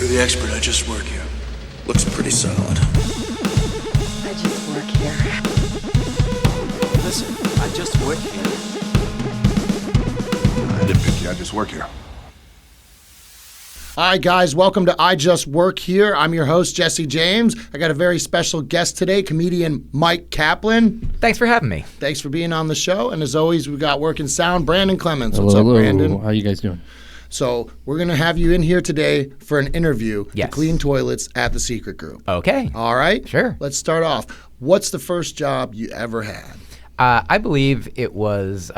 You're the expert. I just work here. Looks pretty solid. I just work here. Listen, I just work here. I didn't pick you. I just work here. All right, guys, welcome to I Just Work Here. I'm your host, Jesse James. I got a very special guest today, comedian Myq Kaplan. Thanks for having me. Thanks for being on the show. And as always, we got working sound, Brandon Clemens. What's Hello. up, Brandon? How you guys doing? So we're going to have you in here today for an interview Yes. to clean toilets at the Secret Group. Okay. All right? Sure. Let's start off. What's the first job you ever had? I believe it was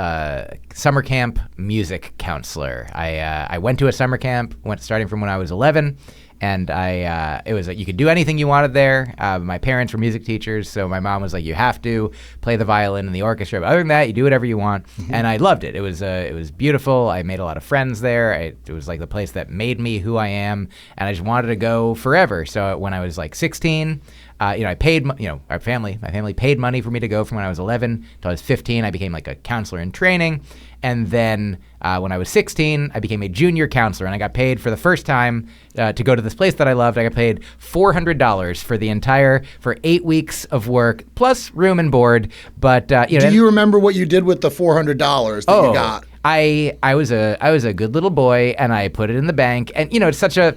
summer camp music counselor. I went to a summer camp, starting from when I was 11, and it was you could do anything you wanted there. My parents were music teachers, so my mom was like, you have to play the violin in the orchestra. But other than that, you do whatever you want. Mm-hmm. And I loved it. It was beautiful. I made a lot of friends there. It was like the place that made me who I am, and I just wanted to go forever. So when I was like 16, I paid, my family paid money for me to go from when I was 11 till I was 15. I became like a counselor in training. And then when I was 16, I became a junior counselor, and I got paid for the first time to go to this place that I loved. I got paid $400 for 8 weeks of work, plus room and board. But do you remember what you did with the $400 that you got? I was a good little boy, and I put it in the bank. And it's such a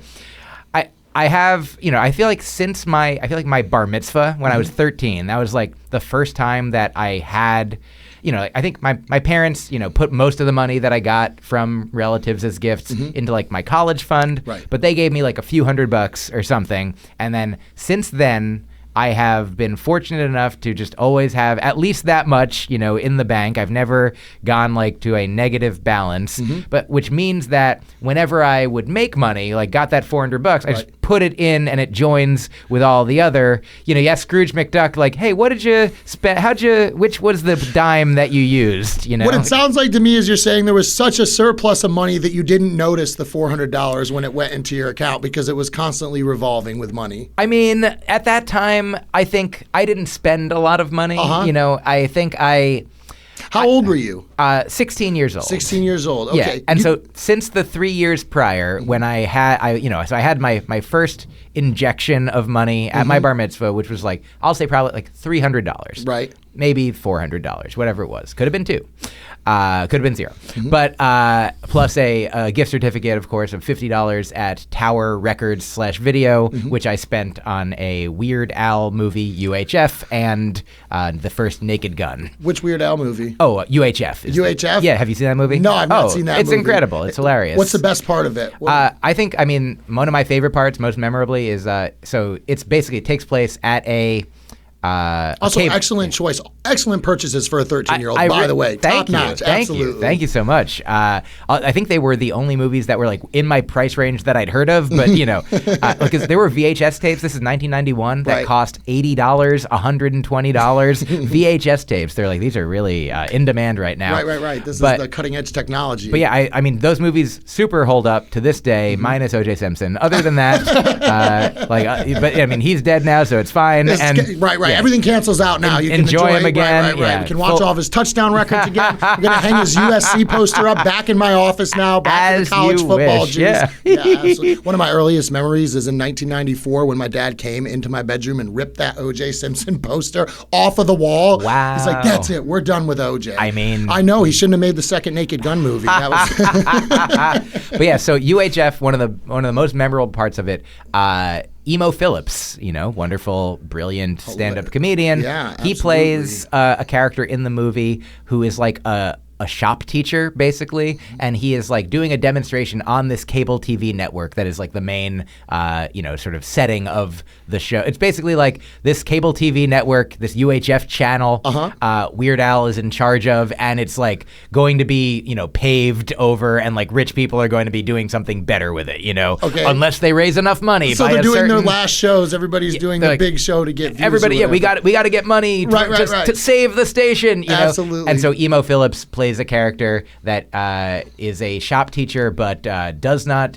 I feel like my bar mitzvah when I was 13, that was like the first time that I had, I think my parents, put most of the money that I got from relatives as gifts into like my college fund, right. But they gave me like a few $100 or something. And then since then, I have been fortunate enough to just always have at least that much, in the bank. I've never gone like to a negative balance, but which means that whenever I would make money, like got that $400, I just put it in and it joins with all the other, Scrooge McDuck, like, hey, what did you spend? Which was the dime that you used, What it sounds like to me is you're saying there was such a surplus of money that you didn't notice the $400 when it went into your account because it was constantly revolving with money. I mean, at that time, I think I didn't spend a lot of money. I think How old were you? 16 years old. 16 years old. Okay. Yeah. And so since the 3 years prior, when I had my first injection of money at my bar mitzvah, which was like, I'll say probably like $300. Right. Maybe $400, whatever it was. Could have been $2. Could have been $0. But plus a gift certificate, of course, of $50 at Tower Records /video, which I spent on a Weird Al movie, UHF, and the first Naked Gun. Which Weird Al movie? Oh, UHF. UHF? Yeah, have you seen that movie? No, I've not seen that it's movie. incredible. It's hilarious. What's the best part of it? I think, one of my favorite parts, most memorably, is so it's basically, it takes place at a also, excellent choice. Excellent purchases for a 13-year-old, by the way. Thank Top notch. Absolutely. Thank you so much. I think they were the only movies that were like in my price range that I'd heard of, but because there were VHS tapes. This is 1991 that cost $80, $120. VHS tapes. They're like, these are really in demand right now. Right. This is the cutting edge technology. But yeah, I mean, those movies super hold up to this day, minus O.J. Simpson. Other than that, he's dead now, so it's fine. Right. Everything cancels out now. You can enjoy him again. Right. Yeah. We can watch all of his touchdown records again. We're going to hang his USC poster up back in my office now, back in the college football wish. juice. Yeah, absolutely. One of my earliest memories is in 1994 when my dad came into my bedroom and ripped that O.J. Simpson poster off of the wall. Wow. He's like, that's it. We're done with O.J. I mean, I know he shouldn't have made the second Naked Gun movie. That was But yeah, so UHF, one of the most memorable parts of it, Emo Phillips, wonderful, brilliant stand-up comedian. Yeah, absolutely. He plays a character in the movie who is like a shop teacher, basically, and he is like doing a demonstration on this cable TV network that is like the main, sort of setting of the show. It's basically like this cable TV network, this UHF channel, Weird Al is in charge of, and it's like going to be, paved over, and like rich people are going to be doing something better with it, unless they raise enough money. So they're doing their last shows. Everybody's doing the big show to get views. Everybody, we got to get money to save the station. Absolutely. And so Emo Phillips plays plays a character that is a shop teacher, but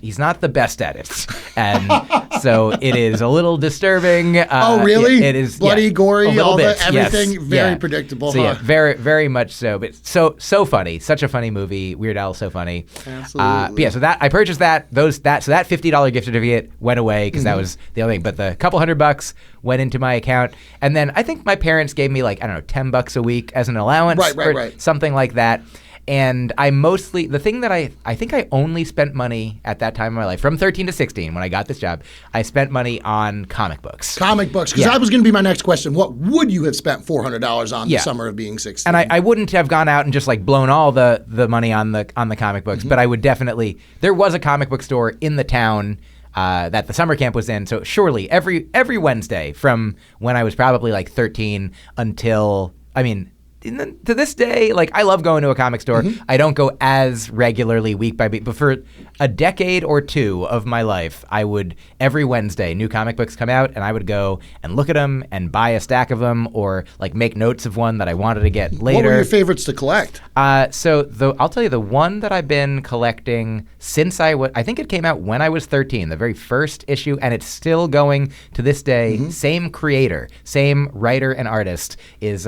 he's not the best at it. And so it is a little disturbing. Oh, really? It is bloody, gory, a little all bit, everything yes, very predictable. So huh? yeah, very, very much so. But so funny. Such a funny movie. Weird Al, so funny. Absolutely. But yeah, so that I purchased that. So that $50 gift certificate went away because that was the only thing. But the couple $100 went into my account, and then I think my parents gave me like, I don't know, $10 a week as an allowance, right. something like that. And I mostly, the thing that I think I only spent money at that time in my life, from 13 to 16, when I got this job, I spent money on comic books. Comic books, because Yeah. that was going to be my next question. What would you have spent $400 on the summer of being 16? And I wouldn't have gone out and just like blown all the money on the comic books, but I would definitely, there was a comic book store in the town that the summer camp was in. So surely every Wednesday from when I was probably like 13 until, I mean, to this day, like, I love going to a comic store. I don't go as regularly week by week, but for a decade or two of my life, I would, every Wednesday, new comic books come out, and I would go and look at them and buy a stack of them, or like make notes of one that I wanted to get later. What were your favorites to collect? I'll tell you, the one that I've been collecting since I think it came out when I was 13, the very first issue, and it's still going to this day. Same creator, same writer and artist, is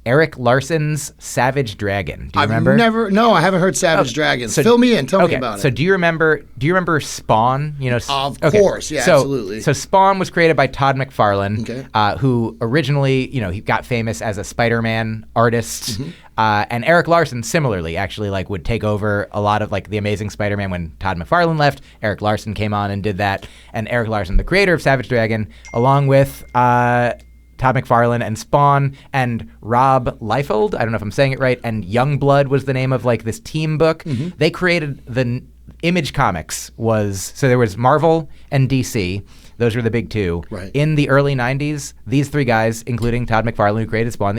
Eric Larson's Savage Dragon. Do you remember? No, I haven't heard Savage Dragons. Fill me in. Tell me about it. So do you remember Spawn? You know, of course, yeah, absolutely. So Spawn was created by Todd McFarlane, Okay. who originally, he got famous as a Spider-Man artist. And Eric Larson, similarly, actually, like, would take over a lot of like the Amazing Spider-Man when Todd McFarlane left. Eric Larson came on and did that. And Eric Larson, the creator of Savage Dragon, along with Todd McFarlane and Spawn and Rob Liefeld, I don't know if I'm saying it right, and Youngblood was the name of like this team book. They created the Image Comics so there was Marvel and DC. Those were the big two. Right. In the early 90s, these three guys, including Todd McFarlane, who created Spawn,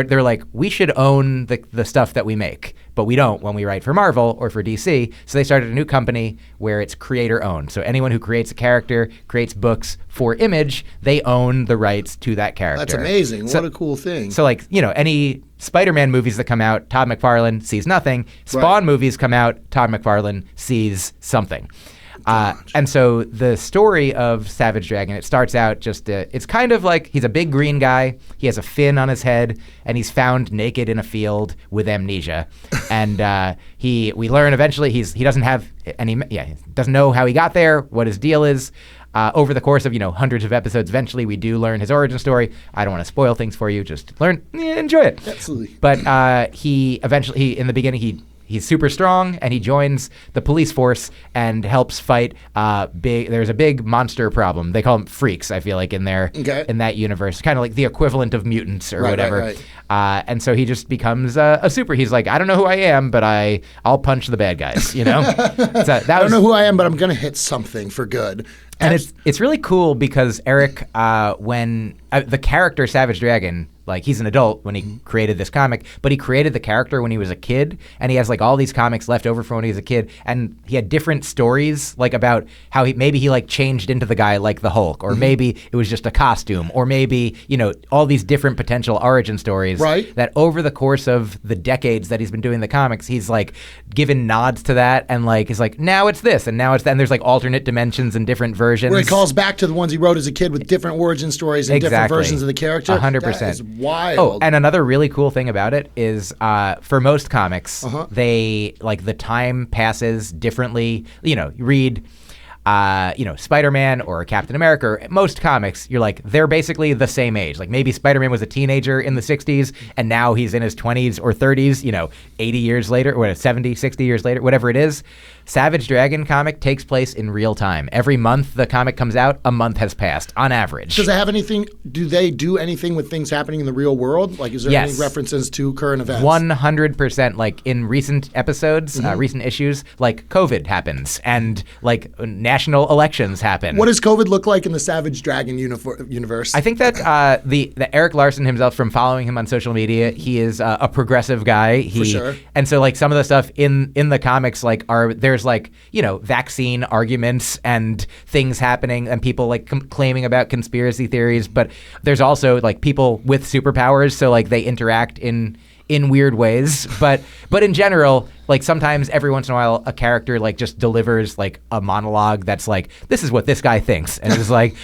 they're like, we should own the stuff that we make, but we don't when we write for Marvel or for DC. So they started a new company where it's creator owned. So anyone who creates a character, creates books for Image, they own the rights to that character. That's amazing. What a cool thing. So like, any Spider-Man movies that come out, Todd McFarlane sees nothing. Spawn movies come out, Todd McFarlane sees something. And so the story of Savage Dragon, it starts out it's kind of like he's a big green guy. He has a fin on his head, and he's found naked in a field with amnesia. And we learn eventually he doesn't have any, he doesn't know how he got there, what his deal is. Over the course of, hundreds of episodes, eventually we do learn his origin story. I don't want to spoil things for you. Just enjoy it. Absolutely. But he eventually, in the beginning, he's super strong, and he joins the police force and helps fight there's a big monster problem. They call them freaks, I feel like, in that universe. Kind of like the equivalent of mutants or whatever. Right. And so he just becomes a super. He's like, I don't know who I am, but I'll punch the bad guys, So I don't know who I am, but I'm going to hit something for good. And it's really cool because Eric, when the character Savage Dragon, like, he's an adult when he created this comic, but he created the character when he was a kid, and he has like all these comics left over from when he was a kid, and he had different stories like about how he like changed into the guy like the Hulk, or maybe it was just a costume, or maybe all these different potential origin stories. Right. That over the course of the decades that he's been doing the comics, he's like given nods to that, and like he's like, now it's this and now it's that, and there's like alternate dimensions and different versions. Where he calls back to the ones he wrote as a kid with different origin stories and different versions of the character. 100%. That is wild. Oh, and another really cool thing about it is for most comics, they like the time passes differently. You read Spider-Man or Captain America, or most comics, you're like, they're basically the same age. Like maybe Spider-Man was a teenager in the 60s and now he's in his 20s or 30s, 80 years later, or 70, 60 years later, whatever it is. Savage Dragon comic takes place in real time. Every month the comic comes out, a month has passed on average. Does it have anything? Do they do anything with things happening in the real world? Like, is there any references to current events? 100%. Like in recent episodes, recent issues, like COVID happens and like national elections happen. What does COVID look like in the Savage Dragon universe? I think that the Eric Larson himself, from following him on social media, he is a progressive guy. For sure. And so like some of the stuff in the comics, like there's like, vaccine arguments and things happening and people like claiming about conspiracy theories, but there's also like people with superpowers, so like they interact in in weird ways. But in general, like sometimes every once in a while, a character like just delivers like a monologue that's like, this is what this guy thinks. And it's like,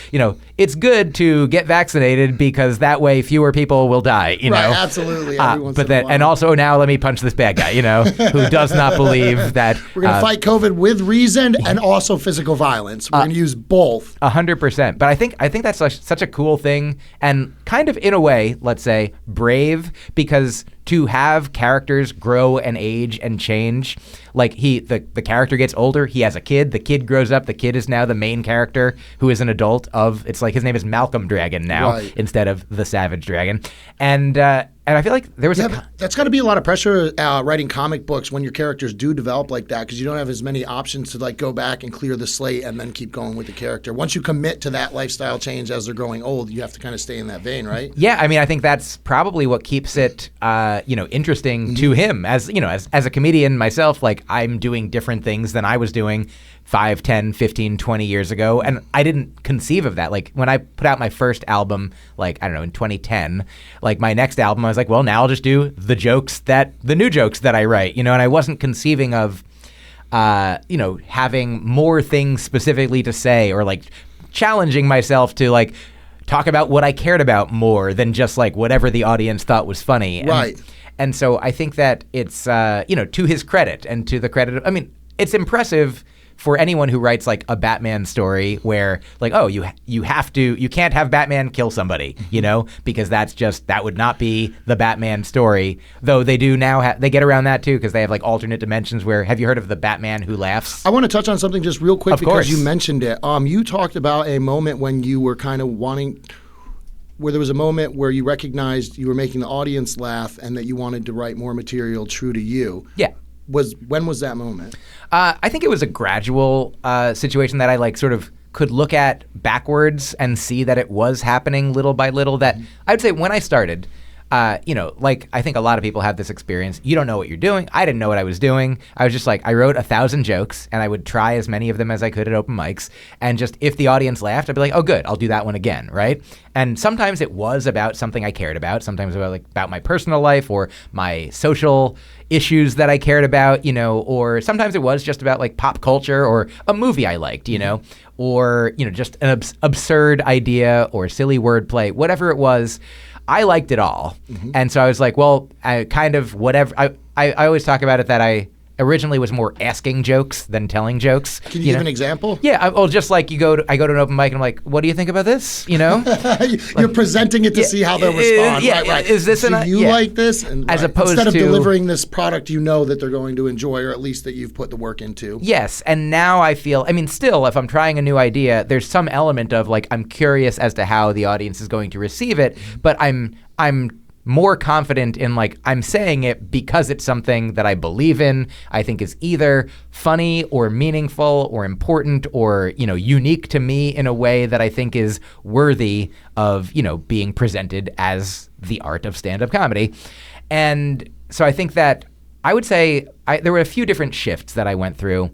it's good to get vaccinated because that way fewer people will die, you know? Absolutely. Every once But in a then, while. and also now let me punch this bad guy, who does not believe that. We're going to fight COVID with reason and also physical violence. We're going to use both. 100%. But I think that's such a cool thing and kind of in a way, let's say, brave, because to have characters grow and age and change, like the character gets older, he has a kid, the kid grows up, the kid is now the main character who is an adult it's like his name is Malcolm Dragon now instead of the Savage Dragon. And I feel like there was that's got to be a lot of pressure writing comic books when your characters do develop like that, because you don't have as many options to like go back and clear the slate and then keep going with the character. Once you commit to that lifestyle change as they're growing old, you have to kind of stay in that vein, right? Yeah, I mean, I think that's probably what keeps it, interesting to him. As a comedian myself, like I'm doing different things than I was doing 5, 10, 15, 20 years ago. And I didn't conceive of that. Like when I put out my first album, like, I don't know, in 2010, like my next album, I was like, well, now I'll just do the new jokes that I write, and I wasn't conceiving of, having more things specifically to say or like challenging myself to like talk about what I cared about more than just like whatever the audience thought was funny. Right. And so I think that it's, to his credit and to the credit of, I mean, it's impressive for anyone who writes like a Batman story where like, oh, you can't have Batman kill somebody, because that would not be the Batman story. Though they do now they get around that too, because they have like alternate dimensions where, have you heard of the Batman who laughs? I want to touch on something just real quick Of because course. you mentioned it. You talked about a moment when you were kind of where there was a moment where you recognized you were making the audience laugh and that you wanted to write more material true to you. Yeah. When was that moment? I think it was a gradual situation that I like sort of could look at backwards and see that it was happening little by little. That I would say when I started, like I think a lot of people have this experience. You don't know what you're doing. I didn't know what I was doing. I was just like, I wrote 1,000 jokes and I would try as many of them as I could at open mics. And just if the audience laughed, I'd be like, oh, good, I'll do that one again, right? And sometimes it was about something I cared about. Sometimes about my personal life or my social issues that I cared about, or sometimes it was just about like pop culture or a movie I liked, or, just an absurd idea or silly wordplay, whatever it was. I liked it all. And so I was like, well, I kind of whatever. I always talk about it that I originally was more asking jokes than telling jokes. Can you give an example? Yeah, well, just like I go to an open mic and I'm like, what do you think about this? You're presenting it to see how they'll respond. Yeah, right. Is this do you like this? And, as opposed instead of to delivering this product that they're going to enjoy, or at least that you've put the work into. Yes, and now I feel, still, if I'm trying a new idea, there's some element of like I'm curious as to how the audience is going to receive it, but I'm more confident in like I'm saying it because it's something that I believe in, I think is either funny or meaningful or important or, unique to me in a way that I think is worthy of, being presented as the art of stand-up comedy. And so I think that I would say there were a few different shifts that I went through.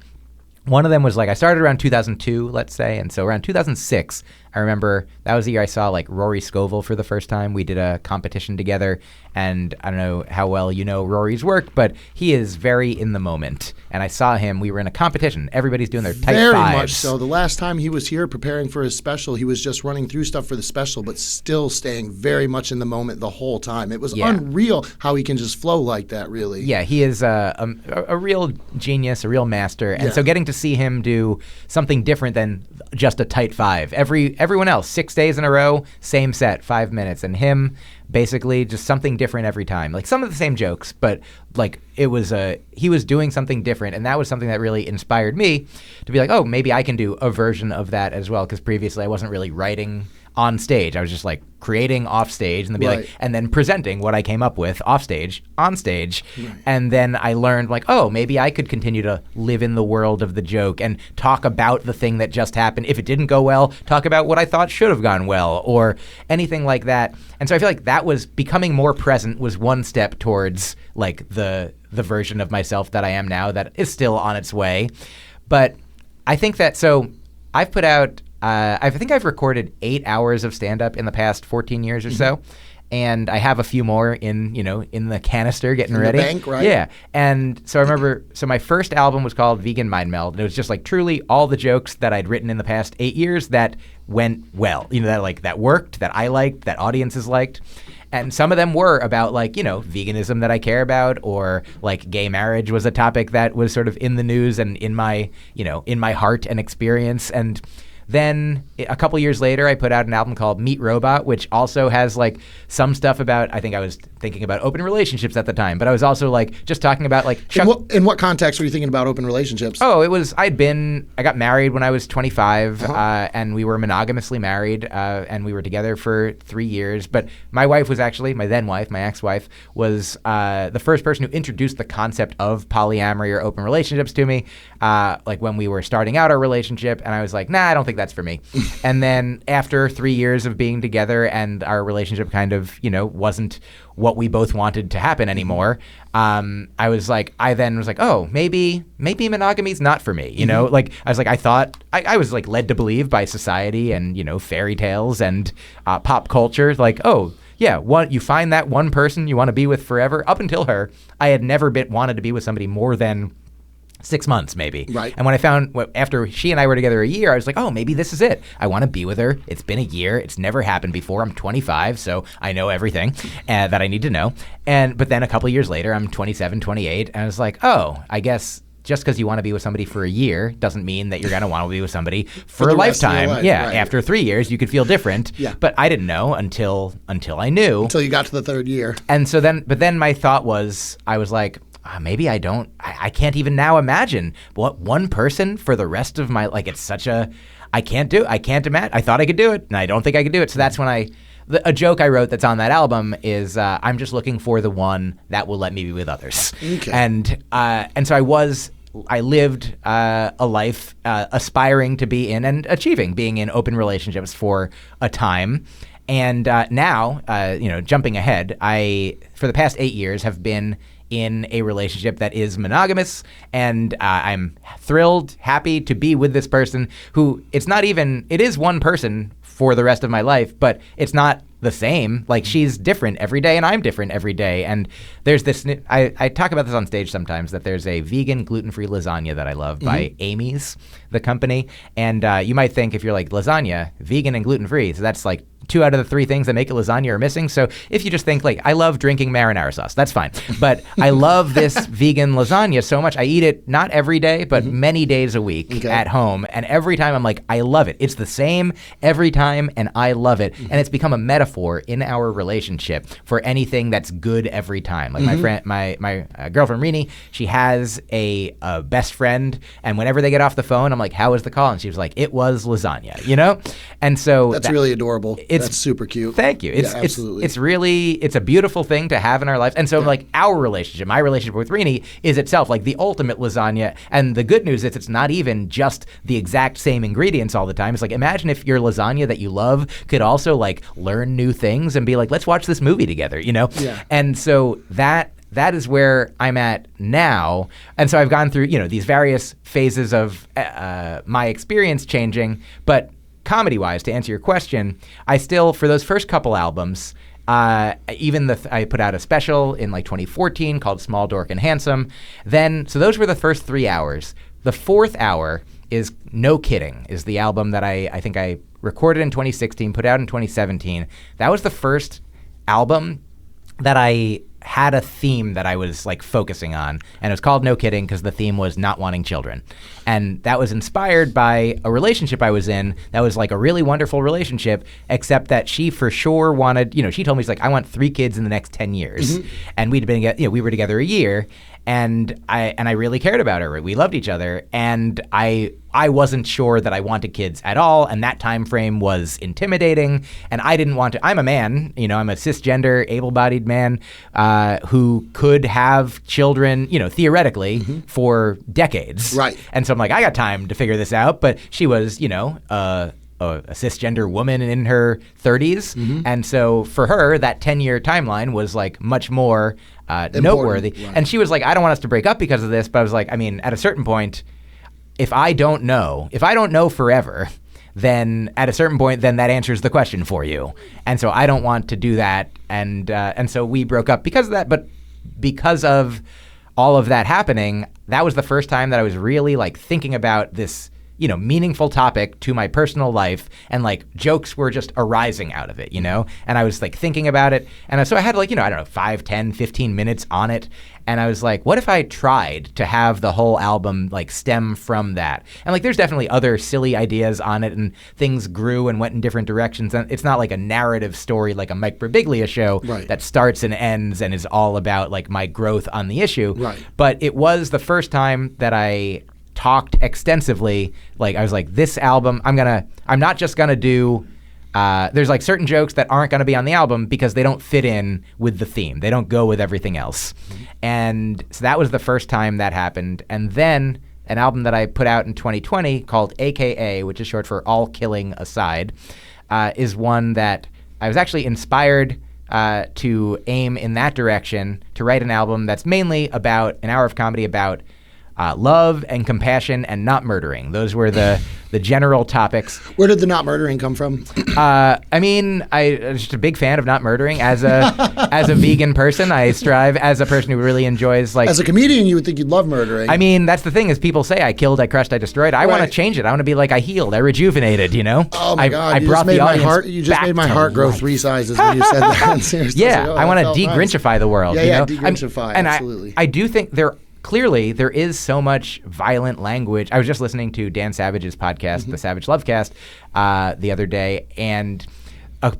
One of them was like I started around 2002, let's say, and so around 2006, I remember that was the year I saw like Rory Scovel for the first time. We did a competition together, and I don't know how well you know Rory's work, but he is very in the moment. And I saw him. We were in a competition. Everybody's doing their tight Very fives. much so. The last time he was here preparing for his special, he was just running through stuff for the special, but still staying very much in the moment the whole time. It was unreal how he can just flow like that, really. Yeah, he is a real genius, a real master. And so getting to see him do something different than just a tight five. Everyone else, 6 days in a row, same set, 5 minutes. And him, basically just something different every time. Like some of the same jokes, but like he was doing something different. And that was something that really inspired me to be like, oh, maybe I can do a version of that as well. Because previously I wasn't really writing on stage. I was just like creating off stage and then be like, and then presenting what I came up with off stage, on stage. Right. And then I learned like, oh, maybe I could continue to live in the world of the joke and talk about the thing that just happened. If it didn't go well, talk about what I thought should have gone well or anything like that. And so I feel like that was becoming more present was one step towards like the version of myself that I am now that is still on its way. But I think that, so I've put out I think I've recorded 8 hours of stand-up in the past 14 years or so. and I have a few more in the canister getting In the ready. bank, right? Yeah. And so I remember, my first album was called Vegan Mind Meld. And it was just like truly all the jokes that I'd written in the past 8 years that went well, that worked, that I liked, that audiences liked. And some of them were about veganism that I care about, or like gay marriage was a topic that was sort of in the news and in my heart and experience. And then a couple years later, I put out an album called Meet Robot, which also has like some stuff about, I think I was thinking about open relationships at the time, but I was also like just talking about like In what context were you thinking about open relationships? Oh, I got married when I was 25, and we were monogamously married, and we were together for 3 years. But my wife was actually, my then wife, my ex-wife, was the first person who introduced the concept of polyamory or open relationships to me, like when we were starting out our relationship, and I was like, nah, I don't think that's for me. And then after 3 years of being together and our relationship kind of, wasn't what we both wanted to happen anymore, I then was like, oh, maybe monogamy's not for me. I was like led to believe by society and, fairy tales and pop culture, like, oh, yeah, you find that one person you want to be with forever. Up until her, I had never wanted to be with somebody more than 6 months, maybe. Right. And when I found, after she and I were together a year, I was like, oh, maybe this is it. I want to be with her. It's been a year. It's never happened before. I'm 25, so I know everything that I need to know. But then a couple of years later, I'm 27, 28, and I was like, oh, I guess just because you want to be with somebody for a year doesn't mean that you're going to want to be with somebody for a lifetime. Life, yeah, right. After 3 years, you could feel different. Yeah. But I didn't know until I knew. Until you got to the third year. And so then my thought was, I was like, maybe I can't even now imagine what one person for the rest of my, it's such I can't imagine. I thought I could do it, and I don't think I could do it. So that's when a joke I wrote that's on that album is, I'm just looking for the one that will let me be with others. Okay. And so I lived a life aspiring to be in and achieving being in open relationships for a time. And now, jumping ahead, I, for the past 8 years, have been in a relationship that is monogamous, and I'm thrilled, happy to be with this person who it is one person for the rest of my life, but it's not the same. Like, she's different every day and I'm different every day. And there's this, I talk about this on stage sometimes, that there's a vegan gluten-free lasagna that I love by Amy's, the company. And you might think, if you're like, lasagna, vegan and gluten-free, so that's like 2 out of the 3 things that make a lasagna are missing. So if you just think like, I love drinking marinara sauce, that's fine. But I love this vegan lasagna so much. I eat it not every day, but many days a week at home. And every time I'm like, I love it. It's the same every time, and I love it. And it's become a metaphor in our relationship for anything that's good every time. Like my friend, my girlfriend Rini, she has a best friend, and whenever they get off the phone, I'm like, how was the call? And she was like, it was lasagna, And so That's really adorable. It's That's super cute. Thank you. Absolutely. It's a beautiful thing to have in our lives. And so like our relationship, my relationship with Rini is itself like the ultimate lasagna. And the good news is it's not even just the exact same ingredients all the time. It's like, imagine if your lasagna that you love could also like learn new things and be like, let's watch this movie together, Yeah. And so that is where I'm at now. And so I've gone through, these various phases of my experience changing, but comedy-wise, to answer your question, I still, for those first couple albums, I put out a special in like 2014 called Small, Dork, and Handsome. So those were the first 3 hours. The fourth hour is No Kidding, is the album that I think I recorded in 2016, put out in 2017. That was the first album that I had a theme that I was like focusing on, and it was called No Kidding because the theme was not wanting children. And that was inspired by a relationship I was in that was like a really wonderful relationship, except that she for sure wanted, she told me, she's like, I want 3 kids in the next 10 years. And we were together a year, and I really cared about her. We loved each other, and I wasn't sure that I wanted kids at all, and that time frame was intimidating, and I didn't want to. I'm a man, I'm a cisgender, able-bodied man who could have children, theoretically, for decades. Right. And so I'm like, I got time to figure this out, but she was, a cisgender woman in her 30s, and so for her, that 10-year timeline was like much more noteworthy. Right. And she was like, I don't want us to break up because of this, but I was like, I mean, at a certain point, if I don't know forever, then at a certain point, then that answers the question for you. And so I don't want to do that. And so we broke up because of that. But because of all of that happening, that was the first time that I was really like thinking about this, meaningful topic to my personal life, and like jokes were just arising out of it, and I was like thinking about it. And so I had like, I don't know, 5, 10, 15 minutes on it. And I was like, what if I tried to have the whole album like stem from that? And like, there's definitely other silly ideas on it, and things grew and went in different directions. And it's not like a narrative story like a Mike Birbiglia show that starts and ends and is all about like my growth on the issue. Right. But it was the first time that I talked extensively. Like I was like, this album, I'm not just gonna do, there's like certain jokes that aren't gonna be on the album because they don't fit in with the theme. They don't go with everything else. And so that was the first time that happened. And then an album that I put out in 2020 called AKA, which is short for All Killing Aside, is one that I was actually inspired to aim in that direction, to write an album that's mainly about an hour of comedy about love and compassion and not murdering. Those were the general topics. Where did the not murdering come from? I'm just a big fan of not murdering. As a vegan person, I strive as a person who really enjoys like. As a comedian, you would think you'd love murdering. I mean, that's the thing is people say I killed, I crushed, I destroyed. I want to change it. I want to be like I healed, I rejuvenated. Oh my God! I brought the audience You just made my heart grow 3 sizes when you said that. Seriously. Yeah, I want to de-Grinchify the world. Yeah, de-Grinchify. Absolutely. I do think clearly, there is so much violent language. I was just listening to Dan Savage's podcast, The Savage Lovecast, the other day, and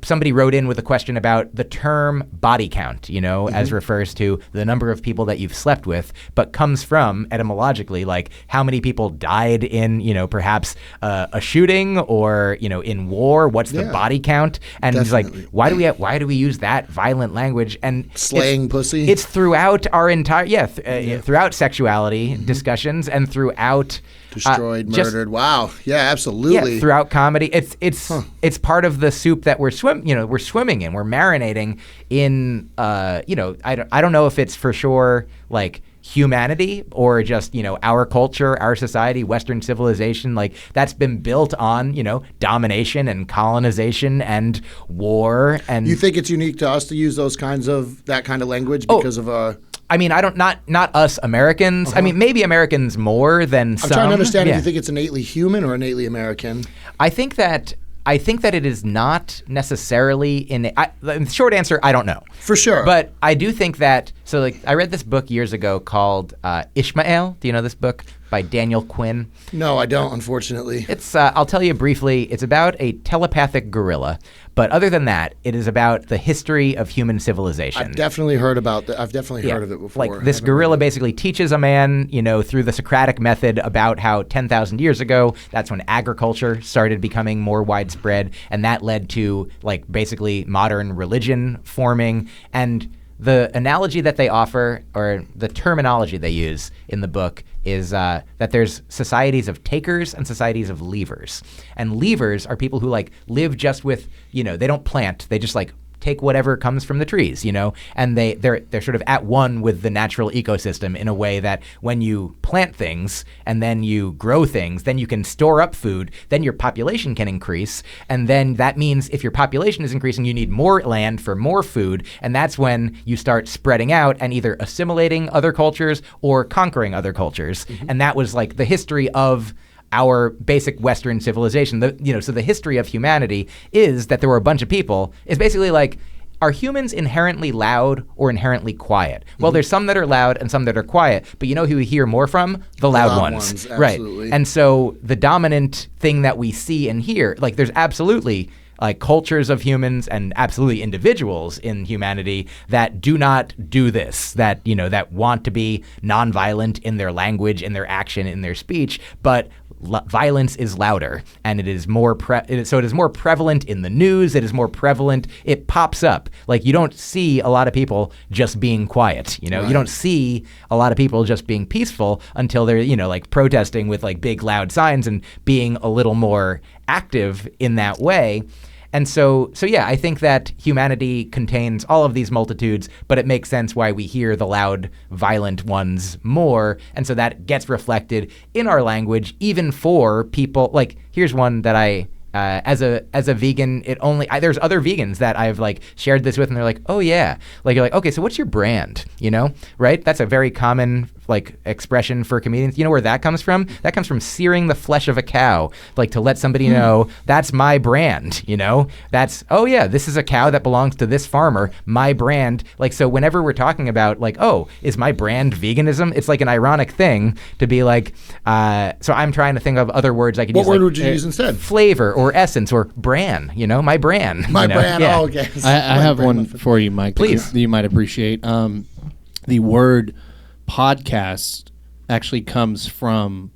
somebody wrote in with a question about the term body count, as refers to the number of people that you've slept with, but comes from, etymologically, like how many people died in, perhaps a shooting or, in war. What's the body count? And definitely. he's like, why do we use that violent language? And slaying pussy? It's throughout our entire, throughout sexuality discussions and throughout destroyed, murdered. Wow. Yeah, absolutely. Yeah, throughout comedy. It's part of the soup that we're swimming in. We're marinating in I don't know if it's for sure like humanity or just, our culture, our society, Western civilization, like that's been built on, domination and colonization and war. And you think it's unique to us to use that kind of language because of I mean, not us Americans. I mean, maybe Americans more than some. I'm trying to understand if you think it's innately human or innately American. I think that it is not necessarily the short answer, I don't know. For sure. But I do think that, so like I read this book years ago called Ishmael. Do you know this book? By Daniel Quinn. No, I don't, unfortunately. It's I'll tell you briefly. It's about a telepathic gorilla, but other than that, it is about the history of human civilization. I've definitely heard about that. I've definitely heard of it before. Like this gorilla basically teaches a man, through the Socratic method about how 10,000 years ago, that's when agriculture started becoming more widespread, and that led to like basically modern religion forming. And the analogy that they offer, or the terminology they use in the book, is that there's societies of takers and societies of leavers. And leavers are people who like live just with, they don't plant, they just like take whatever comes from the trees, and they're sort of at one with the natural ecosystem in a way that when you plant things and then you grow things, then you can store up food, then your population can increase, and then that means if your population is increasing, you need more land for more food, and that's when you start spreading out and either assimilating other cultures or conquering other cultures. And that was like the history of our basic Western civilization. So the history of humanity is that there were a bunch of people. It's basically like, are humans inherently loud or inherently quiet? Well, there's some that are loud and some that are quiet, but you know who we hear more from? The loud ones. Right. And so the dominant thing that we see and hear, like there's absolutely like cultures of humans and absolutely individuals in humanity that do not do this, that want to be nonviolent in their language, in their action, in their speech, but violence is louder, and it is more so it is more prevalent in the news. It is more prevalent. It pops up. Like you don't see a lot of people just being quiet. You don't see a lot of people just being peaceful until they're like protesting with like big loud signs and being a little more active in that way. And so yeah, I think that humanity contains all of these multitudes, but it makes sense why we hear the loud, violent ones more. And so that gets reflected in our language, even for people. Like, here's one that I as a vegan, there's other vegans that I've like shared this with, and they're like, oh yeah, like you're like, okay, so what's your brand? You know, right? That's a very common like expression for comedians. You know where that comes from? That comes from searing the flesh of a cow, like to let somebody know that's my brand. You know, that's, oh yeah, this is a cow that belongs to this farmer, my brand. Like, so whenever we're talking about like, oh, is my brand veganism? It's like an ironic thing to be like. So I'm trying to think of other words I could use. What word like, would you use instead? Flavor or essence or brand. You know, my brand. My you know? brand. Yeah. Oh, okay. I have one for you, Mike. Please. That you might appreciate. The word podcast actually comes from,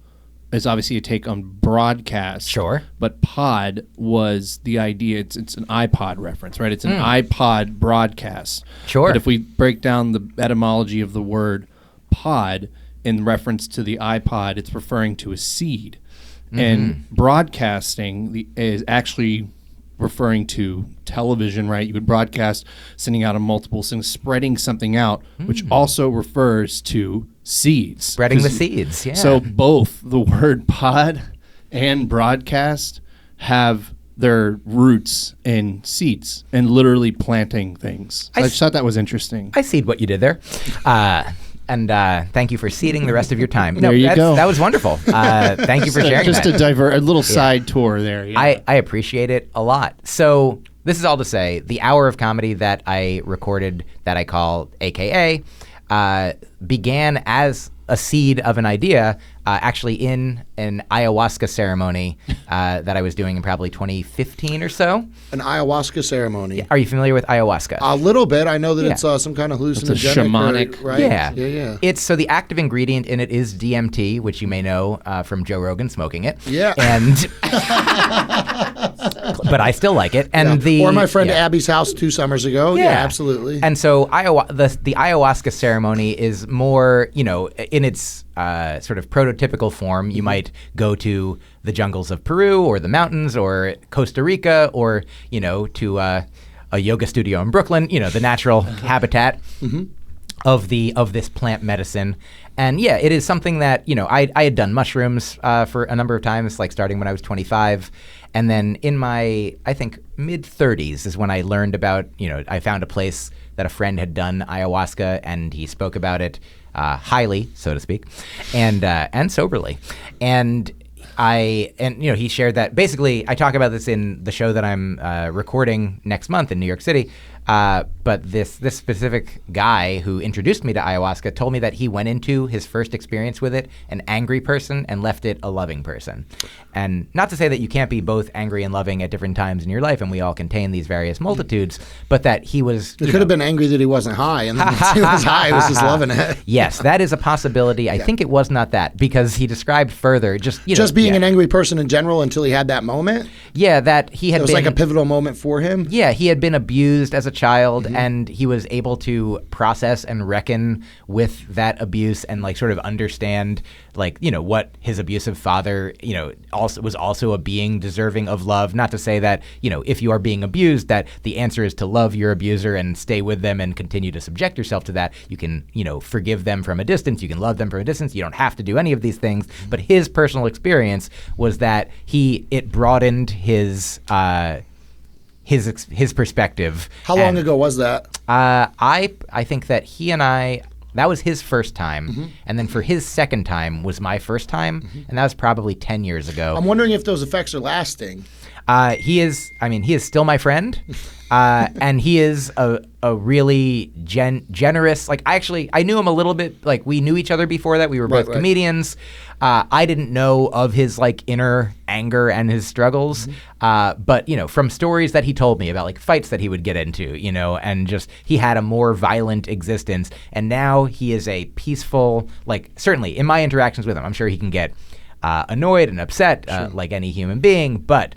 is obviously a take on broadcast. Sure. But pod was the idea. It's an iPod reference, right? It's an iPod broadcast. Sure. But if we break down the etymology of the word pod in reference to the iPod, it's referring to a seed. And broadcasting is actually referring to television, right? You would broadcast, sending out a multiple things, spreading something out, which also refers to seeds. Spreading the seeds, yeah. So both the word pod and broadcast have their roots in seeds and literally planting things. So I just thought that was interesting. I see what you did there. And thank you for seeding the rest of your time. There you go. That was wonderful. Thank you for sharing Just that. a little side tour there. Yeah. I appreciate it a lot. So this is all to say, the hour of comedy that I recorded that I call AKA began as a seed of an idea actually in an ayahuasca ceremony that I was doing in probably 2015 or so. An ayahuasca ceremony. Are you familiar with ayahuasca? A little bit. I know that Yeah. it's some kind of hallucinogenic. It's a shamanic- right? Yeah. Yeah. It's so the active ingredient in it is DMT, which you may know from Joe Rogan smoking it. Yeah. And but I still like it. And Or my friend yeah. Abby's house 2 summers ago. Yeah, absolutely. And so the ayahuasca ceremony is more, you know, in its sort of prototypical form. You might go to the jungles of Peru or the mountains or Costa Rica or, you know, to a yoga studio in Brooklyn, you know, the natural habitat of this plant medicine. And yeah, it is something that, you know, I had done mushrooms for a number of times, like starting when I was 25. And then in my, I think, mid-30s is when I learned about, you know, I found a place that a friend had done ayahuasca, and he spoke about it highly, so to speak, and soberly. And you know, he shared that basically, I talk about this in the show that I'm recording next month in New York City. But this specific guy who introduced me to ayahuasca told me that he went into his first experience with it an angry person and left it a loving person. And not to say that you can't be both angry and loving at different times in your life, and we all contain these various multitudes, but that he was... It could have been angry that he wasn't high, and then once he was high, he was just loving it. Yes, that is a possibility. I think it was not that, because he described further just being an angry person in general until he had that moment. Yeah, that he had It was been... like a pivotal moment for him. Yeah, he had been abused as a child, and he was able to process and reckon with that abuse and like sort of understand, like, you know, what his abusive father, you know, was also a being deserving of love. Not to say that, you know, if you are being abused, that the answer is to love your abuser and stay with them and continue to subject yourself to that. You can, you know, forgive them from a distance. You can love them from a distance. You don't have to do any of these things. But his personal experience was that it broadened his perspective. How long ago was that? I think that he and I, that was his first time, and then for his second time was my first time, and that was probably 10 years ago. I'm wondering if those effects are lasting. He is still my friend, and he is a really generous, like, I knew him a little bit, like, we knew each other before that, we were both comedians. I didn't know of his, like, inner anger and his struggles, but, you know, from stories that he told me about, like, fights that he would get into, you know, and just, he had a more violent existence, and now he is a peaceful, like, certainly, in my interactions with him, I'm sure he can get annoyed and upset, like any human being, but...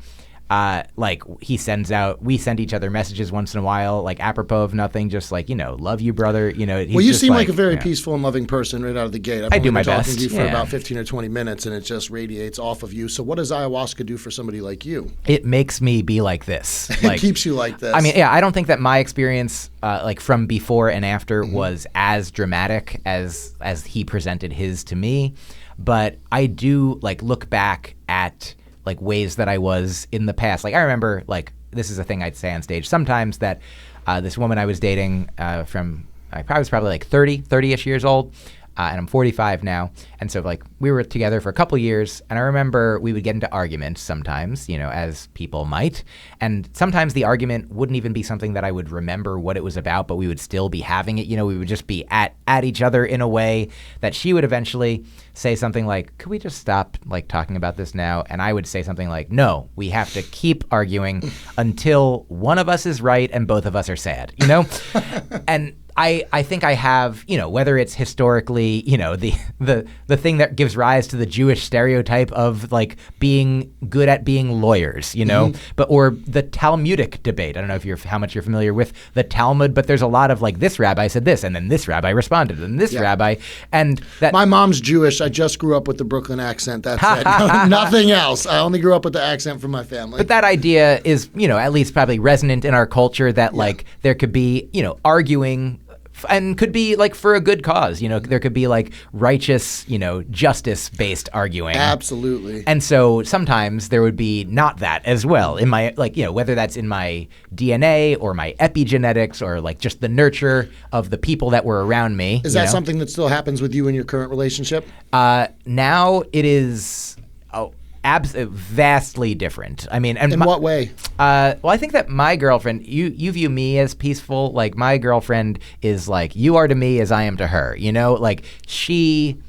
like we send each other messages once in a while, like apropos of nothing, just like, you know, love you, brother. You know, well, you seem like a very peaceful and loving person right out of the gate. I do my been talking best. to you for about 15 or 20 minutes, and it just radiates off of you. So what does ayahuasca do for somebody like you? It makes me be like this. Like, it keeps you like this. I mean, yeah, I don't think that my experience, like from before and after, was as dramatic as he presented his to me, but I do like look back at like ways that I was in the past. Like I remember, like this is a thing I'd say on stage sometimes, that this woman I was dating from I was probably like 30-ish years old. And I'm 45 now. And so like we were together for a couple years, and I remember we would get into arguments sometimes, you know, as people might. And sometimes the argument wouldn't even be something that I would remember what it was about, but we would still be having it. You know, we would just be at each other in a way that she would eventually say something like, could we just stop like talking about this now? And I would say something like, no, we have to keep arguing until one of us is right and both of us are sad, you know? And I think I have, you know, whether it's historically, you know, the thing that gives rise to the Jewish stereotype of like being good at being lawyers, you know, but or the Talmudic debate. I don't know if how much you're familiar with the Talmud, but there's a lot of like this rabbi said this, and then this rabbi responded, and this rabbi, and that. My mom's Jewish. I just grew up with the Brooklyn accent. That's it. Nothing else. I only grew up with the accent from my family. But that idea is, you know, at least probably resonant in our culture that like there could be, you know, arguing. And could be like for a good cause, you know, there could be like righteous, you know, justice-based arguing. Absolutely. And so sometimes there would be not that as well in my, like, you know, whether that's in my DNA or my epigenetics or like just the nurture of the people that were around me. Is that something that still happens with you in your current relationship? Now it is vastly different. I mean, and in what way? Well, I think that my girlfriend, you view me as peaceful. Like my girlfriend is like, you are to me as I am to her. You know, like she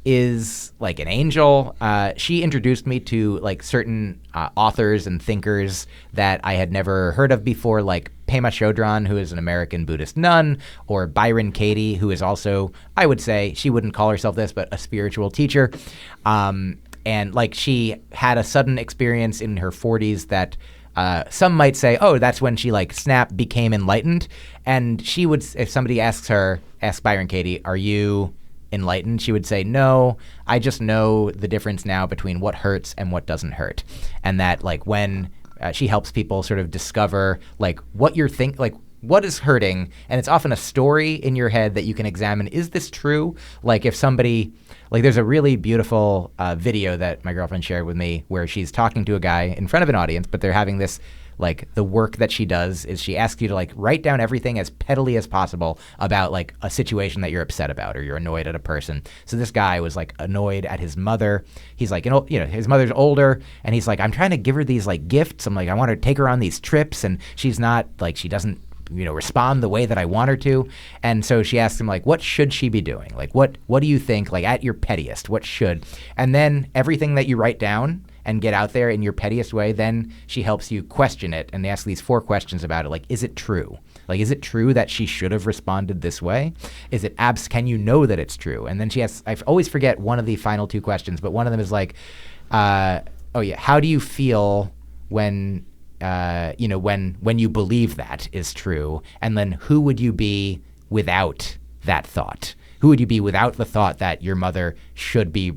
is like an angel. She introduced me to like certain authors and thinkers that I had never heard of before, like Pema Chodron, who is an American Buddhist nun, or Byron Katie, who is also, I would say, she wouldn't call herself this, but a spiritual teacher. And like she had a sudden experience in her 40s that some might say, oh, that's when she like became enlightened. And she would, if somebody asks Byron Katie, are you enlightened? She would say, no, I just know the difference now between what hurts and what doesn't hurt. And that like when she helps people sort of discover like what you're like what is hurting, and it's often a story in your head that you can examine. Is this true? Like if somebody, like there's a really beautiful video that my girlfriend shared with me where she's talking to a guy in front of an audience, but they're having this, like the work that she does is she asks you to like write down everything as pettily as possible about like a situation that you're upset about or you're annoyed at a person. So this guy was like annoyed at his mother. He's like, you know, his mother's older, and he's like, I'm trying to give her these like gifts. I'm like, I want to take her on these trips, and she's not like, she doesn't, you know, respond the way that I want her to. And so she asks him like, what should she be doing? Like, what do you think, like at your pettiest, what should? And then everything that you write down and get out there in your pettiest way, then she helps you question it and ask these 4 questions about it. Like, is it true? Like, is it true that she should have responded this way? Is it can you know that it's true? And then she asks, I always forget one of the final 2 questions, but one of them is like, how do you feel when when you believe that is true? And then who would you be without that thought? Who would you be without the thought that your mother should be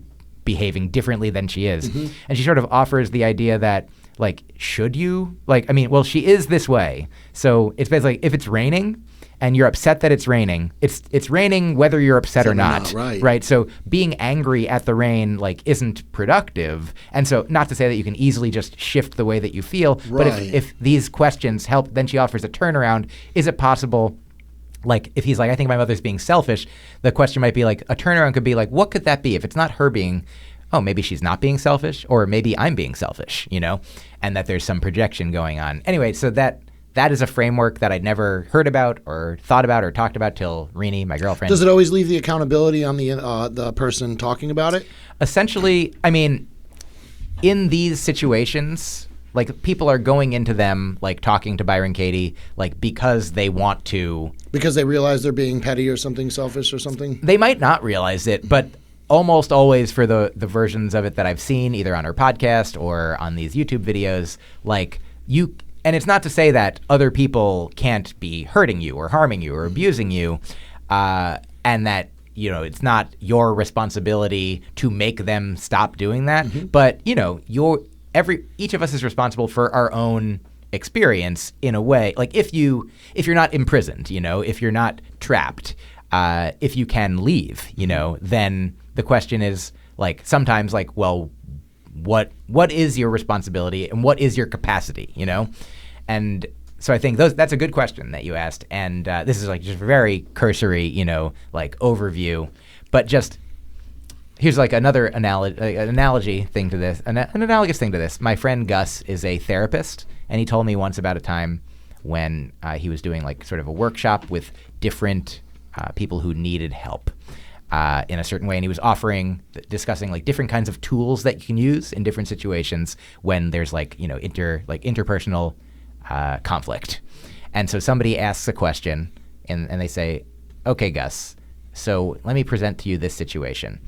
behaving differently than she is? Mm-hmm. And she sort of offers the idea that, like, should you? Like, I mean, well, she is this way. So it's basically, if it's raining and you're upset that it's raining, it's raining whether you're upset or not. Right. So being angry at the rain, like, isn't productive. And so not to say that you can easily just shift the way that you feel, but if these questions help, then she offers a turnaround. Is it possible, like, if he's like, I think my mother's being selfish, the question might be like, a turnaround could be like, what could that be? If it's not her being, oh, maybe she's not being selfish, or maybe I'm being selfish, you know, and that there's some projection going on. Anyway, so that is a framework that I'd never heard about or thought about or talked about till Rini, my girlfriend. Does it always leave the accountability on the person talking about it? Essentially, I mean, in these situations, like, people are going into them, like, talking to Byron Katie, like, because they want to. Because they realize they're being petty or something, selfish or something? They might not realize it, but almost always for the versions of it that I've seen, either on her podcast or on these YouTube videos, like, and it's not to say that other people can't be hurting you or harming you or abusing you, and that, you know, it's not your responsibility to make them stop doing that. Mm-hmm. But, you know, each of us is responsible for our own experience in a way. Like, if you're not imprisoned, you know, if you're not trapped, if you can leave, you know, then the question is, like, sometimes, like, well, what is your responsibility and what is your capacity, you know? And so I think that's a good question that you asked. And this is like just a very cursory, you know, like overview. But just here's like another analogy thing to this, an analogous thing to this. My friend Gus is a therapist, and he told me once about a time when he was doing like sort of a workshop with different people who needed help in a certain way, and he was discussing like different kinds of tools that you can use in different situations when there's like, you know, interpersonal conflict. And so somebody asks a question, and they say, "Okay, Gus, so let me present to you this situation.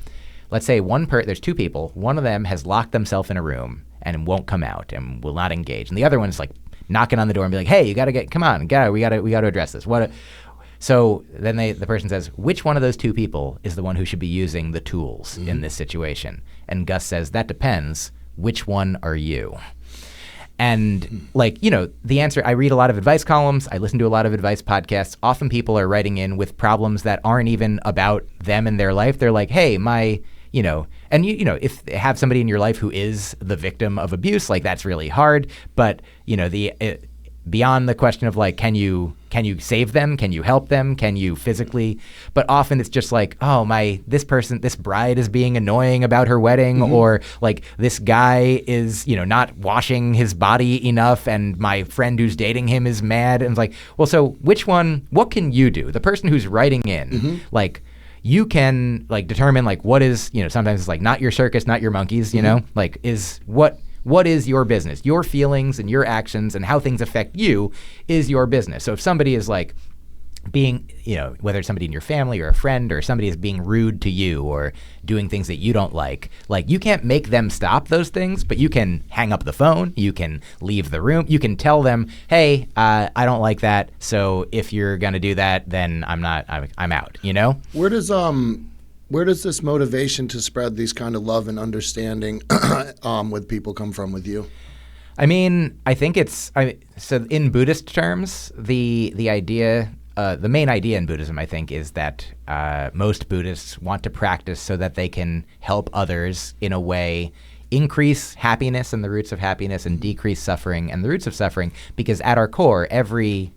Let's say there's two people. One of them has locked themselves in a room and won't come out and will not engage, and the other one's like knocking on the door and be like, "Hey, you gotta come on, we gotta address this." So then the person says, "Which one of those two people is the one who should be using the tools in this situation?" And Gus says, "That depends. Which one are you?" And like, you know, the answer, I read a lot of advice columns. I listen to a lot of advice podcasts. Often people are writing in with problems that aren't even about them and their life. They're like, "Hey, you know," and you know, if they have somebody in your life who is the victim of abuse, like that's really hard. But, you know, beyond the question of like, can you save them? Can you help them? Can you physically? But often it's just like, oh, this bride is being annoying about her wedding, or like this guy is, you know, not washing his body enough, and my friend who's dating him is mad. And it's like, well, so what can you do? The person who's writing in, like, you can like determine like what is, you know, sometimes it's like not your circus, not your monkeys, you know, like what is your business? Your feelings and your actions and how things affect you is your business. So if somebody is like being, you know, whether it's somebody in your family or a friend, or somebody is being rude to you or doing things that you don't like you can't make them stop those things, but you can hang up the phone, you can leave the room, you can tell them, "Hey, I don't like that. So if you're going to do that, then I'm out," you know? Where does this motivation to spread these kind of love and understanding with people come from with you? I mean, I think so in Buddhist terms, the idea, the main idea in Buddhism, I think, is that most Buddhists want to practice so that they can help others in a way increase happiness and the roots of happiness, and decrease suffering and the roots of suffering, because at our core, every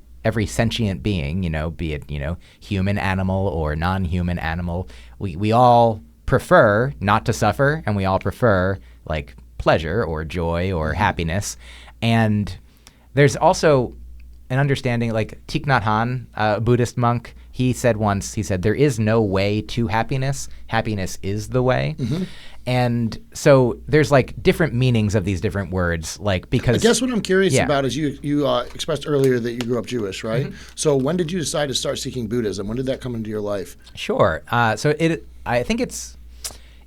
sentient being, you know, be it, you know, human, animal, or non-human animal, we all prefer not to suffer, and we all prefer like pleasure or joy or happiness. And there's also an understanding, like Thich Nhat Hanh, a Buddhist monk, he said once, there is no way to happiness. Happiness is the way. And so there's like different meanings of these different words, like, because I guess what I'm curious about is you expressed earlier that you grew up Jewish, right? So when did you decide to start seeking Buddhism? When did that come into your life? Sure. I think it's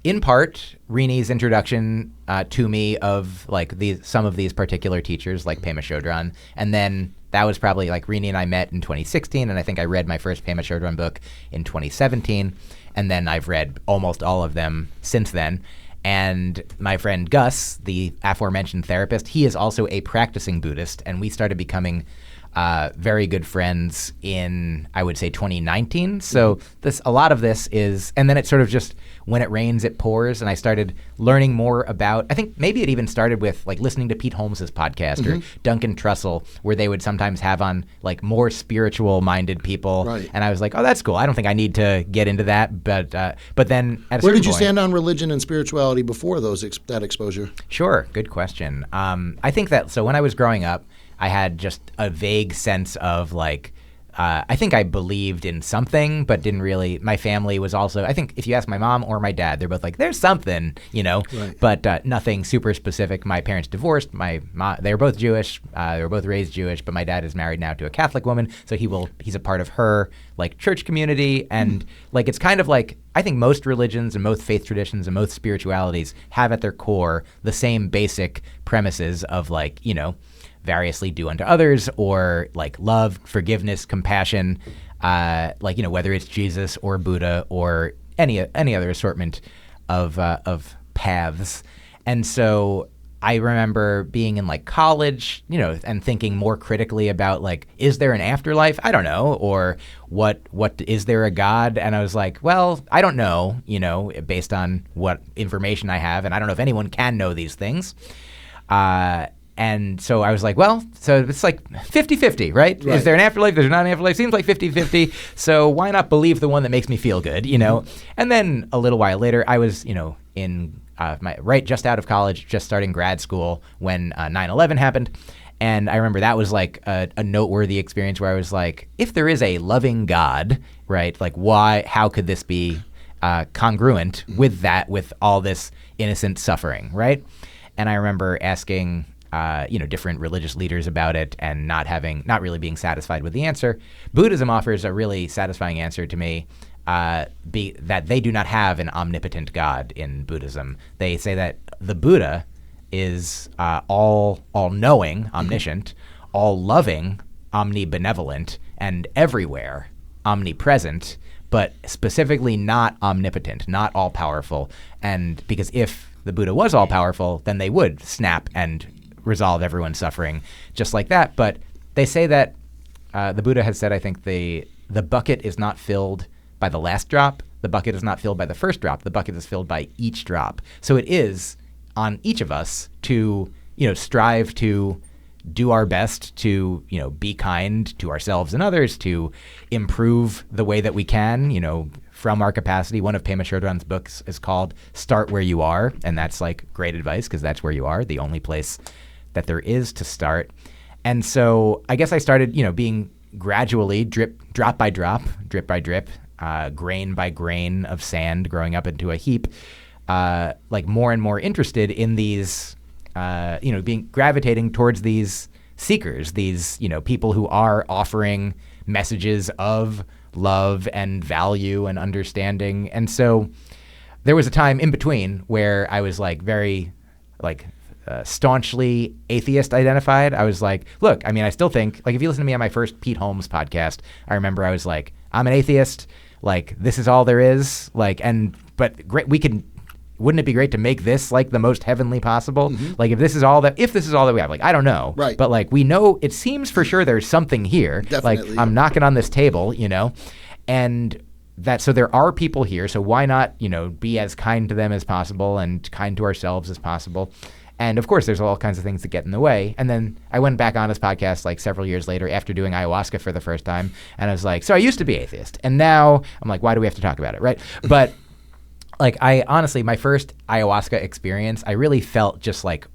in part Rini's introduction to me of like some of these particular teachers, like Pema Chodron, and then that was probably like Rini and I met in 2016, and I think I read my first Pema Chodron book in 2017, and then I've read almost all of them since then. And my friend Gus, the aforementioned therapist, he is also a practicing Buddhist, and we started becoming very good friends in, I would say, 2019. So a lot of this is, and then it sort of just, when it rains, it pours, and I started learning more about, I think maybe it even started with like listening to Pete Holmes's podcast or Duncan Trussell, where they would sometimes have on like more spiritual minded people. Right. And I was like, oh, that's cool. I don't think I need to get into that. But then at a certain point, where did you stand on religion and spirituality before that exposure? Sure. Good question. I think that, so when I was growing up, I had just a vague sense of like, I think I believed in something, but didn't really. My family was also, I think if you ask my mom or my dad, they're both like, there's something, you know, but nothing super specific. My parents divorced. My mom, they were both Jewish. They were both raised Jewish, but my dad is married now to a Catholic woman. So he's a part of her like church community. And like, it's kind of like, I think most religions and most faith traditions and most spiritualities have at their core the same basic premises of like, you know, variously do unto others, or like love, forgiveness, compassion, like, you know, whether it's Jesus or Buddha or any other assortment of paths. And so I remember being in like college, and thinking more critically about like, is there an afterlife? I don't know. Or what is there a God? And I was like, well, I don't know, based on what information I have. And I don't know if anyone can know these things. And so I was like, well, so it's like 50-50, right? Is there an afterlife? There's not an afterlife. Seems like 50-50. So why not believe the one that makes me feel good, And then a little while later, I was, in just out of college, just starting grad school when 9/11 happened. And I remember that was like a noteworthy experience where I was like, if there is a loving God, right, like how could this be congruent with that, with all this innocent suffering, right? And I remember asking different religious leaders about it and not really being satisfied with the answer. Buddhism offers a really satisfying answer to me, that they do not have an omnipotent God in Buddhism. They say that the Buddha is all-knowing, omniscient, all-loving, omnibenevolent, and everywhere, omnipresent, but specifically not omnipotent, not all-powerful. And because if the Buddha was all-powerful, then they would snap and resolve everyone's suffering just like that. But they say that the Buddha has said, I think, the bucket is not filled by the last drop. The bucket is not filled by the first drop. The bucket is filled by each drop. So it is on each of us to, strive to do our best to, be kind to ourselves and others, to improve the way that we can, from our capacity. One of Pema Chodron's books is called Start Where You Are, and that's like great advice because that's where you are, the only place that there is to start. And so I guess I started, being gradually drop by drop, drip by drip, grain by grain of sand growing up into a heap, like more and more interested in these, gravitating towards these seekers, these, people who are offering messages of love and value and understanding. And so there was a time in between where I was like very staunchly atheist identified. I was like, look, I mean, I still think, like, if you listen to me on my first Pete Holmes podcast, I remember I was like, I'm an atheist. Like, this is all there is. Like, but great, wouldn't it be great to make this like the most heavenly possible? Mm-hmm. Like, if this is all that we have, like, I don't know. Right. But like, we know, it seems for sure there's something here. Definitely. Like, I'm knocking on this table, and so there are people here. So why not, be as kind to them as possible and kind to ourselves as possible? And of course, there's all kinds of things that get in the way. And then I went back on his podcast like several years later after doing ayahuasca for the first time. And I was like, so I used to be atheist. And now I'm like, why do we have to talk about it, right? But like, I honestly, my first ayahuasca experience, I really felt just like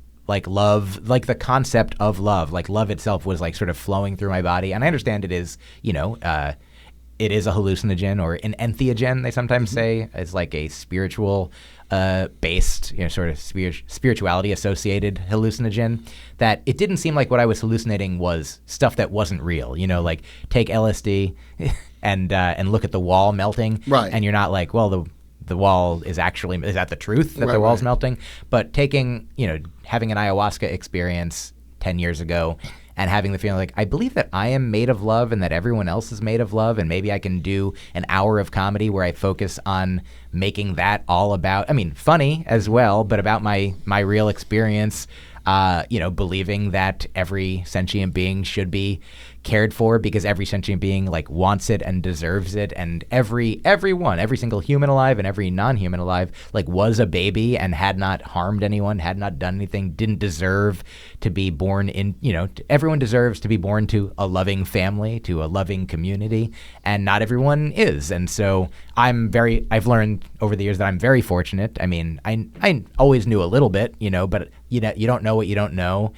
love, like the concept of love, like love itself was like sort of flowing through my body. And I understand it is, it is a hallucinogen or an entheogen, they sometimes say. It's like a spiritual based, sort of spirituality associated hallucinogen, that it didn't seem like what I was hallucinating was stuff that wasn't real. Like take LSD and look at the wall melting. Right. And you're not like, well, the wall is that the truth that the wall's melting? But having an ayahuasca experience 10 years ago and having the feeling like, I believe that I am made of love and that everyone else is made of love, and maybe I can do an hour of comedy where I focus on making that all about, funny as well, but about my real experience, believing that every sentient being should be cared for because every sentient being like wants it and deserves it, and every single human alive and every non-human alive like was a baby and had not harmed anyone, had not done anything, didn't deserve to be born in, everyone deserves to be born to a loving family, to a loving community, and not everyone is. And so I've learned over the years that I'm very fortunate. I always knew a little bit, but you don't know what you don't know.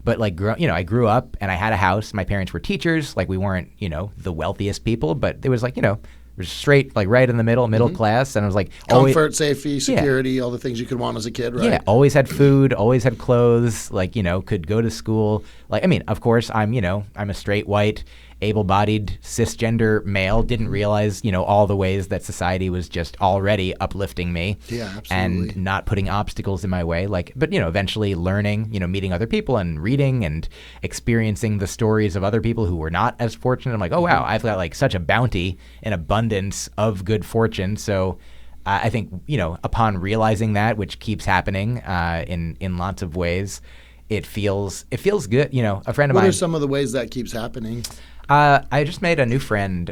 But like, I grew up and I had a house. My parents were teachers. Like, we weren't, the wealthiest people, but it was like, it was straight, like right in the middle class. And I was like, comfort, safety, security, all the things you could want as a kid, right? Yeah, always had food, always had clothes, like, could go to school. Like, of course, I'm a straight white, able-bodied, cisgender male, didn't realize, all the ways that society was just already uplifting me. Yeah, absolutely. And not putting obstacles in my way. Like, but, eventually learning, meeting other people and reading and experiencing the stories of other people who were not as fortunate. I'm like, oh, wow, I've got like such a bounty and abundance of good fortune. So I think, upon realizing that, which keeps happening in lots of ways, it feels good. A friend of What mine. are some of the ways that keeps happening? I just made a new friend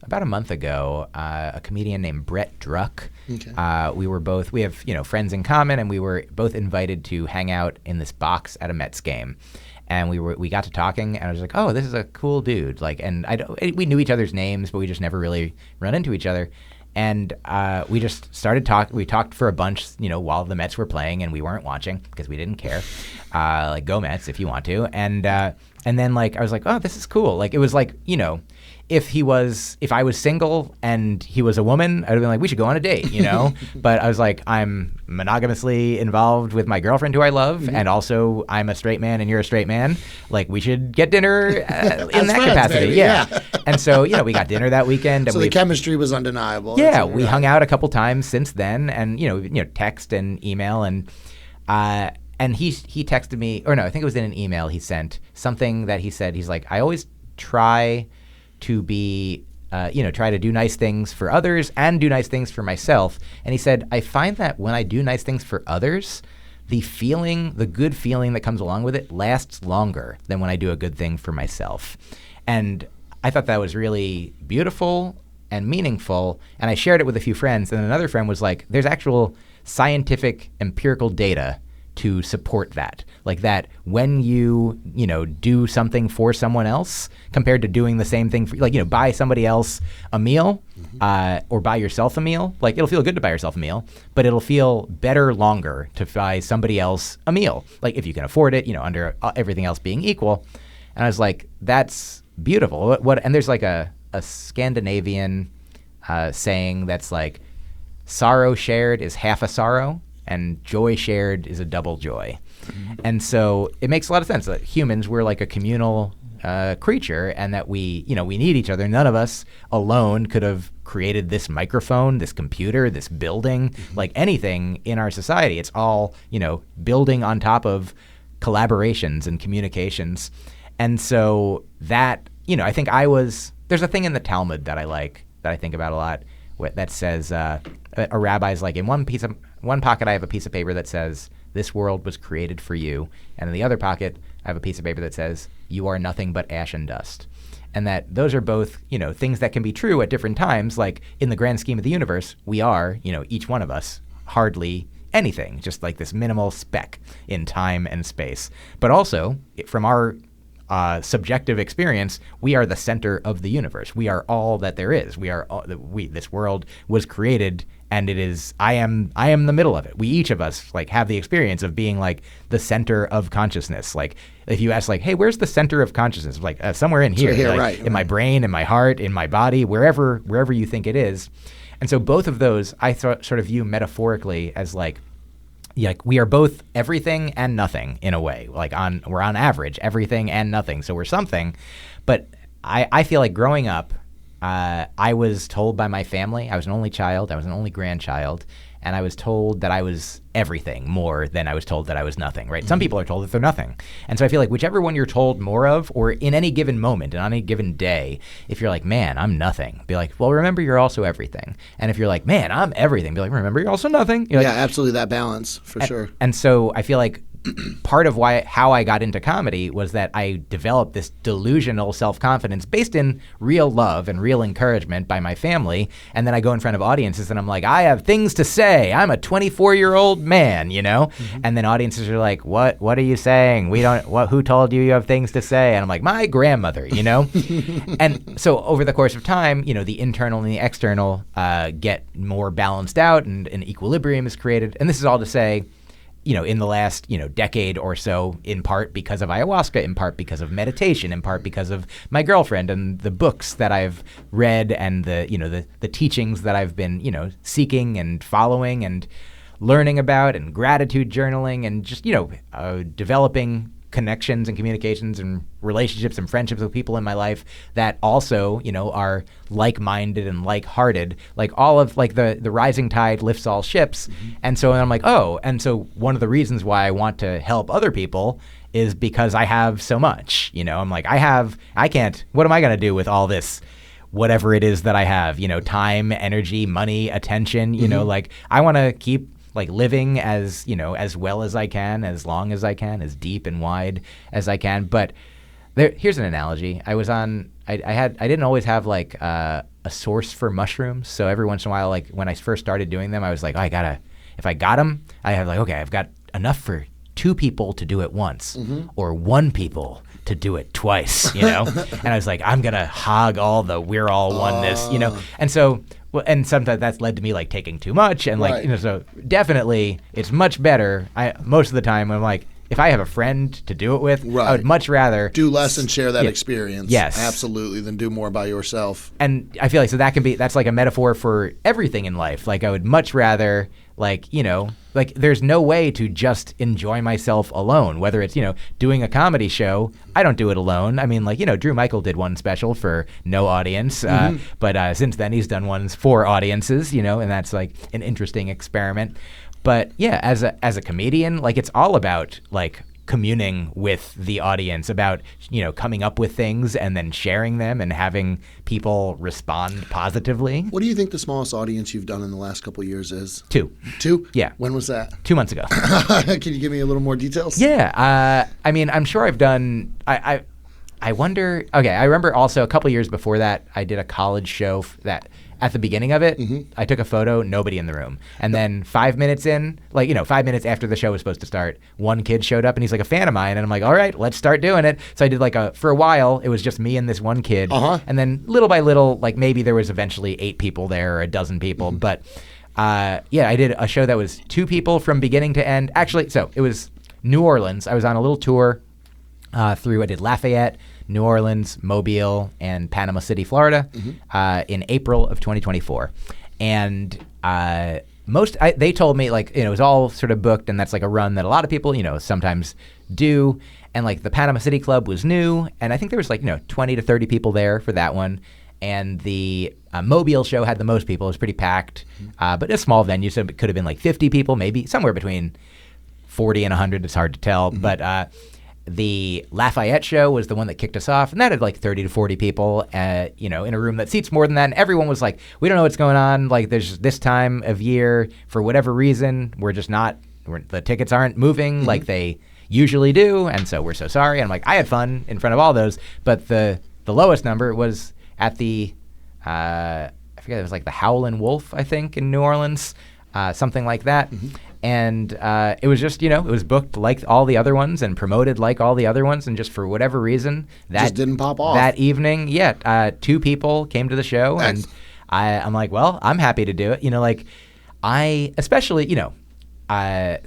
about a month ago, a comedian named Brett Druck. Okay. We have friends in common, and we were both invited to hang out in this box at a Mets game. And we got to talking, and I was like, oh, this is a cool dude. We knew each other's names, but we just never really run into each other. And we just started talking. We talked for a bunch, while the Mets were playing, and we weren't watching because we didn't care. Go Mets if you want to. And then I was like, oh, this is cool. It was if I was single and he was a woman, I'd have been like, we should go on a date, But I was like, I'm monogamously involved with my girlfriend who I love, and also I'm a straight man and you're a straight man. We should get dinner in that capacity. Baby. Yeah. And so, we got dinner that weekend. And So the chemistry was undeniable. Yeah, we hung out a couple times since then, and text and email, and he texted me, or no, I think it was in an email he sent something that he said. He's like, I always try to be, try to do nice things for others and do nice things for myself. And he said, I find that when I do nice things for others, the good feeling that comes along with it lasts longer than when I do a good thing for myself. And I thought that was really beautiful and meaningful. And I shared it with a few friends. And another friend was like, there's actual scientific empirical data to support that. That when you do something for someone else compared to doing the same thing for, buy somebody else a meal, or buy yourself a meal, it'll feel good to buy yourself a meal, but it'll feel better longer to buy somebody else a meal, if you can afford it, under everything else being equal. And I was like, that's beautiful. And there's a Scandinavian saying that's sorrow shared is half a sorrow, and joy shared is a double joy. And so it makes a lot of sense that humans, we're a communal creature, and that we need each other. None of us alone could have created this microphone, this computer, this building, anything in our society. It's all, building on top of collaborations and communications. And so that, I think there's a thing in the Talmud that I like, that I think about a lot, that says, a rabbi's in one pocket I have a piece of paper that says, this world was created for you. And in the other pocket, I have a piece of paper that says, you are nothing but ash and dust. And that those are both, things that can be true at different times. In the grand scheme of the universe, we are, each one of us, hardly anything, just this minimal speck in time and space. But also, from our subjective experience, we are the center of the universe. We are all that there is. This world was created, and it is. I am the middle of it. We each of us have the experience of being the center of consciousness. If you ask hey, where's the center of consciousness? Somewhere in here, right, in my brain, in my heart, in my body, wherever you think it is. And so both of those I sort of view metaphorically as we are both everything and nothing in a way. We're on average everything and nothing. So we're something. But I feel growing up, I was told by my family, I was an only child, I was an only grandchild, and I was told that I was everything more than I was told that I was nothing, right? Some people are told that they're nothing. And so I feel whichever one you're told more of, or in any given moment, and on any given day, if you're man, I'm nothing, be well, remember you're also everything. And if you're man, I'm everything, be remember you're also nothing. You're yeah, absolutely, that balance, for sure. And so I feel part of how I got into comedy was that I developed this delusional self-confidence based in real love and real encouragement by my family. And then I go in front of audiences and I'm I have things to say. I'm a 24-year-old man, And then audiences are what are you saying? Who told you have things to say? And I'm my grandmother, And so over the course of time, the internal and the external get more balanced out, and an equilibrium is created. And this is all to say, in the last, decade or so, in part because of ayahuasca, in part because of meditation, in part because of my girlfriend and the books that I've read, and the teachings that I've been, seeking and following and learning about, and gratitude journaling, and just, developing connections and communications and relationships and friendships with people in my life that also, are like-minded and like-hearted. All of the rising tide lifts all ships. And so I'm and so one of the reasons why I want to help other people is because I have so much. I'm I can't, what am I going to do with all this whatever it is that I have, time, energy, money, attention, like I want to keep like living as, as well as I can, as long as I can, as deep and wide as I can. But here's an analogy. I didn't always have like a source for mushrooms. So every once in a while, like when I first started doing them, I was like, if I got them, I have like, okay, I've got enough for 2 people to do it once or 1 people to do it twice, And I was like, I'm going to hog all the we're all oneness, And so, and sometimes that's led to me like taking too much. And like, so definitely it's much better. Most of the time I'm like, if I have a friend to do it with, I would much rather do less and share that experience. Yes, absolutely, than do more by yourself. And I feel like that's like a metaphor for everything in life. Like I would much rather like there's no way to just enjoy myself alone. Whether it's doing a comedy show, I don't do it alone. I mean, like Drew Michael did one special for no audience, but since then he's done ones for audiences, and that's like an interesting experiment. But yeah, as a comedian, like it's all about like communing with the audience, about coming up with things and then sharing them and having people respond positively. What do you think the smallest audience you've done in the last couple of years is? 2. 2? Yeah. When was that? 2 months ago. Can you give me a little more details? Yeah. I mean, I'm sure I've done. I wonder. Okay, I remember also a couple of years before that, I did a college show that. At the beginning of it, I took a photo, nobody in the room. And then 5 minutes in, 5 minutes after the show was supposed to start, one kid showed up and he's like a fan of mine. And I'm like, all right, let's start doing it. So I did for a while, it was just me and this one kid. And then little by little, like maybe there was eventually 8 people there or a dozen people. But I did a show that was 2 people from beginning to end. Actually, so it was New Orleans. I was on a little tour I did Lafayette, New Orleans, Mobile, and Panama City, Florida, in April of 2024. And they told me it was all sort of booked, and that's like a run that a lot of people sometimes do. And like the Panama City Club was new, and I think there was 20 to 30 people there for that one. And the Mobile show had the most people. It was pretty packed, but a small venue, so it could have been like 50 people, maybe somewhere between 40 and 100. It's hard to tell, but. The Lafayette show was the one that kicked us off, and that had like 30 to 40 people, in a room that seats more than that. And everyone was like, we don't know what's going on. Like, there's this time of year, for whatever reason, the tickets aren't moving like they usually do. And so we're so sorry. And I'm like, I had fun in front of all those. But the lowest number was at the, I forget, it was like the Howlin' Wolf, I think, in New Orleans, something like that. And it was just, it was booked like all the other ones and promoted like all the other ones. And just for whatever reason, that just didn't pop off. That evening, 2 people came to the show. And I'm like, well, I'm happy to do it.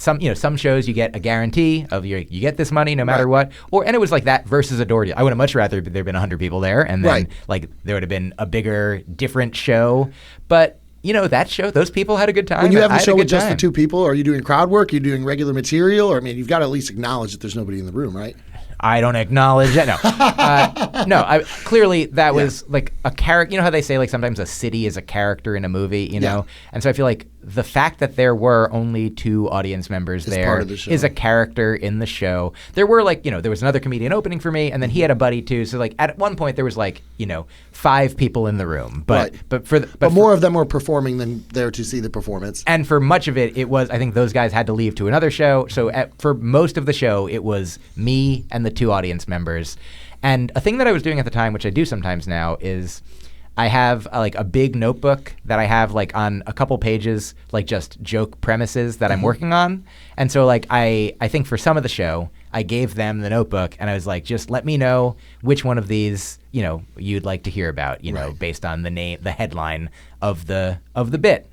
Some shows you get a guarantee of you get this money no matter what. And it was like that versus a door deal. I would have much rather there been 100 people there. And then there would have been a bigger, different show. But that show, those people had a good time. When you have a show with just the 2 people, are you doing crowd work? Are you doing regular material? Or, you've got to at least acknowledge that there's nobody in the room, right? I don't acknowledge that. No. Clearly that was like a character. You know how they say like sometimes a city is a character in a movie, know? And so I feel like the fact that there were only 2 audience members there is a character in the show. There were there was another comedian opening for me, and then he had a buddy too. So at one point there was 5 people in the room. But more of them were performing than there to see the performance. And for much of it was, I think those guys had to leave to another show. So for most of the show, it was me and the 2 audience members. And a thing that I was doing at the time, which I do sometimes now, is I have a big notebook that I have on a couple pages, just joke premises that I'm working on. And so I think for some of the show, I gave them the notebook and I was like, just let me know which one of these, you'd like to hear about, based on the headline of the bit.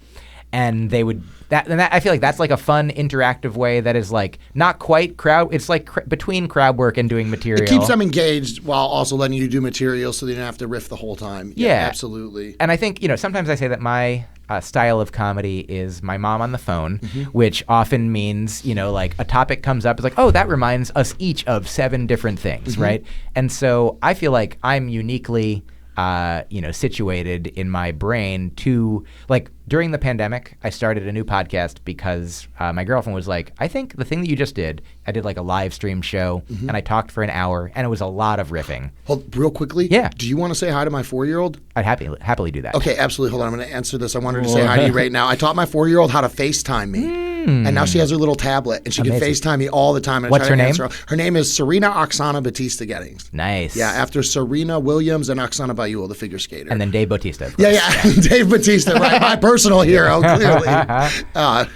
And they would I feel like that's a fun interactive way that is not quite crowd. It's between crowd work and doing material. It keeps them engaged while also letting you do material, so they don't have to riff the whole time. Yeah, absolutely. And I think sometimes I say that my style of comedy is my mom on the phone, which often means a topic comes up. It's like, oh, that reminds us each of 7 different things, right? And so I feel like I'm uniquely situated in my brain to like during the pandemic, I started a new podcast because my girlfriend was like, I think the thing that you just did, I did like a live stream show and I talked for an hour and it was a lot of riffing. Hold, real quickly. Yeah. Do you want to say hi to my 4-year-old? I'd happily do that. Okay, absolutely. Hold on. I'm going to answer this. I want her to say hi to you right now. I taught my 4-year-old how to FaceTime me. And now she has her little tablet and she can FaceTime me all the time. And What's her name? Her name is Serena Oksana Batista Gettings. Nice. Yeah, after Serena Williams and Oksana Bayul, the figure skater. And then Dave Bautista. Of Yeah, course. yeah. Dave Bautista, right? My personal hero, clearly. And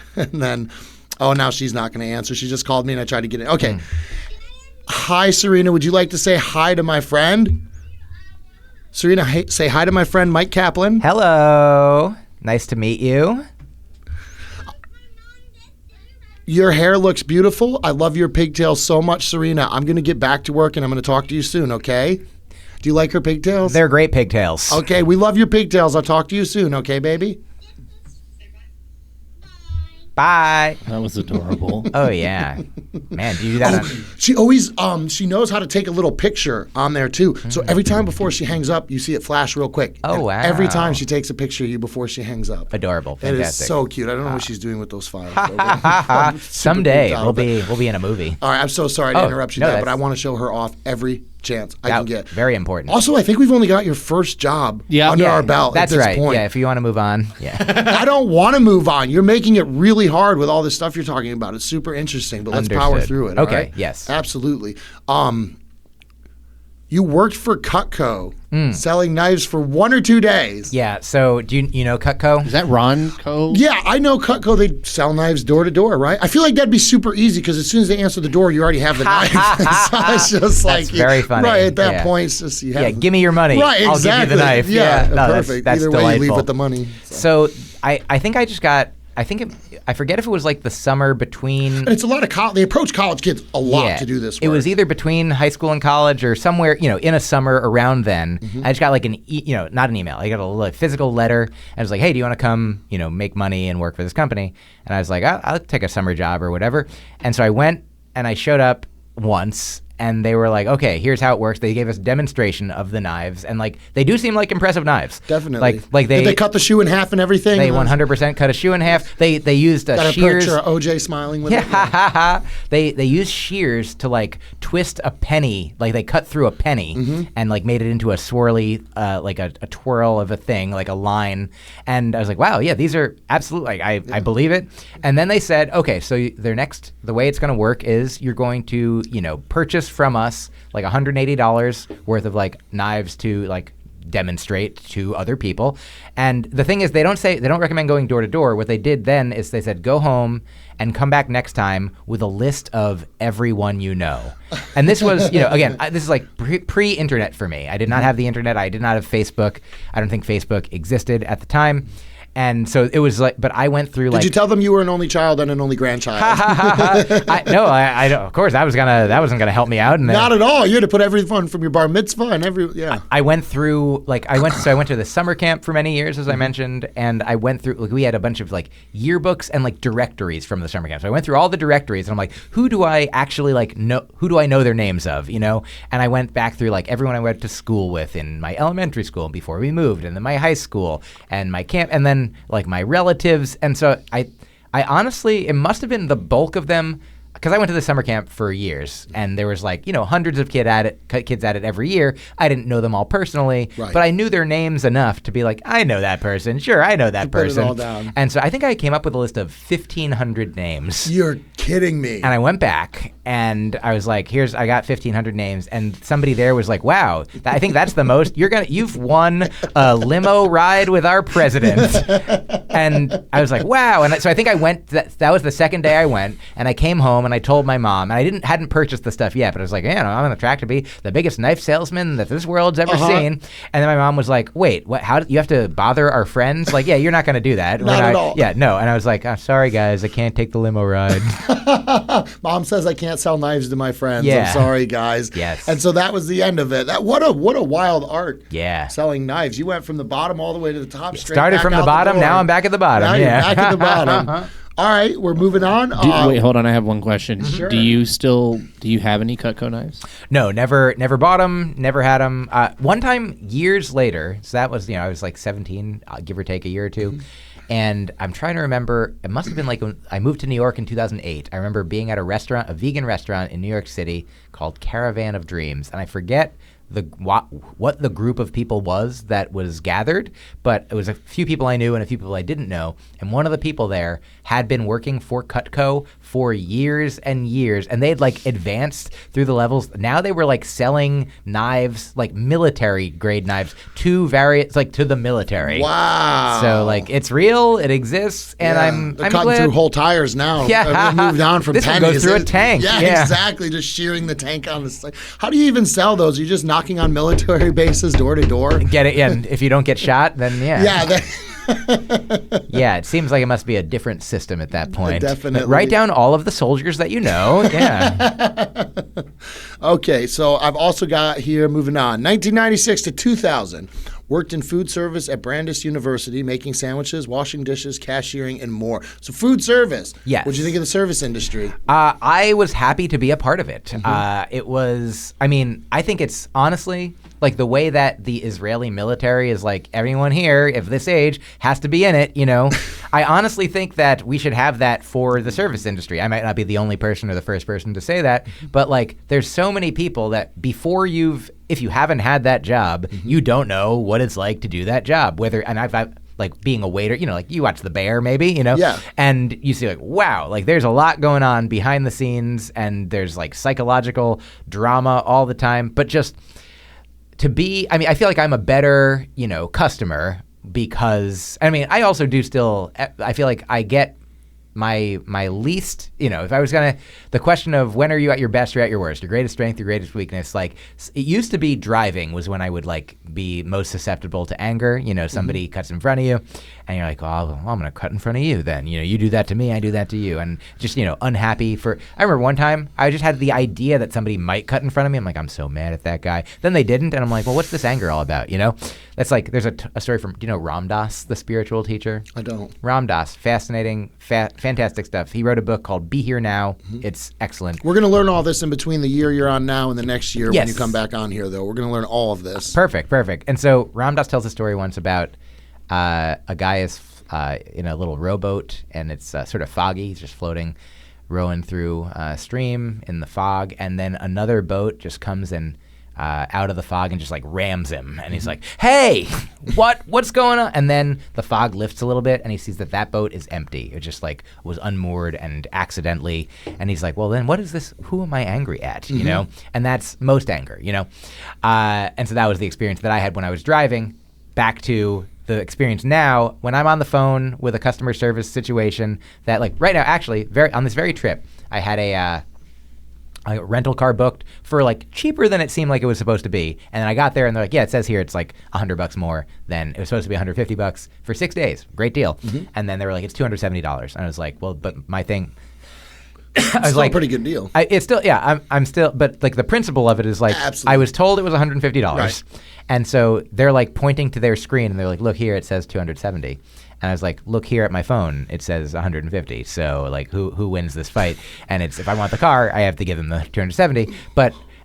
then, now she's not going to answer. She just called me and I tried to get it. Okay. Hi, Serena. Would you like to say hi to my friend? Serena, say hi to my friend Myq Kaplan. Hello. Nice to meet you. Your hair looks beautiful. I love your pigtails so much, Serena. I'm going to get back to work and I'm going to talk to you soon, okay? Do you like her pigtails? They're great pigtails. Okay, we love your pigtails. I'll talk to you soon, okay, baby? Bye. That was adorable. Oh yeah, man. Do you do that? She always she knows how to take a little picture on there too. So every time before she hangs up, you see it flash real quick. Oh, And wow. Every time she takes a picture of you before she hangs up. Adorable. It is Fantastic. so cute. I don't know what she's doing with those files. I'm super Someday creeped out we'll of it. be in a movie. All right, I'm so sorry to Oh, interrupt you no, there, but that's- I want to show her off every chance I can get. Very important. Also, I think we've only got your first job Yeah. under Yeah, our belt That's at this right. point. Yeah, if you want to move on. Yeah. I don't want to move on. You're making it really hard with all this stuff you're talking about. It's super interesting, but let's power Understood. through it. all Okay, right? yes. Absolutely. You worked for Cutco, selling knives for 1 or 2 days. Yeah. So do you know Cutco? Is that Ron Co? Yeah, I know Cutco. They sell knives door to door, right? I feel like that'd be super easy because as soon as they answer the door, you already have the knife. So it's just like very funny. Right at that Yeah. point, it's just you have. Yeah. Give me your money. Right, exactly. I'll give you the knife. Yeah, No, perfect. That's Either way, you leave delightful. with the money. So I think I just got. I forget if it was like the summer between. And it's a lot of they approach college kids a lot to do this work. It was either between high school and college or somewhere, in a summer around then. I just got like not an email. I got a like, physical letter and it was like, hey, do you want to come, make money and work for this company? And I was like, I'll take a summer job or whatever. And so I went and I showed up once. And they were like, okay, here's how it works. They gave us a demonstration of the knives, and like they do seem like impressive knives. Definitely. Like Did they cut the shoe in half and everything? They 100% cut a shoe in half. They used Got a shears. picture of OJ smiling with it. Yeah, they used shears to like twist a penny, like they cut through a penny and like made it into a swirly, like a twirl of a thing, like a line. And I was like, wow, yeah, these are absolutely, like, I believe it. And then they said, okay, so the way it's going to work is you're going to, purchase from us like $180 worth of like knives to like demonstrate to other people. And the thing is, they don't recommend going door to door. What they did then is they said, go home and come back next time with a list of everyone you know. And this was, again, this is like pre-internet for me. I did not have the internet. I did not have Facebook. I don't think Facebook existed at the time. And so it was like, but I went through like. Did you tell them you were an only child and an only grandchild? I don't. Of course, that wasn't gonna help me out. And Not at all. You had to put everyone from your bar mitzvah and I went through like I went to the summer camp for many years, as I mentioned, and I went through like we had a bunch of like yearbooks and like directories from the summer camp. So I went through all the directories and I'm like, who do I actually like know? Who do I know their names of? And I went back through like everyone I went to school with in my elementary school before we moved, and then my high school and my camp, and then like my relatives. And so I honestly, it must have been the bulk of them, because I went to the summer camp for years and there was like, hundreds of kids at it every year. I didn't know them all personally, Right. but I knew their names enough to be like, I know that person. Sure, I know that put it person. all down. And so I think I came up with a list of 1,500 names. You're kidding me. And I went back and I was like, I got 1,500 names. And somebody there was like, wow, I think that's the most. You've won a limo ride with our president. And I was like, wow. And so I think I went, that was the second day I went, and I came home and I told my mom, and I hadn't purchased the stuff yet, but I was like, I'm on the track to be the biggest knife salesman that this world's ever seen. And then my mom was like, wait, what, how, you have to bother our friends? Like, yeah, you're not going to do that. Not at all. Yeah, no. And I was like, sorry guys, I can't take the limo ride. Mom says I can't sell knives to my friends. Yeah. I'm sorry, guys. Yes. And so that was the end of it. What a wild arc. Yeah. Selling knives. You went from the bottom all the way to the top. Straight Started back from out the bottom. door. Now I'm back at the bottom. Now yeah. you're back at the bottom. All right, we're moving on. Wait, hold on. I have one question. Sure. Do you have any Cutco knives? No, never bought them, never had them. One time, years later, so that was, I was like 17, give or take a year or two. And I'm trying to remember, it must have been like when I moved to New York in 2008. I remember being at a vegan restaurant in New York City called Caravan of Dreams. And I forget what the group of people was that was gathered, but it was a few people I knew and a few people I didn't know. And one of the people there had been working for Cutco for years and years, and they'd like advanced through the levels. Now they were like selling knives, like military grade knives, to the military. Wow. So like it's real, it exists, and they're I'm cutting glad. through whole tires now. Yeah. They've moved on from This one pennies. goes through a tank. Yeah, exactly. Just shearing the tank on the side. How do you even sell those? Are you just knocking on military bases door to door? Get it? Yeah. And if you don't get shot, then yeah. Yeah. Yeah, it seems like it must be a different system at that point. Definitely. Write down all of the soldiers that you know. Yeah. Okay, so I've also got here, moving on, 1996 to 2000. Worked in food service at Brandeis University, making sandwiches, washing dishes, cashiering, and more. So food service. Yes. What do you think of the service industry? I was happy to be a part of it. It was, I think it's honestly like the way that the Israeli military is like, everyone here of this age has to be in it, I honestly think that we should have that for the service industry. I might not be the only person or the first person to say that, but like there's so many people that if you haven't had that job, you don't know what it's like to do that job. I've like being a waiter, like you watch The Bear maybe, Yeah. and you see like, wow, like there's a lot going on behind the scenes, and there's like psychological drama all the time. But just to be, I feel like I'm a better, customer because, I also do still, I feel like I get my least, if I was the question of when are you at your best or at your worst, your greatest strength, your greatest weakness, like it used to be driving was when I would like be most susceptible to anger. Somebody cuts in front of you and you're like, oh, well, I'm going to cut in front of you then. You do that to me, I do that to you. And just, unhappy I remember one time I just had the idea that somebody might cut in front of me. I'm like, I'm so mad at that guy. Then they didn't. And I'm like, well, what's this anger all about? That's like, there's a story from, do you know Ram Dass, the spiritual teacher? I don't. Ram Dass, fascinating, fantastic stuff. He wrote a book called Be Here Now. It's excellent. We're going to learn all this in between the year you're on now and the next year when Yes. you come back on here, though. We're going to learn all of this. Perfect. And so Ram Dass tells a story once about a guy is in a little rowboat, and it's sort of foggy. He's just floating, rowing through a stream in the fog, and then another boat just comes in out of the fog and just like rams him, and he's like, hey, what's going on? And then the fog lifts a little bit and he sees that boat is empty. It just like was unmoored and accidentally, and he's like, well, then what is this? Who am I angry at? And that's most anger, and so that was the experience that I had when I was driving. Back to the experience now when I'm on the phone with a customer service situation that, like right now, actually on this very trip, I had a rental car booked for like cheaper than it seemed like it was supposed to be. And then I got there and they're like, yeah, it says here it's like $100 more than it was supposed to be. $150 for 6 days. Great deal. And then they were like, it's $270. And I was like, well, but my thing, I was Still like, a pretty good deal. It's still, yeah, I'm still, but like the principle of it is like, Absolutely. I was told it was $150. Right. And so they're like pointing to their screen and they're like, look here, it says 270. And I was like, look here at my phone, it says 150. So like, who wins this fight? And it's, if I want the car, I have to give them the 270.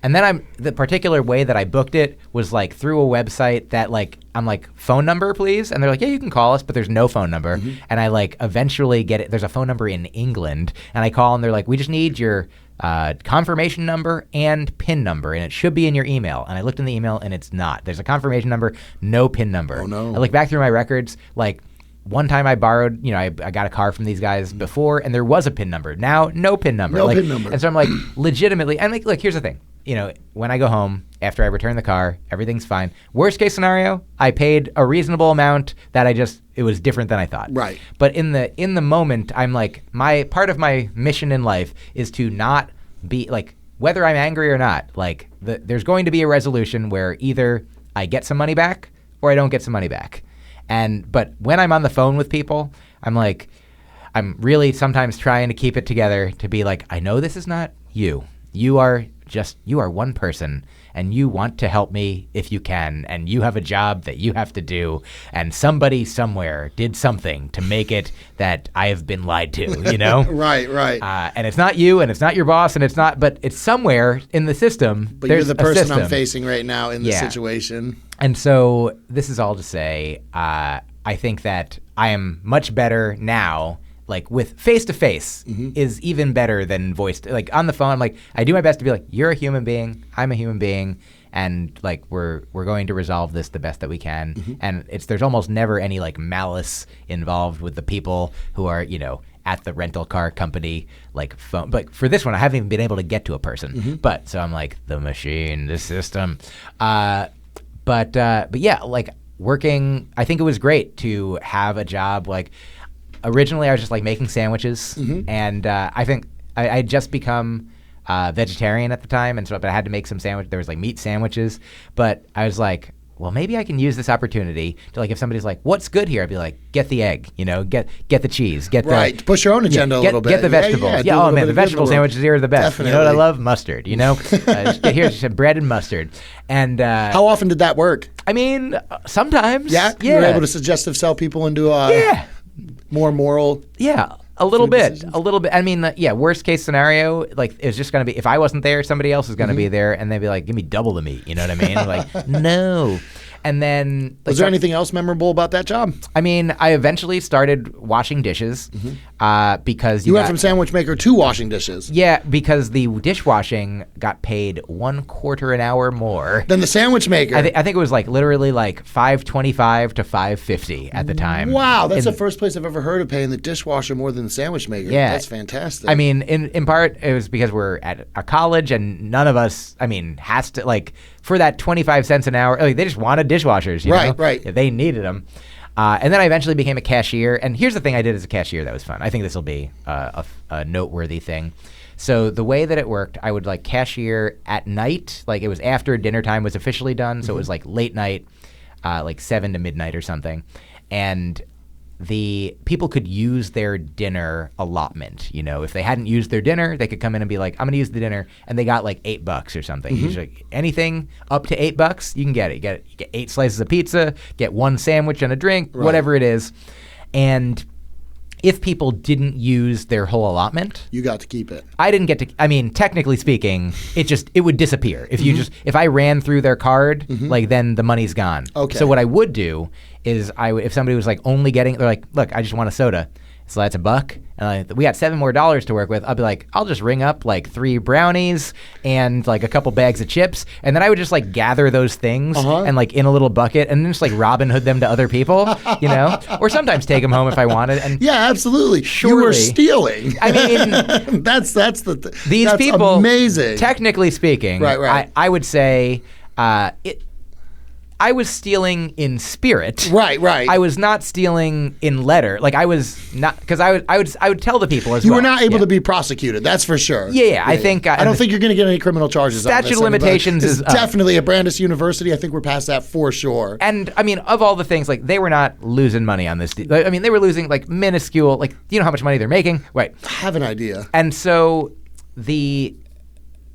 And then the particular way that I booked it was like through a website that like, I'm like, phone number, please? And they're like, yeah, you can call us, but there's no phone number. And I like eventually get it. There's a phone number in England. And I call and they're like, we just need your confirmation number and PIN number, and it should be in your email. And I looked in the email and it's not. There's a confirmation number, no PIN number. Oh, no. I look back through my records, like, one time I borrowed, I got a car from these guys before, and there was a PIN number. Now, no PIN number. No PIN number. And so I'm like, legitimately, I'm like, look, here's the thing. When I go home, after I return the car, everything's fine. Worst case scenario, I paid a reasonable amount that it was different than I thought. Right. But in the moment, I'm like, part of my mission in life is to not be, like, whether I'm angry or not, like, there's going to be a resolution where either I get some money back or I don't get some money back. But when I'm on the phone with people, I'm like, I'm really sometimes trying to keep it together to be like, I know this is not you. You are you are one person and you want to help me if you can, and you have a job that you have to do, and somebody somewhere did something to make it that I have been lied to, you know? Right. And it's not you, and it's not your boss, and it's not, but it's somewhere in the system. But there's you're the a person system. I'm facing right now in this Yeah. situation. And so this is all to say, I think that I am much better now. Like with face to face is even better than voice. Like on the phone, like I do my best to be like, you're a human being, I'm a human being, and like we're going to resolve this the best that we can. And there's almost never any like malice involved with the people who are, you know, at the rental car company like phone. But for this one, I haven't even been able to get to a person. But so I'm like the machine, the system. But yeah, like working, I think it was great to have a job like. Originally, I was just like making sandwiches, and I think I had just become vegetarian at the time, and so but I had to make some sandwich. There was like meat sandwiches, but I was like, well, maybe I can use this opportunity to like if somebody's like, "What's good here?" I'd be like, "Get the egg, you know, get the cheese, get the Push your own agenda a little bit. get the vegetables." do a Oh little man, bit the of good vegetable in the world. sandwiches here are the best. You know what I Definitely. love? Mustard. You know, just get here some bread and mustard. And How often did that work? I mean, sometimes, Yeah, you were able to suggestive sell people into yeah. more moral. Yeah, a little Food bit. decisions? A little bit. I mean, yeah, worst case scenario, like, it's just going to be, if I wasn't there, somebody else is going to be there, and they'd be like, give me double the meat. You know what I mean? Like, no. And then... Was there anything else memorable about that job? I mean, I eventually started washing dishes because You went from sandwich maker to washing dishes. Yeah, because the dishwashing got paid $1/4 an hour more. Then the sandwich maker. I think it was like literally like $5.25 to $5.50 at the time. Wow, that's In- the first place I've ever heard of paying the dishwasher more than the sandwich maker. Yeah. That's fantastic. I mean, in part, it was because we're at a college and none of us, I mean, has to, like, for that 25 cents an hour, like, they just wanted dishwashers, you know? Right. Yeah, they needed them. And then I eventually became a cashier. And here's the thing I did as a cashier that was fun. I think this will be a noteworthy thing. So the way that it worked, I would like cashier at night. Like it was after dinner time was officially done. So it was like late night, like 7 to midnight or something. And the people could use their dinner allotment. You know, if they hadn't used their dinner, they could come in and be like, I'm going to use the dinner. And they got like $8 or something. Usually anything up to $8, you can get it. You get 8 slices of pizza, get 1 sandwich and a drink, whatever it is. And if people didn't use their whole allotment, you got to keep it. I didn't get to, I mean, technically speaking, it would disappear. If you if I ran through their card, like then the money's gone. Okay. So what I would do is if somebody was like only getting, they're like, look, I just want a soda. So that's $1. And we got $7 more to work with. I'll be like, I'll just ring up like 3 brownies and like a couple bags of chips. And then I would just like gather those things and like in a little bucket and then just like Robin Hood them to other people, you know, or sometimes take them home if I wanted. And Yeah, absolutely. You were Surely. stealing. I mean, that's these that's people, amazing. Technically speaking, Right. I would say I was stealing in spirit. Right. I was not stealing in letter. Like I was not, because I would tell the people as You well. were not able Yeah. to be prosecuted. That's for sure. Yeah, I think I don't think you're going to get any criminal charges. on Statute this. of limitations It's is up. definitely at Brandis University. I think we're past that for sure. And I mean, of all the things, like they were not losing money on this. I mean, they were losing like minuscule. Like, you know how much money they're making, right? I have an idea. And so the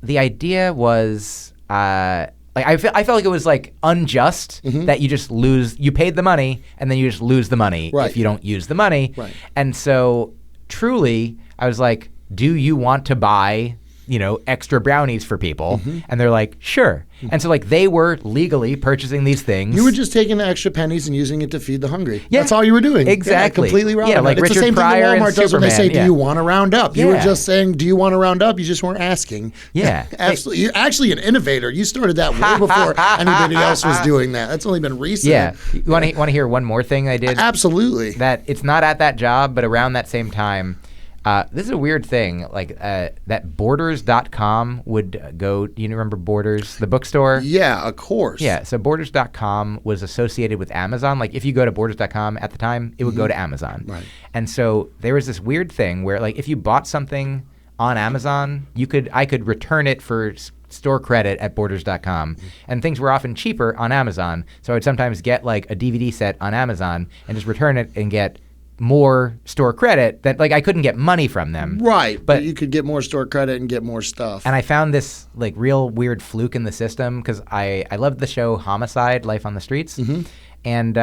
idea was like I felt like it was like unjust that you just lose. You paid the money and then you just lose the money Right. if you don't use the money. Right. And so truly, I was like, do you want to buy, you know, extra brownies for people? And they're like, sure. And so like they were legally purchasing these things. You were just taking the extra pennies and using it to feed the hungry. Yeah. That's all you were doing. Exactly. Yeah, completely Robin Yeah, like Hood. It's the Richard same Pryor thing and that Walmart does when they say, Superman, do yeah. you want to round up? You were Yeah. just saying, do you want to round up? You just weren't asking. Yeah. Absolutely. You're actually an innovator. You started that way before anybody else was doing that. That's only been recent. Yeah. You want to hear one more thing I did? Absolutely. That it's not at that job, but around that same time. This is a weird thing, like that Borders.com would go. Do you remember Borders, the bookstore? Yeah, of course. Yeah, so Borders.com was associated with Amazon. Like if you go to Borders.com at the time, it would go to Amazon. Right. And so there was this weird thing where like if you bought something on Amazon, I could return it for store credit at Borders.com. And things were often cheaper on Amazon. So I would sometimes get like a DVD set on Amazon and just return it and get more store credit that like I couldn't get money from them. Right, But but you could get more store credit and get more stuff. and I found this like real weird fluke in the system because I loved the show Homicide: Life on the Streets, and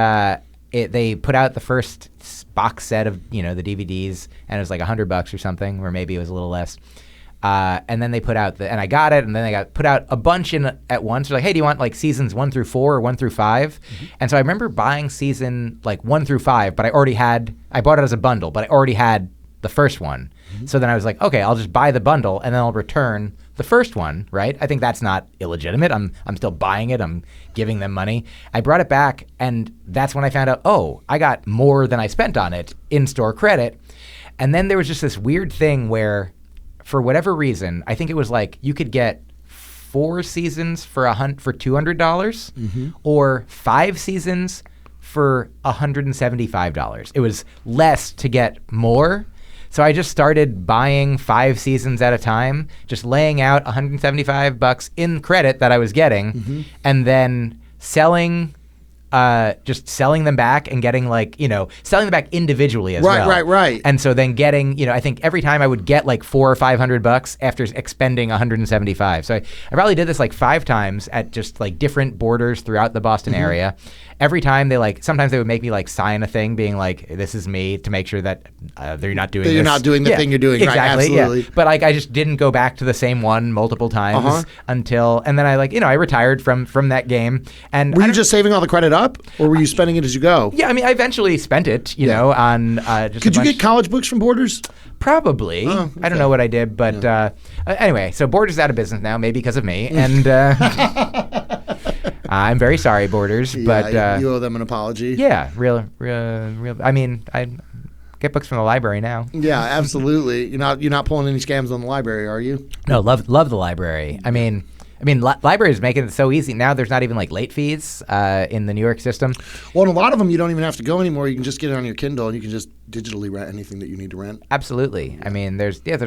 they put out the first box set of the DVDs, and it was like $100 or something, or maybe it was a little less. And then they put out and I got it, and then they put out a bunch in at once. They're like, hey, do you want like seasons 1 through 4 or 1 through 5? And so I remember buying season like 1 through 5, but I bought it as a bundle, but I already had the first one. So then I was like, okay, I'll just buy the bundle and then I'll return the first one, right? I think that's not illegitimate. I'm still buying it. I'm giving them money. I brought it back, and that's when I found out, oh, I got more than I spent on it in store credit. And then there was just this weird thing where, for whatever reason, I think it was like you could get 4 seasons for $200 or 5 seasons for $175. It was less to get more. So I just started buying 5 seasons at a time, just laying out $175 in credit that I was getting, and then selling them back and getting selling them back individually as well. Right. And so then getting, I think every time I would get like $400 or $500 after expending $175. So I probably did this like 5 times at just like different borders throughout the Boston area. Every time sometimes they would make me like sign a thing being like, this is me, to make sure that they're not doing this. You're not doing the thing you're doing. Exactly. Right, absolutely. Yeah. But like I just didn't go back to the same one multiple times and then I retired from that game. And were you just saving all the credit up, or were you spending it as you go? Yeah, I mean, I eventually spent it, on just Could you get college books from Borders? Probably. Oh, okay. I don't know what I did, but anyway, so Borders is out of business now, maybe because of me, and I'm very sorry, Borders, but you owe them an apology. yeah, real. I mean, I get books from the library now. Yeah, absolutely. You're not pulling any scams on the library, are you? No, love the library. I mean, libraries making it so easy now. There's not even like late fees in the New York system. Well, and a lot of them you don't even have to go anymore. You can just get it on your Kindle, and you can just digitally rent anything that you need to rent. Absolutely. I mean, there's a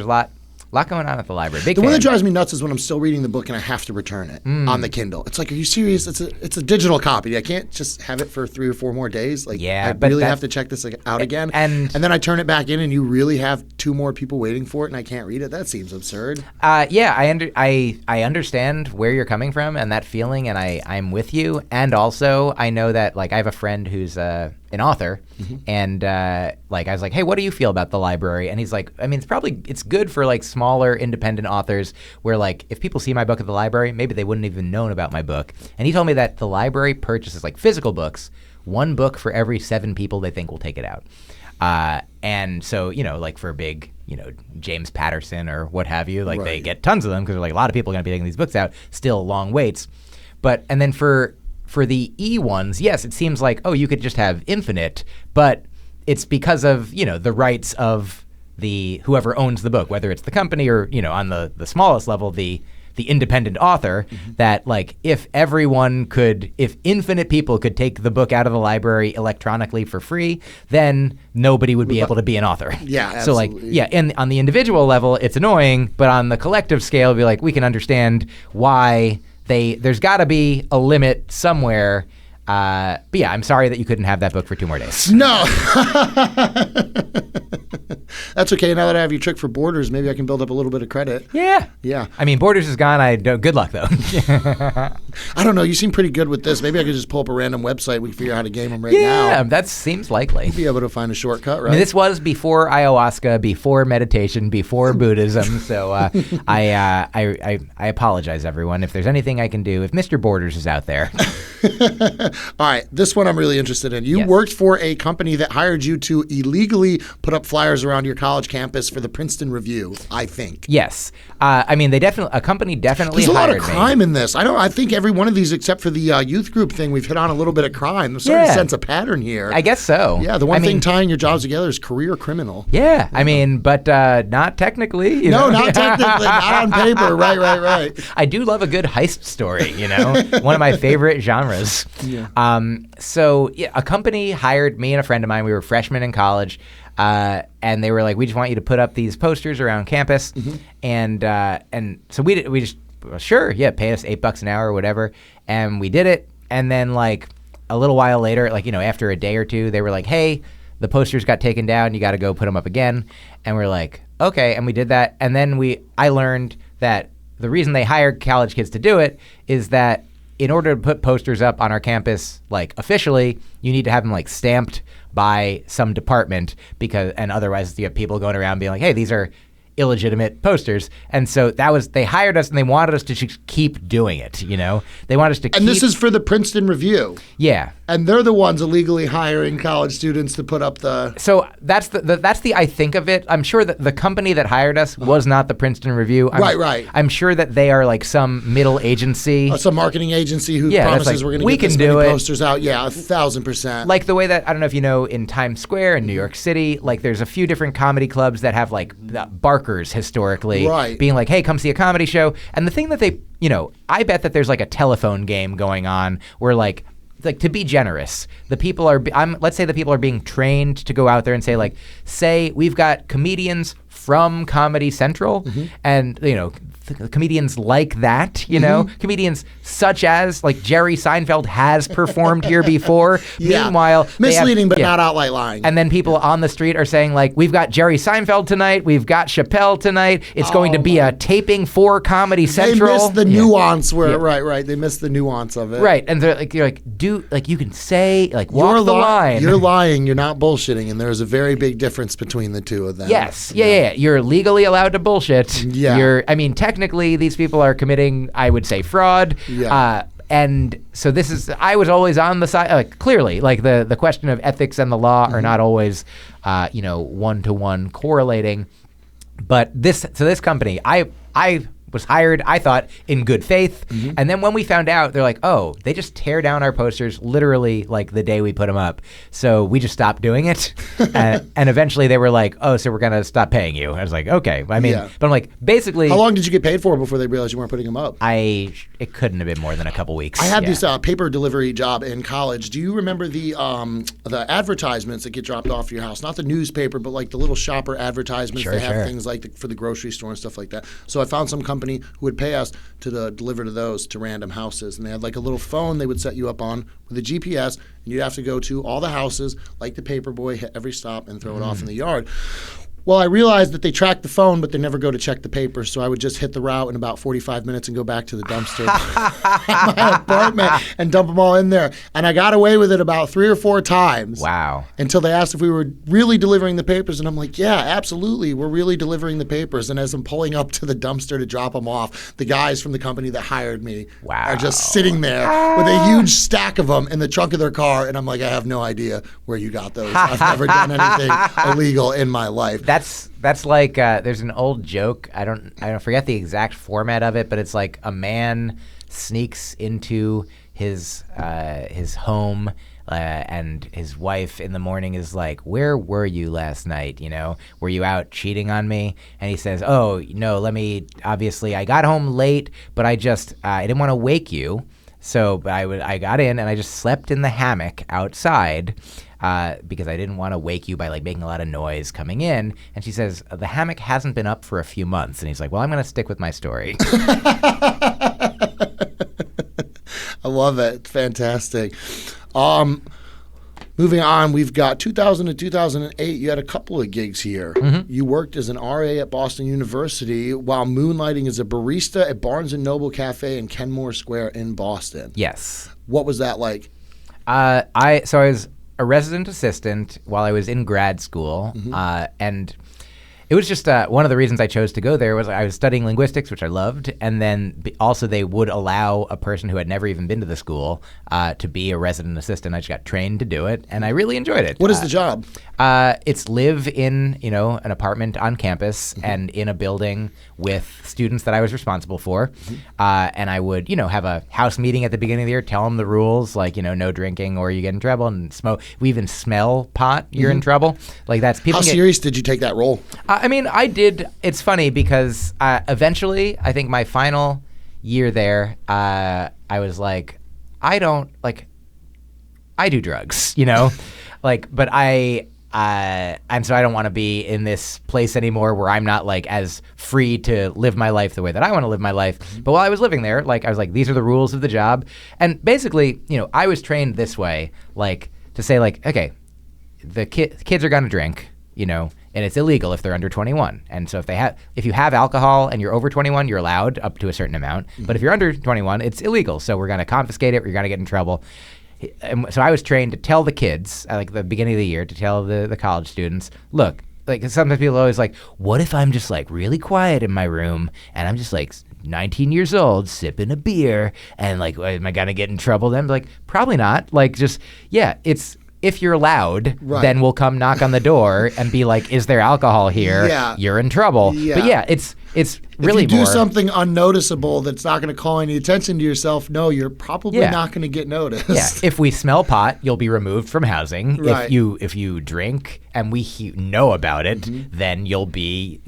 lot going on at the library. Big The one fan. that drives me nuts is when I'm still reading the book and I have to return it on the Kindle. It's like, are you serious? It's a digital copy. I can't just have it for 3 or 4 more days. Like, Yeah, I but really that- have to check this out again. and then I turn it back in, and you really have 2 more people waiting for it, and I can't read it. That seems absurd. Yeah, I understand where you're coming from and that feeling, and I'm with you. And also, I know that like I have a friend who's an author, and like I was like, hey, what do you feel about the library? And he's like, I mean, it's good for like smaller independent authors where like if people see my book at the library, maybe they wouldn't even known about my book. And he told me that the library purchases like physical books, 1 book for every 7 people they think will take it out. And so, like for big, James Patterson or what have you, like they get tons of them because like a lot of people are going to be taking these books out, still long waits. And then for the E ones, yes, it seems like, oh, you could just have infinite, but it's because of, the rights of the whoever owns the book, whether it's the company or, on the smallest level, the independent author, that like if infinite people could take the book out of the library electronically for free, then nobody would be able to be an author. Yeah, So like, absolutely. yeah, and on the individual level, it's annoying, but on the collective scale, it'd be like, we can understand why there's got to be a limit somewhere. But yeah, I'm sorry that you couldn't have that book for 2 more days. No. That's okay. Now that I have your trick for Borders, maybe I can build up a little bit of credit. Yeah. Yeah. I mean, Borders is gone. Good luck, though. I don't know. You seem pretty good with this. Maybe I could just pull up a random website. We can figure out how to game them right now. Yeah, that seems likely. Be able to find a shortcut, right? I mean, this was before ayahuasca, before meditation, before Buddhism. So I apologize, everyone. If there's anything I can do, if Mr. Borders is out there. All right. This one I'm really interested in. You Yes. worked for a company that hired you to illegally put up flyers around your college campus for the Princeton Review, I think. Yes. I mean, a company definitely There's a lot hired of crime in this. I think every one of these, except for the youth group thing, we've hit on a little bit of crime. I'm starting to Yeah. sense a pattern here. I guess so. Yeah, the one I thing mean, tying your jobs together is career criminal. Yeah, I mean, but not technically. You No, know? not technically, not on paper. Right. I do love a good heist story, one of my favorite genres. Yeah. So yeah, a company hired me and a friend of mine. We were freshmen in college, and they were like, "We just want you to put up these posters around campus," and so we just well, sure, yeah, pay us $8 an hour or whatever, and we did it. And then like a little while later, like after a day or two, they were like, "Hey, the posters got taken down. You got to go put them up again. And we're like, okay. And we did that. And then I learned that the reason they hired college kids to do it is that in order to put posters up on our campus, like officially, you need to have them like stamped by some department and otherwise you have people going around being like, hey, these are illegitimate posters. And so they hired us and they wanted us to just keep doing it, you know? They wanted us to And this is for the Princeton Review. Yeah. And they're the ones illegally hiring college students to put up the... So that's the I think of it. I'm sure that the company that hired us was not the Princeton Review. Right. I'm sure that they are like some middle agency. Some marketing agency who Yeah, that's promises like, we're going we to get this can do many it. posters out. Yeah, 1,000%. Like the way that, I don't know if you know, in Times Square in New York City, like there's a few different comedy clubs that have like barkers historically Right. being like, hey, come see a comedy show. And the thing that they, you know, I bet that there's like a telephone game going on where like to be generous, the people are, let's say the people are being trained to go out there and say we've got comedians from Comedy Central and, you know, comedians like that, you know, comedians such as like Jerry Seinfeld has performed here before. Yeah. Meanwhile, misleading but not outright lying. And then people on the street are saying like, we've got Jerry Seinfeld tonight, we've got Chappelle tonight. It's going to be a taping for Comedy Central. They missed the nuance where right. They missed the nuance of it. Right. And they're like, you're like, you can say like walk the line. You're lying. You're not bullshitting, and there's a very big difference between the two of them. Yes. Yeah. You're legally allowed to bullshit. Yeah. Technically, these people are committing, I would say, fraud. Yeah. And so I was always on the side, clearly, like the question of ethics and the law are not always, one-to-one correlating. But this company, I was hired, I thought, in good faith. And then when we found out, they're like, oh, they just tear down our posters literally like the day we put them up. So we just stopped doing it. And eventually they were like, oh, so we're going to stop paying you. I was like, okay. I mean, but I'm like, basically. How long did you get paid for before they realized you weren't putting them up? It couldn't have been more than a couple weeks. I had this paper delivery job in college. Do you remember the advertisements that get dropped off your house? Not the newspaper, but like the little shopper advertisements. Sure, they have things like for the grocery store and stuff like that. So I found some company who would pay us to deliver to those to random houses. And they had like a little phone they would set you up on with a GPS, and you'd have to go to all the houses like the paperboy, hit every stop, and throw it off in the yard. Well, I realized that they track the phone, but they never go to check the paper. So I would just hit the route in about 45 minutes and go back to the dumpster at my apartment and dump them all in there. And I got away with it about 3 or 4 times. Wow. Until they asked if we were really delivering the papers. And I'm like, yeah, absolutely. We're really delivering the papers. And as I'm pulling up to the dumpster to drop them off, the guys from the company that hired me are just sitting there with a huge stack of them in the trunk of their car. And I'm like, I have no idea where you got those. I've never done anything illegal in my life. That's like there's an old joke. I don't forget the exact format of it, but it's like a man sneaks into his home and his wife in the morning is like, "Where were you last night? You know, were you out cheating on me?" And he says, "Oh no, obviously I got home late, but I didn't want to wake you." So I got in and I just slept in the hammock outside because I didn't want to wake you by like making a lot of noise coming in. And she says, the hammock hasn't been up for a few months. And he's like, well, I'm going to stick with my story. I love it. It's fantastic. Moving on, we've got 2000 to 2008. You had a couple of gigs here. You worked as an RA at Boston University while moonlighting as a barista at Barnes & Noble Cafe in Kenmore Square in Boston. Yes. What was that like? I was a resident assistant while I was in grad school, and it was just one of the reasons I chose to go there was I was studying linguistics, which I loved, and then also they would allow a person who had never even been to the school to be a resident assistant. I just got trained to do it, and I really enjoyed it. What is the job? It's live in an apartment on campus and in a building with students that I was responsible for, and I would have a house meeting at the beginning of the year, tell them the rules, like no drinking or you get in trouble, and smoke. We even smell pot, you're in trouble. Like that's people. How serious did you take that role? I mean, I did. It's funny because eventually, I think my final year there, I was like, I do drugs, but and so I don't want to be in this place anymore where I'm not like as free to live my life the way that I want to live my life. But while I was living there, I was like, these are the rules of the job. And basically, I was trained this way, to say okay, the kids are going to drink, and it's illegal if they're under 21. And so if you have alcohol and you're over 21, you're allowed up to a certain amount. But if you're under 21, it's illegal. So we're going to confiscate it. You're going to get in trouble. And so I was trained to tell the kids at like the beginning of the year, to tell the college students, look, like sometimes people are always like, what if I'm just like really quiet in my room and I'm just like 19 years old sipping a beer and like, am I going to get in trouble then? Like, probably not. Like, just, it's, if you're loud, then we'll come knock on the door and be like, is there alcohol here? Yeah. You're in trouble. Yeah. But it's really if you more. do something unnoticeable that's not going to call any attention to yourself, no, you're probably not going to get noticed. Yeah. If we smell pot, you'll be removed from housing. Right. If you drink and we know about it, then you'll be,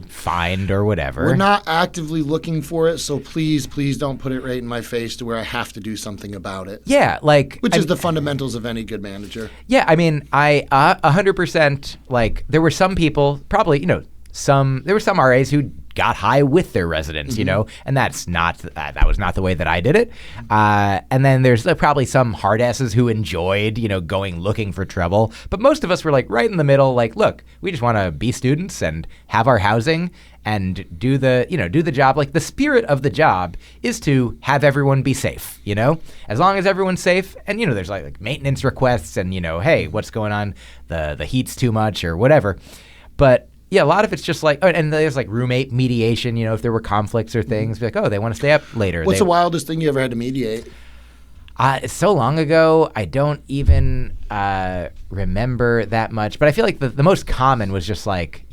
fined or whatever. We're not actively looking for it, so please don't put it right in my face to where I have to do something about it. Yeah, Which is the fundamentals of any good manager. Yeah, I mean, I 100%, like, there were some people, probably, there were some RAs who got high with their residents, and that was not the way that I did it. And then there's probably some hardasses who enjoyed, going looking for trouble. But most of us were like right in the middle, like, look, we just want to be students and have our housing and do the job. Like, the spirit of the job is to have everyone be safe, as long as everyone's safe. And, there's like maintenance requests and, hey, what's going on? The heat's too much or whatever. But yeah, a lot of it's just like, and there's like roommate mediation, if there were conflicts or things, be like, oh, they want to stay up later. What's the wildest thing you ever had to mediate? It's so long ago, I don't even remember that much. But I feel like the most common was just like,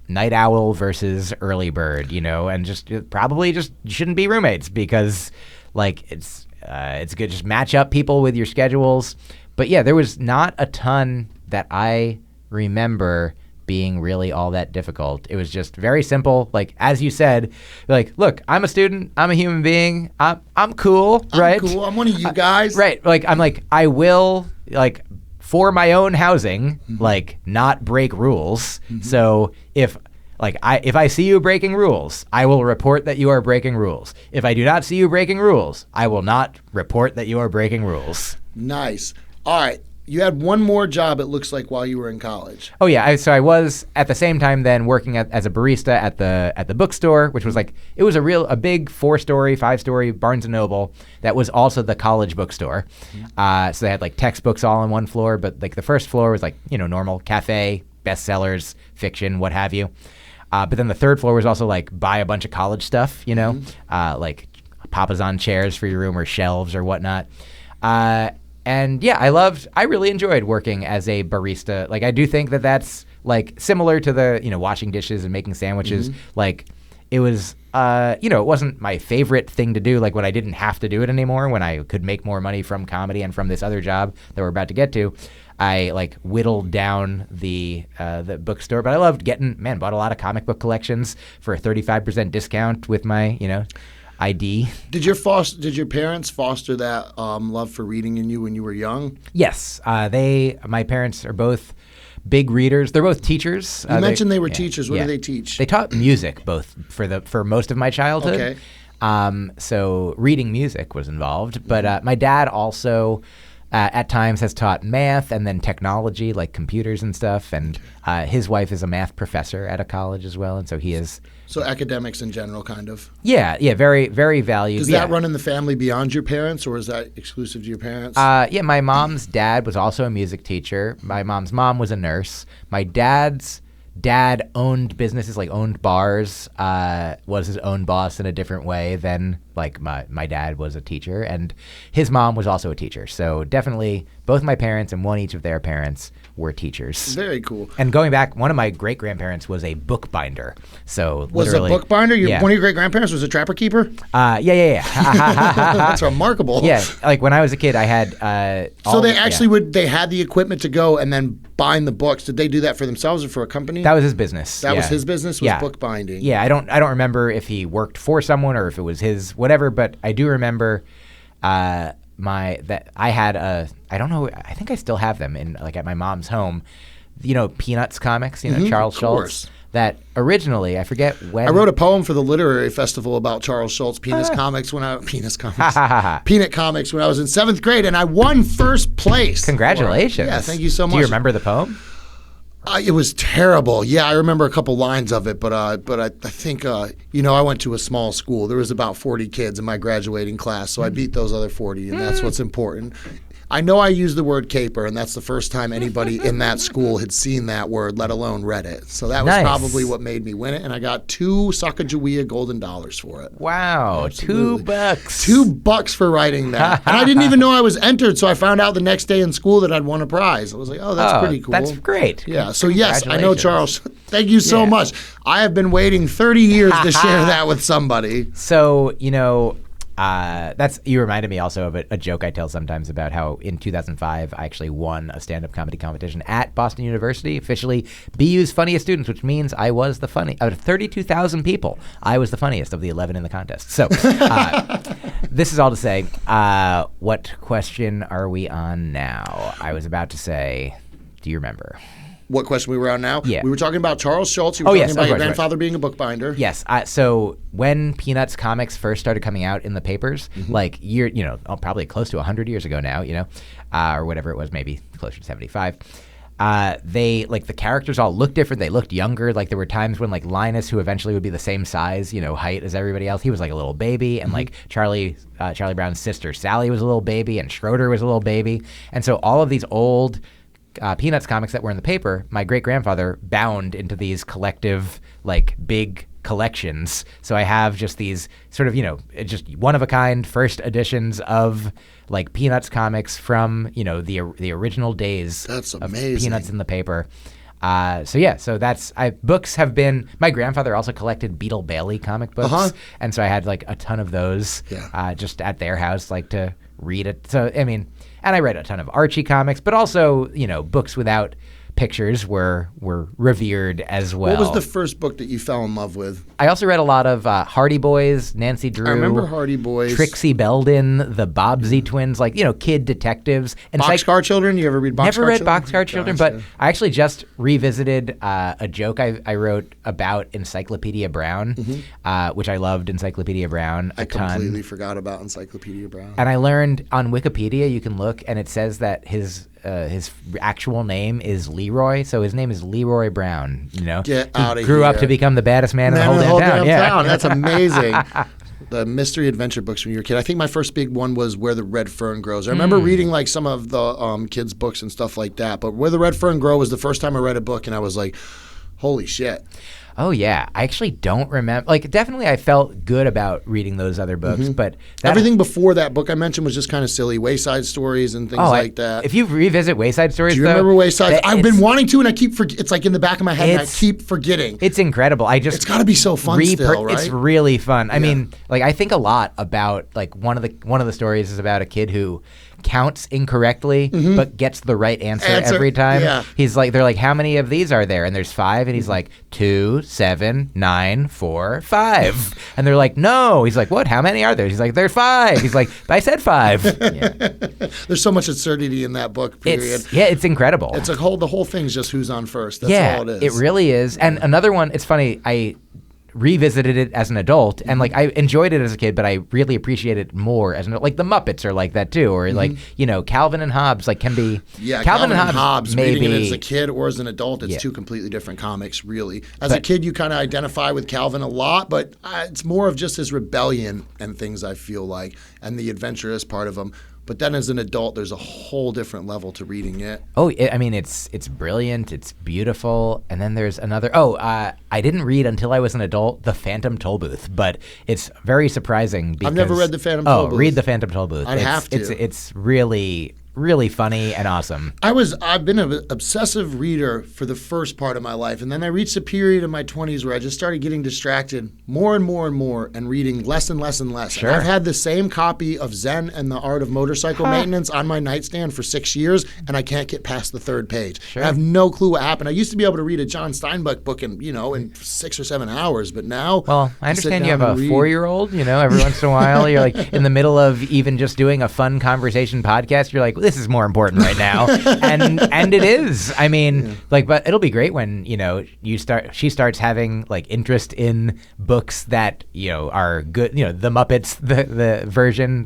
night owl versus early bird, and just probably just shouldn't be roommates because like it's good. Just match up people with your schedules. But yeah, there was not a ton that I remember being really all that difficult. It was just very simple. Like, as you said, like, look, I'm a student. I'm a human being. I'm cool, right? I'm cool. I'm one of you guys. Right. Like, I'm like, I will, like, for my own housing, like, not break rules. So if I see you breaking rules, I will report that you are breaking rules. If I do not see you breaking rules, I will not report that you are breaking rules. Nice. All right. You had one more job, it looks like, while you were in college. Oh yeah, so I was at the same time then working as a barista at the bookstore, which was like, it was a big 4-story, 5-story Barnes & Noble that was also the college bookstore. So they had like textbooks all on one floor, but like the first floor was like, normal cafe, bestsellers, fiction, what have you. But then the third floor was also like buy a bunch of college stuff, like Papasan chairs for your room or shelves or whatnot. And yeah, I really enjoyed working as a barista. Like, I do think that that's like similar to the, washing dishes and making sandwiches. Like, it was, it wasn't my favorite thing to do, like when I didn't have to do it anymore, when I could make more money from comedy and from this other job that we're about to get to. I like whittled down the bookstore, but I loved bought a lot of comic book collections for a 35% discount with my, ID. Did your parents foster that love for reading in you when you were young? Yes, my parents are both big readers. They're both teachers. You mentioned they were teachers. What do they teach? They taught music both for most of my childhood. Okay. So reading music was involved, but my dad also at times has taught math and then technology, like computers and stuff. And his wife is a math professor at a college as well, and so he is. So academics in general, kind of. Yeah, very, very valued. Does that run in the family beyond your parents, or is that exclusive to your parents? Yeah, my mom's dad was also a music teacher. My mom's mom was a nurse. My dad's dad owned businesses, like owned bars, was his own boss in a different way than like my dad was a teacher. And his mom was also a teacher. So definitely both my parents and one each of their parents were teachers. Very cool. And going back, one of my great-grandparents was a bookbinder. So was literally, a bookbinder? One of your great-grandparents was a trapper keeper? Yeah. That's remarkable. Yeah, like when I was a kid, I had so they actually they had the equipment to go and then bind the books. Did they do that for themselves or for a company? That was his business. That was his business, was bookbinding. Yeah, I don't remember if he worked for someone or if it was his whatever, but I do remember I don't know, I think I still have them in like at my mom's home. Peanuts comics, Charles Schultz. that originally, I forget when. I wrote a poem for the literary festival about Charles Schultz, Peanut Comics when I was in 7th grade, and I won first place. Congratulations. Yeah, thank you so much. Do you remember the poem? It was terrible. Yeah, I remember a couple lines of it, but I think I went to a small school. There was about 40 kids in my graduating class, so I beat those other 40, and that's what's important. I know I used the word caper, and that's the first time anybody in that school had seen that word, let alone read it. So that was probably what made me win it, and I got 2 Sacagawea golden dollars for it. Wow, Absolutely. $2. $2 for writing that. And I didn't even know I was entered, so I found out the next day in school that I'd won a prize. I was like, oh, that's pretty cool. That's great. Yeah, so yes, I know Charles. Thank you so much. I have been waiting 30 years to share that with somebody. So, you reminded me also of a joke I tell sometimes about how in 2005 I actually won a stand-up comedy competition at Boston University, officially BU's funniest students, which means I was the funny out of 32,000 people. I was the funniest of the 11 in the contest. So this is all to say, what question are we on now? I was about to say, do you remember? What question we were on now? Yeah. We were talking about Charles Schultz. You were talking about your grandfather being a bookbinder. Yes. So when Peanuts comics first started coming out in the papers, probably close to 100 years ago now, or whatever it was, maybe closer to 75. The characters all looked different. They looked younger. Like there were times when like Linus, who eventually would be the same size, height as everybody else, he was like a little baby, and like Charlie Brown's sister Sally was a little baby, and Schroeder was a little baby, and so all of these old Peanuts comics that were in the paper, my great-grandfather bound into these collective, like, big collections. So I have just these sort of, just one-of-a-kind first editions of, like, Peanuts comics from, the original days That's of amazing. Peanuts in the paper. Books have been, my grandfather also collected Beetle Bailey comic books. And so I had, like, a ton of those just at their house, like, to read it. So, I mean... And I read a ton of Archie comics, but also, books without pictures were revered as well. What was the first book that you fell in love with? I also read a lot of Hardy Boys, Nancy Drew. I remember Hardy Boys. Trixie Belden, the Bobbsey twins, like, kid detectives. And Boxcar Children? You ever read Boxcar Children? Never read Boxcar Children, but I actually just revisited a joke I wrote about Encyclopedia Brown, which I loved Encyclopedia Brown a ton. I completely forgot about Encyclopedia Brown. And I learned on Wikipedia, you can look, and it says that his actual name is Leroy, so his name is Leroy Brown. Get out of here. Grew up to become the baddest man in the whole damn town. That's amazing. The mystery adventure books when you were a kid. I think my first big one was Where the Red Fern Grows. I remember reading like some of the kids' books and stuff like that, but Where the Red Fern Grows was the first time I read a book, and I was like, holy shit. Oh, yeah. I actually don't remember. Like, definitely I felt good about reading those other books, but... Everything before that book I mentioned was just kind of silly. Wayside Stories and things like that. If you revisit Wayside Stories, do you remember Wayside? I've been wanting to, and I keep it's like in the back of my head, and I keep forgetting. It's incredible. It's got to be so fun still, right? It's really fun. I mean, like, I think a lot about, like, one of the stories is about a kid who counts incorrectly but gets the right answer every time. Yeah. He's like, they're like, how many of these are there? And there's 5, and he's like, 2, 7, 9, 4, 5. And they're like, no. He's like, what? How many are there? He's like, there's 5. He's like, I said 5. Yeah. There's so much absurdity in that book. Period. It's incredible. It's the whole thing's just who's on first. That's all it is. It really is. And another one. It's funny. I revisited it as an adult, and like I enjoyed it as a kid, but I really appreciate it more as an adult. Like the Muppets are like that too, or like Calvin and Hobbes like can be. Yeah, Calvin and Hobbes. Maybe reading it as a kid or as an adult, it's two completely different comics. Really, as a kid, you kind of identify with Calvin a lot, but it's more of just his rebellion and things. I feel like, and the adventurous part of him. But then as an adult, there's a whole different level to reading it. Oh, I mean, it's brilliant. It's beautiful. And then there's another. I didn't read until I was an adult The Phantom Tollbooth, but it's very surprising. Because, I've never read The Phantom Tollbooth. Oh, read The Phantom Tollbooth. I'd have to. It's really funny and awesome. I've been an obsessive reader for the first part of my life, and then I reached a period in my 20s where I just started getting distracted more and more and more and reading less and less and less. Sure. And I've had the same copy of Zen and the Art of Motorcycle Maintenance on my nightstand for 6 years, and I can't get past the 3rd page. Sure. I have no clue what happened. I used to be able to read a John Steinbeck book in 6 or 7 hours, but now Well, I understand you have a 4-year-old, every once in a while you're like in the middle of even just doing a fun conversation podcast, you're like, this is more important right now, and it is. I mean, like, but it'll be great when she starts having like interest in books that are good. The Muppets, the version,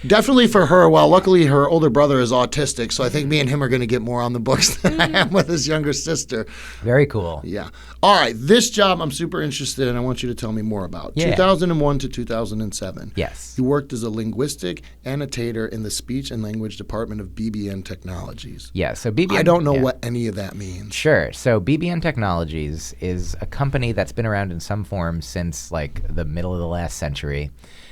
Definitely for her. Well, luckily her older brother is autistic, so I think me and him are going to get more on the books than I am with his younger sister. Very cool. Yeah. All right. This job I'm super interested in. I want you to tell me more about. Yeah. 2001 to 2007. Yes. You worked as a linguistic annotator in the Speech and Language Department of BBN Technologies. Yeah. So BBN. I don't know what any of that means. Sure. So BBN Technologies is a company that's been around in some form since like the middle of the last century.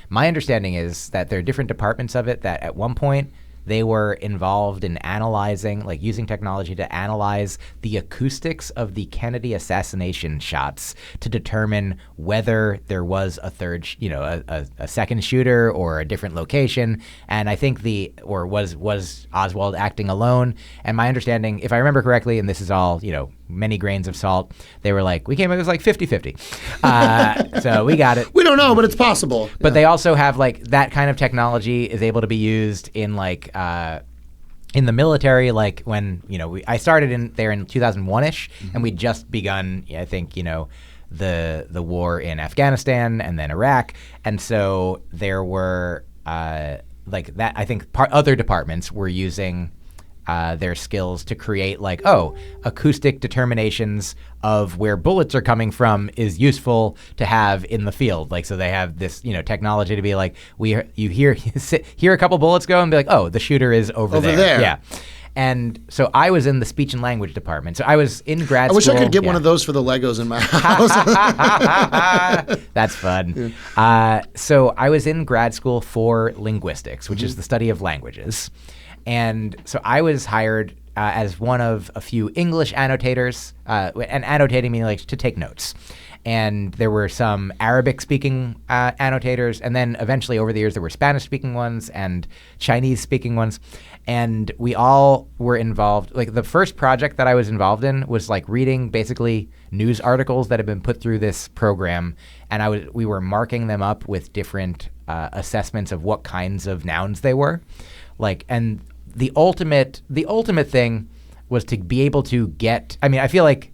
My understanding is that there are different departments of it that at one point they were involved in analyzing, like using technology to analyze the acoustics of the Kennedy assassination shots to determine whether there was a third, a second shooter or a different location. And I think was Oswald acting alone? And my understanding, if I remember correctly, and this is all, many grains of salt, they were like, it was like 50-50. So we got it. We don't know, but it's possible. But they also have like that kind of technology is able to be used in like in the military, like when I started there in 2001ish, and we'd just begun, I think, the war in Afghanistan and then Iraq, and so there were like that. I think other departments were using their skills to create like, acoustic determinations of where bullets are coming from is useful to have in the field. Like, so they have this, technology to be like, you hear a couple bullets go and be like, the shooter is over there. Yeah. And so I was in the speech and language department. So I was in grad school. I wish I could get one of those for the Legos in my house. That's fun. Yeah. So I was in grad school for linguistics, which is the study of languages. And so I was hired as one of a few English annotators, and annotating meaning like to take notes. And there were some Arabic-speaking annotators, and then eventually over the years there were Spanish-speaking ones and Chinese-speaking ones. And we all were involved. Like the first project that I was involved in was like reading basically news articles that had been put through this program, and we were marking them up with different assessments of what kinds of nouns they were. Like, and the ultimate thing was to be able to get, I feel like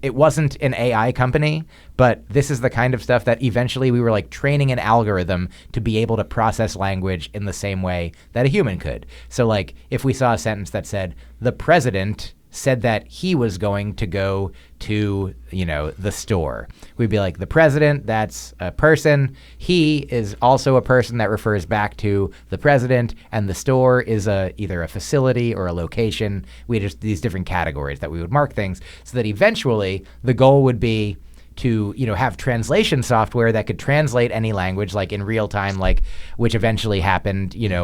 it wasn't an AI company, but this is the kind of stuff that eventually we were like training an algorithm to be able to process language in the same way that a human could. So like if we saw a sentence that said, the president said that he was going to go to, the store, we'd be like, the president, that's a person. He is also a person that refers back to the president, and the store is either a facility or a location. We had just these different categories that we would mark things so that eventually the goal would be to, have translation software that could translate any language like in real time, like which eventually happened, years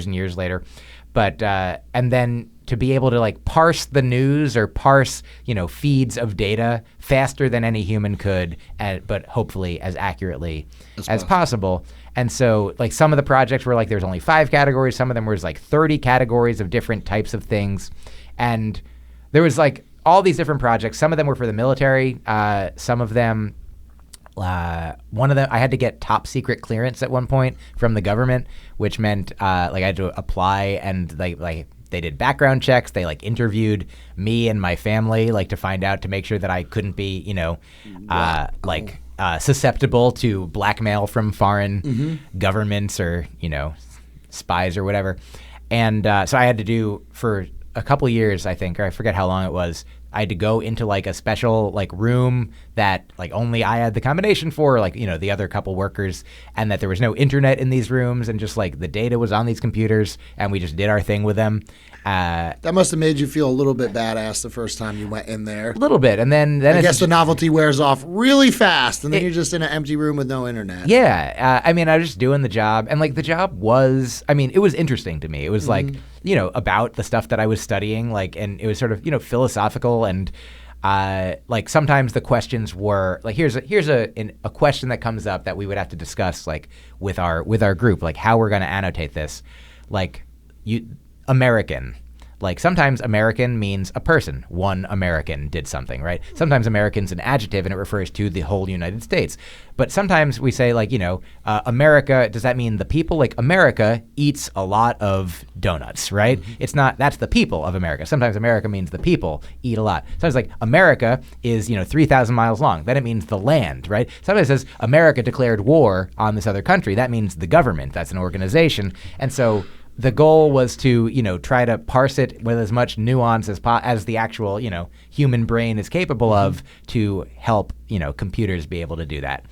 and years later. But, and then to be able to like parse the news or parse, feeds of data faster than any human could, but hopefully as accurately as possible. And so like some of the projects were like, there's only 5 categories. Some of them was like 30 categories of different types of things. And there was like all these different projects. Some of them were for the military. Some of them, one of them, I had to get top secret clearance at one point from the government, which meant like I had to apply, and like they did background checks. They like interviewed me and my family, like to find out, to make sure that I couldn't be, susceptible to blackmail from foreign governments or, spies or whatever. And so I had to do for a couple years, I think, or I forget how long it was. I had to go into like a special like room that like only I had the combination for, like, the other couple workers, and that there was no internet in these rooms, and just like the data was on these computers, and we just did our thing with them. That must have made you feel a little bit badass the first time you went in there. A little bit, and then I guess the novelty wears off really fast, and then you're just in an empty room with no internet. Yeah, I was just doing the job, and like the job was, it was interesting to me. It was like, about the stuff that I was studying, like, and it was sort of, philosophical, and like sometimes the questions were like, here's a question that comes up that we would have to discuss like with our group, like how we're going to annotate this, like American. Like sometimes American means a person. One American did something, right? Sometimes American's an adjective and it refers to the whole United States. But sometimes we say like, America, does that mean the people? Like America eats a lot of donuts, right? It's not, that's the people of America. Sometimes America means the people eat a lot. Sometimes like America is, 3,000 miles long. Then it means the land, right? Sometimes it says America declared war on this other country. That means the government. That's an organization. And so the goal was to, try to parse it with as much nuance as the actual, human brain is capable of to help, computers be able to do that.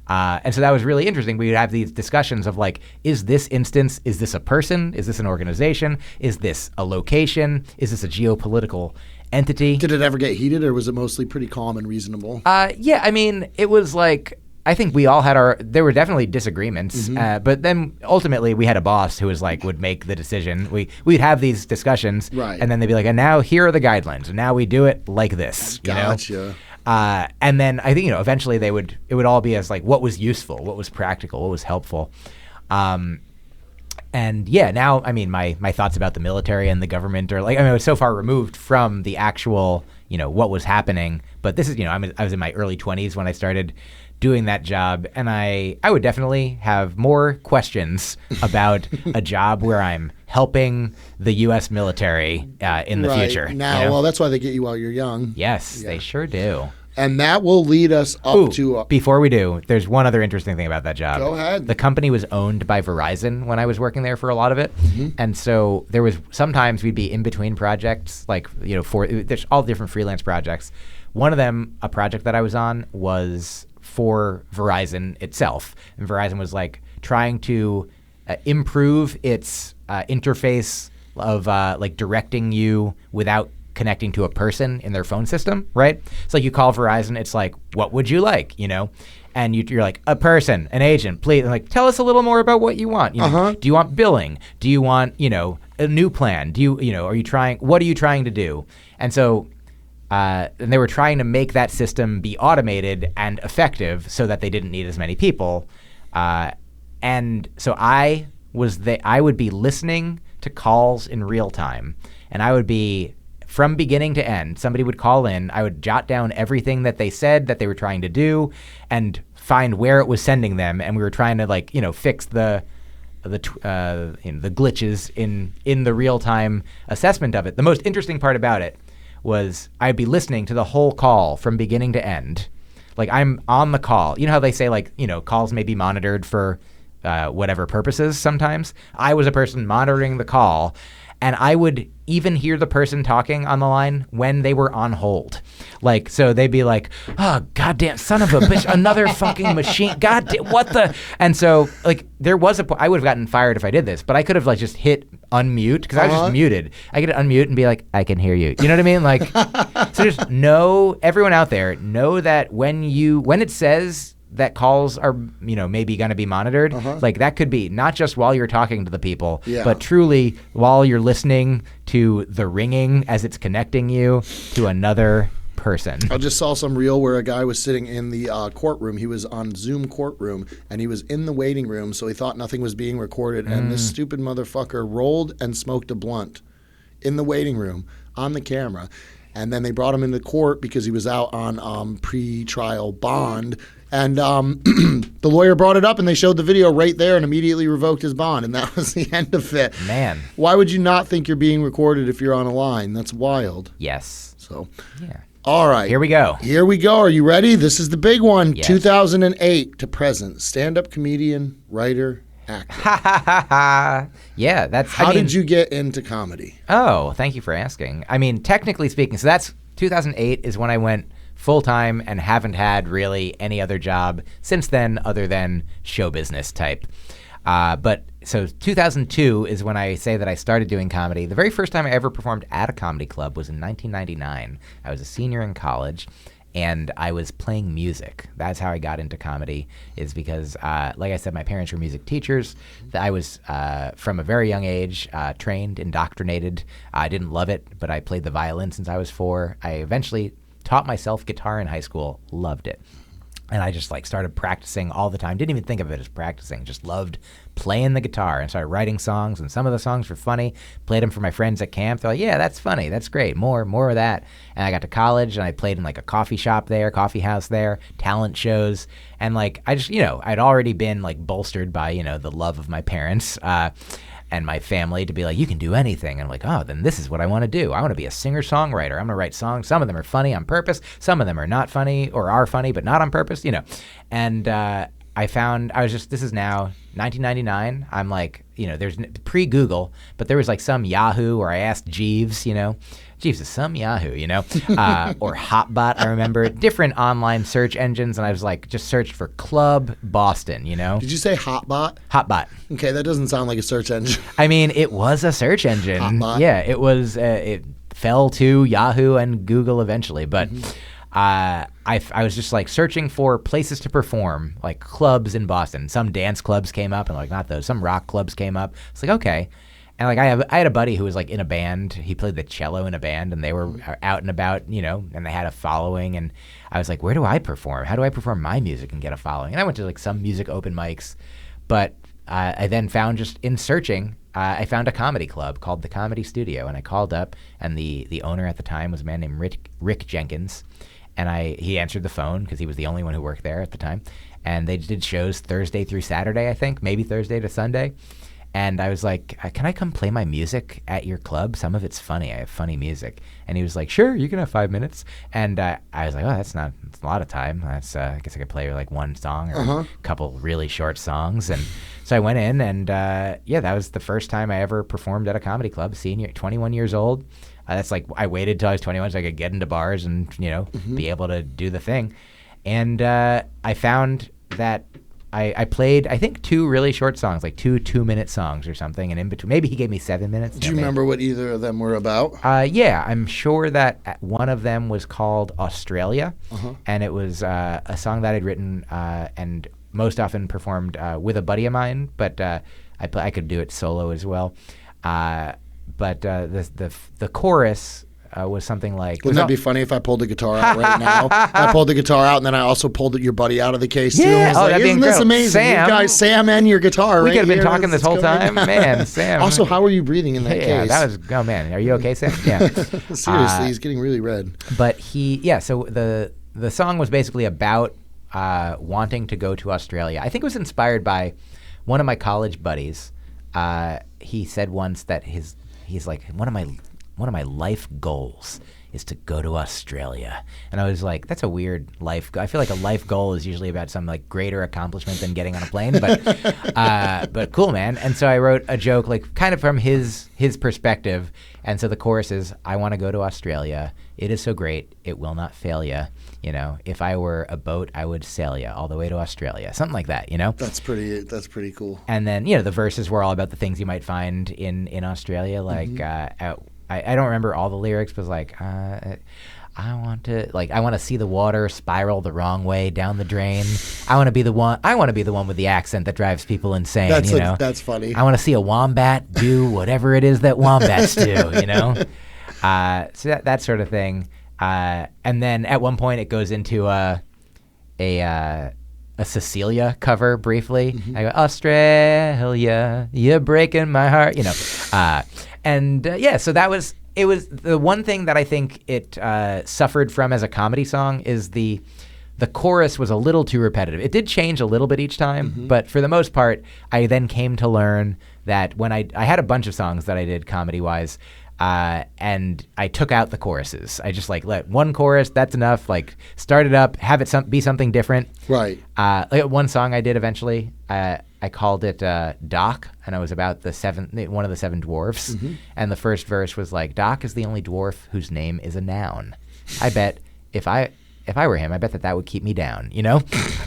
And so that was really interesting. We would have these discussions of like, is this instance, is this a person? Is this an organization? Is this a location? Is this a geopolitical entity? Did it ever get heated, or was it mostly pretty calm and reasonable? Yeah, I mean, it was like, I think we all had there were definitely disagreements, but then ultimately we had a boss who was like, would make the decision. We'd have these discussions, right, and then they'd be like, and now here are the guidelines, and now we do it like this, Gotcha. And then I think, eventually it would all be as like, what was useful, what was practical, what was helpful. And yeah, now, I mean, my thoughts about the military and the government are like, I was so far removed from the actual, what was happening. But this is, I was in my early 20s when I started doing that job. And I would definitely have more questions about a job where I'm helping the U.S. military in the future. Now, well, that's why they get you while you're young. Yes, they sure do. And that will lead us up to... Before we do, there's one other interesting thing about that job. Go ahead. The company was owned by Verizon when I was working there for a lot of it. And so there was sometimes we'd be in between projects, like, there's all different freelance projects. One of them, a project that I was on, was for Verizon itself. And Verizon was like trying to improve its interface of like directing you without connecting to a person in their phone system, right? It's like you call Verizon, it's like, what would you like, And you're like, a person, an agent, please. And like, tell us a little more about what you want. Do you want billing? Do you want, a new plan? Do you, what are you trying to do? And so, and they were trying to make that system be automated and effective so that they didn't need as many people. And so I would be listening to calls in real time, and I would be, from beginning to end, somebody would call in, I would jot down everything that they said that they were trying to do and find where it was sending them. And we were trying to like, fix the glitches in the real-time assessment of it. The most interesting part about it was I'd be listening to the whole call from beginning to end. Like I'm on the call. You know how they say like, calls may be monitored for whatever purposes sometimes? I was a person monitoring the call, and I would even hear the person talking on the line when they were on hold. Like, so they'd be like, oh, goddamn son of a bitch, another fucking machine. Goddamn, what the? And so, like, there was I would have gotten fired if I did this, but I could have, like, just hit unmute, because I was just muted. I could unmute and be like, I can hear you. You know what I mean? Like, so just everyone out there, know that when it says that calls are, maybe going to be monitored, like that could be not just while you're talking to the people, but truly while you're listening to the ringing as it's connecting you to another person. I just saw some reel where a guy was sitting in the courtroom. He was on Zoom courtroom, and he was in the waiting room, so he thought nothing was being recorded, and this stupid motherfucker rolled and smoked a blunt in the waiting room on the camera. And then they brought him into court because he was out on pre-trial bond. And the lawyer brought it up, and they showed the video right there and immediately revoked his bond. And that was the end of it. Man. Why would you not think you're being recorded if you're on a line? That's wild. Yes. So, yeah. All right. Here we go. Here we go. Are you ready? This is the big one. Yes. 2008 to present. Stand-up comedian, writer, actor. Ha ha ha ha. Yeah, that's... How did you get into comedy? Oh, thank you for asking. I mean, technically speaking, so that's 2008 is when I went full-time and haven't had really any other job since then other than show business type. But so 2002 is when I say that I started doing comedy. The very first time I ever performed at a comedy club was in 1999. I was a senior in college, and I was playing music. That's how I got into comedy, is because, like I said, my parents were music teachers. I was, from a very young age, trained, indoctrinated. I didn't love it, but I played the violin since I was 4. I eventually taught myself guitar in high school, loved it. And I just like started practicing all the time. Didn't even think of it as practicing, just loved playing the guitar and started writing songs, and some of the songs were funny. Played them for my friends at camp. They're like, yeah, that's funny. That's great. More of that. And I got to college, and I played in like a coffee house there, talent shows. And like, I just, I'd already been like bolstered by, the love of my parents and my family to be like, you can do anything. And I'm like, oh, then this is what I want to do. I want to be a singer-songwriter. I'm going to write songs. Some of them are funny on purpose. Some of them are not funny or are funny, but not on purpose, And this is now 1999. I'm like, there's pre-Google, but there was like some Yahoo, or I asked Jeeves, Jeeves is some Yahoo, or Hotbot. I remember different online search engines, and I was like, just searched for Club Boston, Did you say Hotbot? Hotbot. Okay, that doesn't sound like a search engine. I mean, it was a search engine. Hotbot. Yeah, it was. It fell to Yahoo and Google eventually, but. I was just like searching for places to perform, like clubs in Boston. Some dance clubs came up, and like not those. Some rock clubs came up. It's like, okay. And like I had a buddy who was like in a band. He played the cello in a band, and they were out and about, and they had a following. And I was like, where do I perform? How do I perform my music and get a following? And I went to like some music open mics, but I then found, just in searching, I found a comedy club called the Comedy Studio, and I called up, and the owner at the time was a man named Rick Jenkins. And he answered the phone because he was the only one who worked there at the time. And they did shows Thursday through Saturday, I think, maybe Thursday to Sunday. And I was like, can I come play my music at your club? Some of it's funny. I have funny music. And he was like, sure, you can have 5 minutes. And I was like, oh, that's a lot of time. I guess I could play like one song or a couple really short songs. And so I went in, and that was the first time I ever performed at a comedy club, 21 years old. That's like, I waited till I was 21 so I could get into bars and, be able to do the thing. And I found that I played, I think, 2 really short songs, like 2-minute songs or something. And in between, maybe he gave me 7 minutes. Do you remember what either of them were about? Yeah, I'm sure that one of them was called Australia. And it was a song that I'd written and most often performed with a buddy of mine, but I could do it solo as well. But the chorus was something like... Wouldn't that be funny if I pulled the guitar out right now? I pulled the guitar out, and then I also pulled your buddy out of the case, too. Yeah, Isn't this incredible. amazing? Sam, you guys, Sam and your guitar, we right? could have been talking this whole time. Man, Sam. Also, how were you breathing in that case? Yeah, that was... Oh, man. Are you okay, Sam? Yeah. Seriously, he's getting really red. But so the song was basically about wanting to go to Australia. I think it was inspired by one of my college buddies. He said once that he's like, one of my life goals is to go to Australia. And I was like, that's a weird life goal. I feel like a life goal is usually about some like greater accomplishment than getting on a plane, but cool, man. And so I wrote a joke like kind of from his perspective. And so the chorus is, I want to go to Australia. It is so great, it will not fail ya. If I were a boat, I would sail ya all the way to Australia. Something like that, That's pretty cool. And then, the verses were all about the things you might find in Australia. Like, I don't remember all the lyrics, but like, I want to see the water spiral the wrong way down the drain. I want to be the one with the accent that drives people insane. That's funny. I want to see a wombat do whatever it is that wombats do. So that sort of thing. And then at one point it goes into a Cecilia cover briefly. I go, Australia, you're breaking my heart. So it was the one thing that I think it suffered from as a comedy song is the chorus was a little too repetitive. It did change a little bit each time, but for the most part, I then came to learn that when I had a bunch of songs that I did comedy-wise, and I took out the choruses. I just let one chorus, that's enough. Start it up, have it be something different. Right. One song I did eventually, I called it Doc, and I was about one of the 7 dwarfs. And the first verse was like, Doc is the only dwarf whose name is a noun. I bet if I were him, I bet that would keep me down,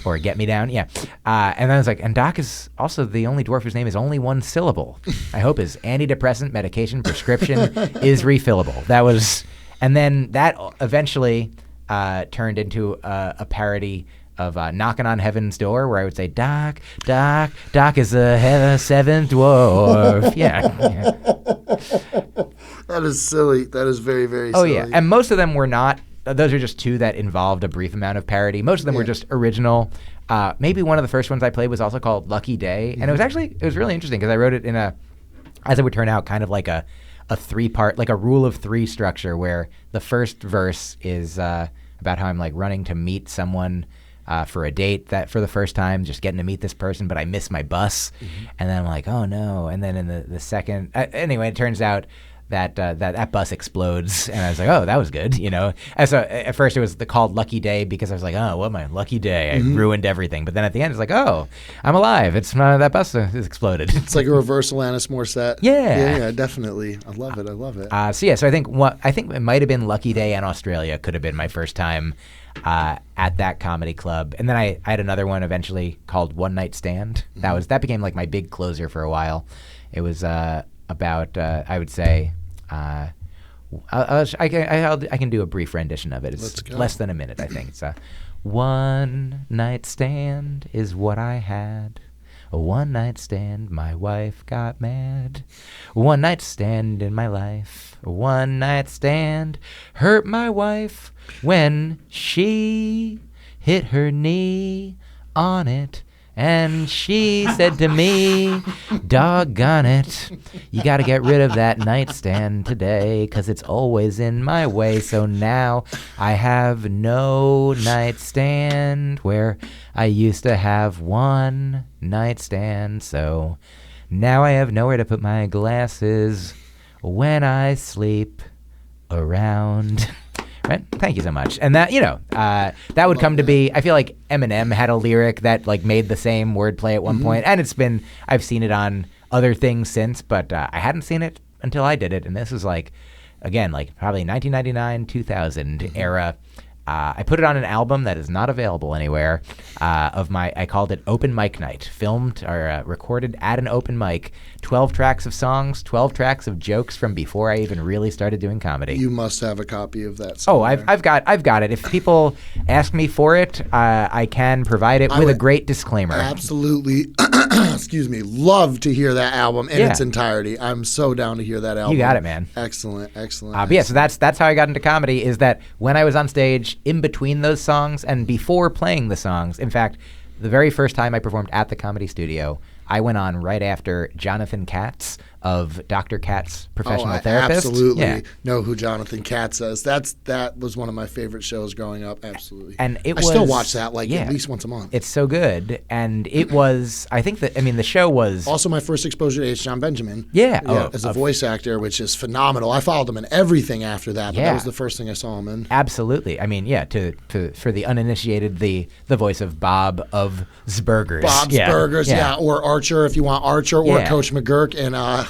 or get me down. Yeah. And then I was like, and Doc is also the only dwarf whose name is only one syllable. I hope his antidepressant medication prescription is refillable. And then that eventually turned into a parody of Knocking on Heaven's Door, where I would say, Doc is the 7th dwarf. Yeah. That is silly. That is very, very silly. Oh, yeah. And most of them were not those are just two that involved a brief amount of parody. Most of them were just original. Maybe one of the first ones I played was also called Lucky Day, and it was really interesting because I wrote it in as it would turn out, kind of like a 3-part, like a rule of 3 structure, where the first verse is about how I'm like running to meet someone for a date that for the first time, just getting to meet this person, but I miss my bus, and then I'm like, oh no, and then in the second, anyway, it turns out that bus explodes, and I was like, oh, that was good, And so at first it was called Lucky Day because I was like, oh, what my lucky day, I ruined everything. But then at the end it's like, oh, I'm alive. It's that bus has exploded. It's like a reverse Alanis Morissette. Yeah, definitely. I love it. So I think it might have been Lucky Day and Australia could have been my first time at that comedy club, and then I had another one eventually called One Night Stand. That became like my big closer for a while. It was about I would say. I can do a brief rendition of it. It's less than a minute, I think. It's one night stand is what I had. A one night stand, my wife got mad. One night stand in my life. A one night stand hurt my wife when she hit her knee on it. And she said to me, doggone it, you got to get rid of that nightstand today because it's always in my way. So now I have no nightstand where I used to have one nightstand. So now I have nowhere to put my glasses when I sleep around. Right? Thank you so much. And that, that would come to be, I feel like Eminem had a lyric that like made the same wordplay at one point, and I've seen it on other things since, but I hadn't seen it until I did it. And this is like, again, like probably 1999, 2000 era. I put it on an album that is not available anywhere I called it Open Mic Night, filmed or recorded at an open mic, 12 tracks of songs, 12 tracks of jokes from before I even really started doing comedy. You must have a copy of that somewhere. I've got it. If people ask me for it, I can provide it with a great disclaimer. Absolutely, excuse me, love to hear that album in its entirety. I'm so down to hear that album. You got it, man. Excellent. But yeah, so that's how I got into comedy, is that when I was on stage, in between those songs and before playing the songs. In fact, the very first time I performed at the Comedy Studio, I went on right after Jonathan Katz of Dr. Katz, Professional Therapist. Absolutely know who Jonathan Katz is. That was one of my favorite shows growing up. Absolutely. And I still watch that at least once a month. It's so good. And it was, the show was... Also my first exposure to H. John Benjamin. Yeah. As a voice actor, which is phenomenal. I followed him in everything after that, but that was the first thing I saw him in. Absolutely. For the uninitiated, the voice of Bob of Burgers. Bob's Burgers, or Archer if you want Archer, or Coach McGurk in home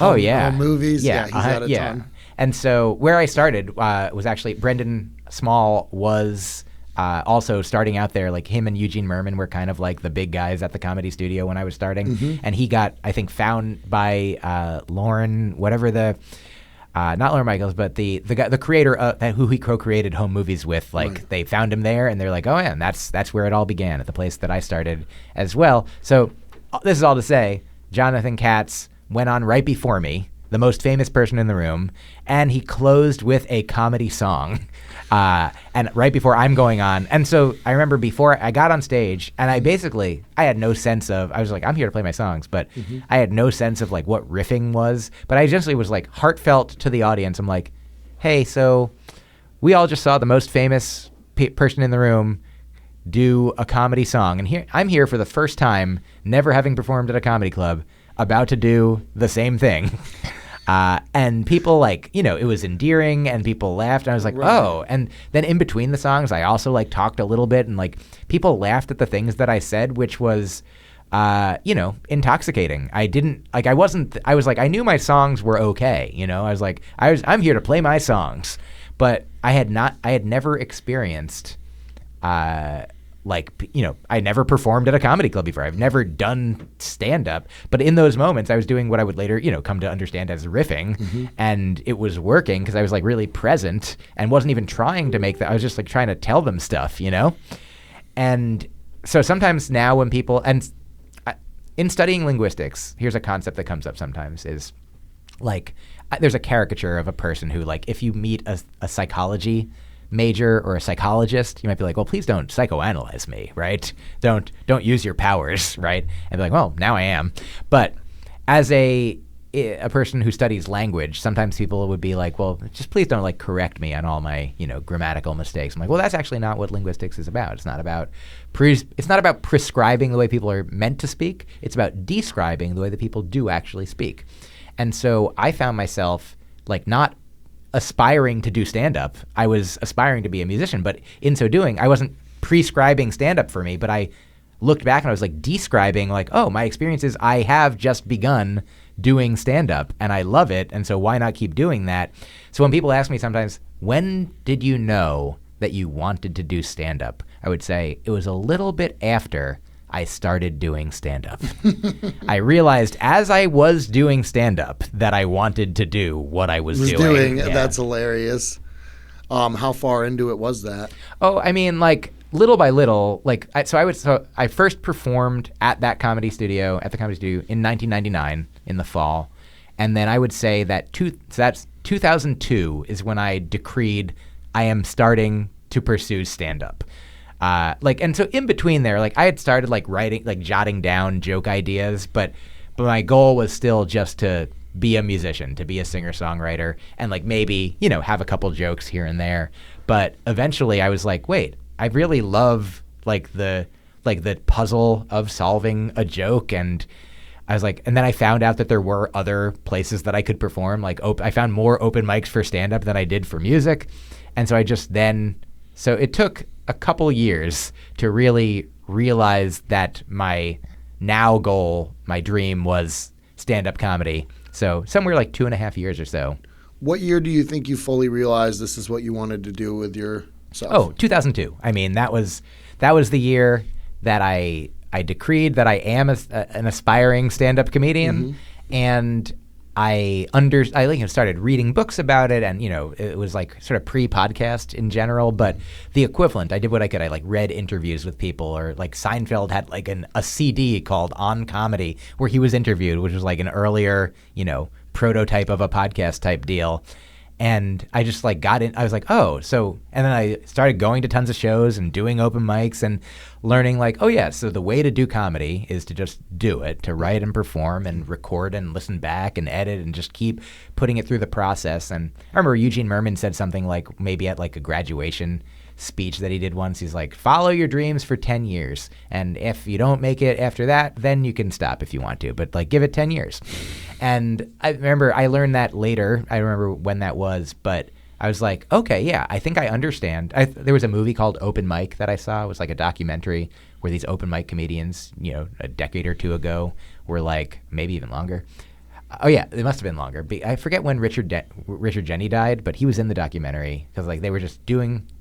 movies. He's had a ton. And so where I started was actually Brendan Small was also starting out there. Like him and Eugene Merman were kind of like the big guys at the Comedy Studio when I was starting. And he got, I think, found by Lauren, whatever the... not Lauren Michaels, but the creator who he co-created Home Movies with. Like they found him there, and they're like, oh yeah, and that's where it all began, at the place that I started as well. So this is all to say, Jonathan Katz went on right before me, the most famous person in the room, and he closed with a comedy song. And right before I'm going on. And so I remember before I got on stage, and I had no sense of, I was like, I'm here to play my songs, but I had no sense of like what riffing was. But I essentially was like heartfelt to the audience. I'm like, hey, so we all just saw the most famous person in the room do a comedy song. And I'm here for the first time, never having performed at a comedy club, about to do the same thing. And people it was endearing, and people laughed, and I was like, oh. And then in between the songs, I also talked a little bit, and people laughed at the things that I said, which was, intoxicating. I knew my songs were okay. I was like, I'm here to play my songs, but I had never experienced, I never performed at a comedy club before. I've never done stand-up. But in those moments, I was doing what I would later, come to understand as riffing. And it was working because I was, really present and wasn't even trying to make that. I was just, trying to tell them stuff, And so sometimes now when people... And in studying linguistics, here's a concept that comes up sometimes is, there's a caricature of a person who, if you meet a psychology major or a psychologist, you might be like, well, please don't psychoanalyze me, right? Don't use your powers, right? And be like, well, now I am. But as a person who studies language, sometimes people would be like, well, just please don't like correct me on all my, grammatical mistakes. I'm like, well, that's actually not what linguistics is about. It's not about prescribing the way people are meant to speak. It's about describing the way that people do actually speak. And so I found myself like not aspiring to do stand-up. I was aspiring to be a musician, but in so doing, I wasn't prescribing stand-up for me, but I looked back and I was like describing like, oh, my experience is I have just begun doing stand-up and I love it, and so why not keep doing that? So when people ask me sometimes, when did you know that you wanted to do stand-up? I would say it was a little bit after I started doing stand-up. I realized as I was doing stand-up that I wanted to do what I was doing. Yeah. That's hilarious. How far into it was that? Oh, I mean, like little by little, like I first performed at the comedy studio in 1999 in the fall, and then I would say that that's 2002 is when I decreed I am starting to pursue stand-up. And so in between there, like I had started like writing, like jotting down joke ideas, but my goal was still just to be a musician, to be a singer-songwriter, and like maybe, have a couple jokes here and there. But eventually I was like, wait, I really love like the puzzle of solving a joke. And I was like, and then I found out that there were other places that I could perform. Like I found more open mics for stand-up than I did for music. And so so it took a couple years to really realize that my now goal, my dream was stand-up comedy. So somewhere like 2.5 years or so. What year do you think you fully realized this is what you wanted to do with yourself? Oh, 2002. I mean, that was the year that I decreed that I am an aspiring stand-up comedian, and I started reading books about it, and it was like sort of pre-podcast in general, but the equivalent. I did what I could. I like read interviews with people, or like Seinfeld had like a CD called On Comedy where he was interviewed, which was like an earlier prototype of a podcast type deal. And I just like got in. I was like, oh, so, and then I started going to tons of shows and doing open mics and learning like, oh yeah, so the way to do comedy is to just do it, to write and perform and record and listen back and edit and just keep putting it through the process. And I remember Eugene Merman said something like maybe at like a graduation speech that he did once. He's like, follow your dreams for 10 years. And if you don't make it after that, then you can stop if you want to, but like give it 10 years. And I remember I learned that later. I remember when that was, but I was like, okay, yeah, I think I understand. There was a movie called Open Myq that I saw. It was like a documentary where these open mic comedians, a decade or two ago were like, maybe even longer. Oh yeah, it must have been longer. I forget when Richard Jenny died, but he was in the documentary because like they were just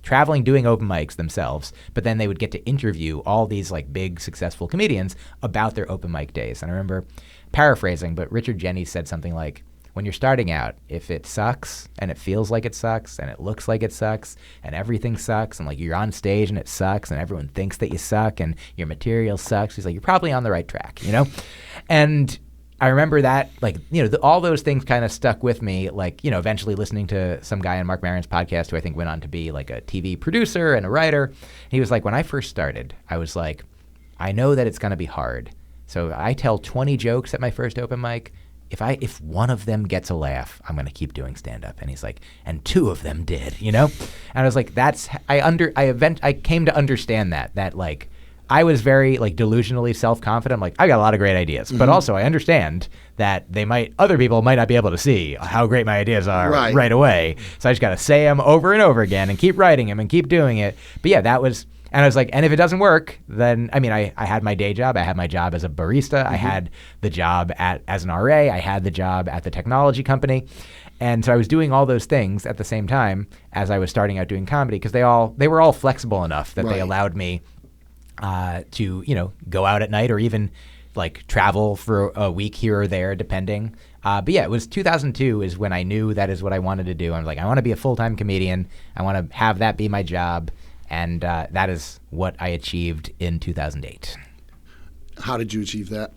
traveling, doing open mics themselves. But then they would get to interview all these like big successful comedians about their open mic days. And I remember paraphrasing, but Richard Jenny said something like, when you're starting out, if it sucks and it feels like it sucks and it looks like it sucks and everything sucks and like you're on stage and it sucks and everyone thinks that you suck and your material sucks, he's like, you're probably on the right track, And I remember that, like, all those things kind of stuck with me, like, eventually listening to some guy on Mark Maron's podcast who I think went on to be like a TV producer and a writer. He was like, when I first started, I was like, I know that it's going to be hard. So I tell 20 jokes at my first open mic. If one of them gets a laugh, I'm going to keep doing stand-up. And he's like, and 2 of them did, And I was like, I came to understand that like, I was very like delusionally self-confident. Like I got a lot of great ideas, but also I understand that other people might not be able to see how great my ideas are right away. So I just got to say them over and over again and keep writing them and keep doing it. But yeah, and I was like, and if it doesn't work, then, I mean, I had my day job. I had my job as a barista. I had the job as an RA. I had the job at the technology company. And so I was doing all those things at the same time as I was starting out doing comedy because they were all flexible enough that they allowed me to go out at night or even like travel for a week here or there depending. But yeah, it was 2002 is when I knew that is what I wanted to do. I was like, I want to be a full-time comedian. I want to have that be my job. And that is what I achieved in 2008. How did you achieve that?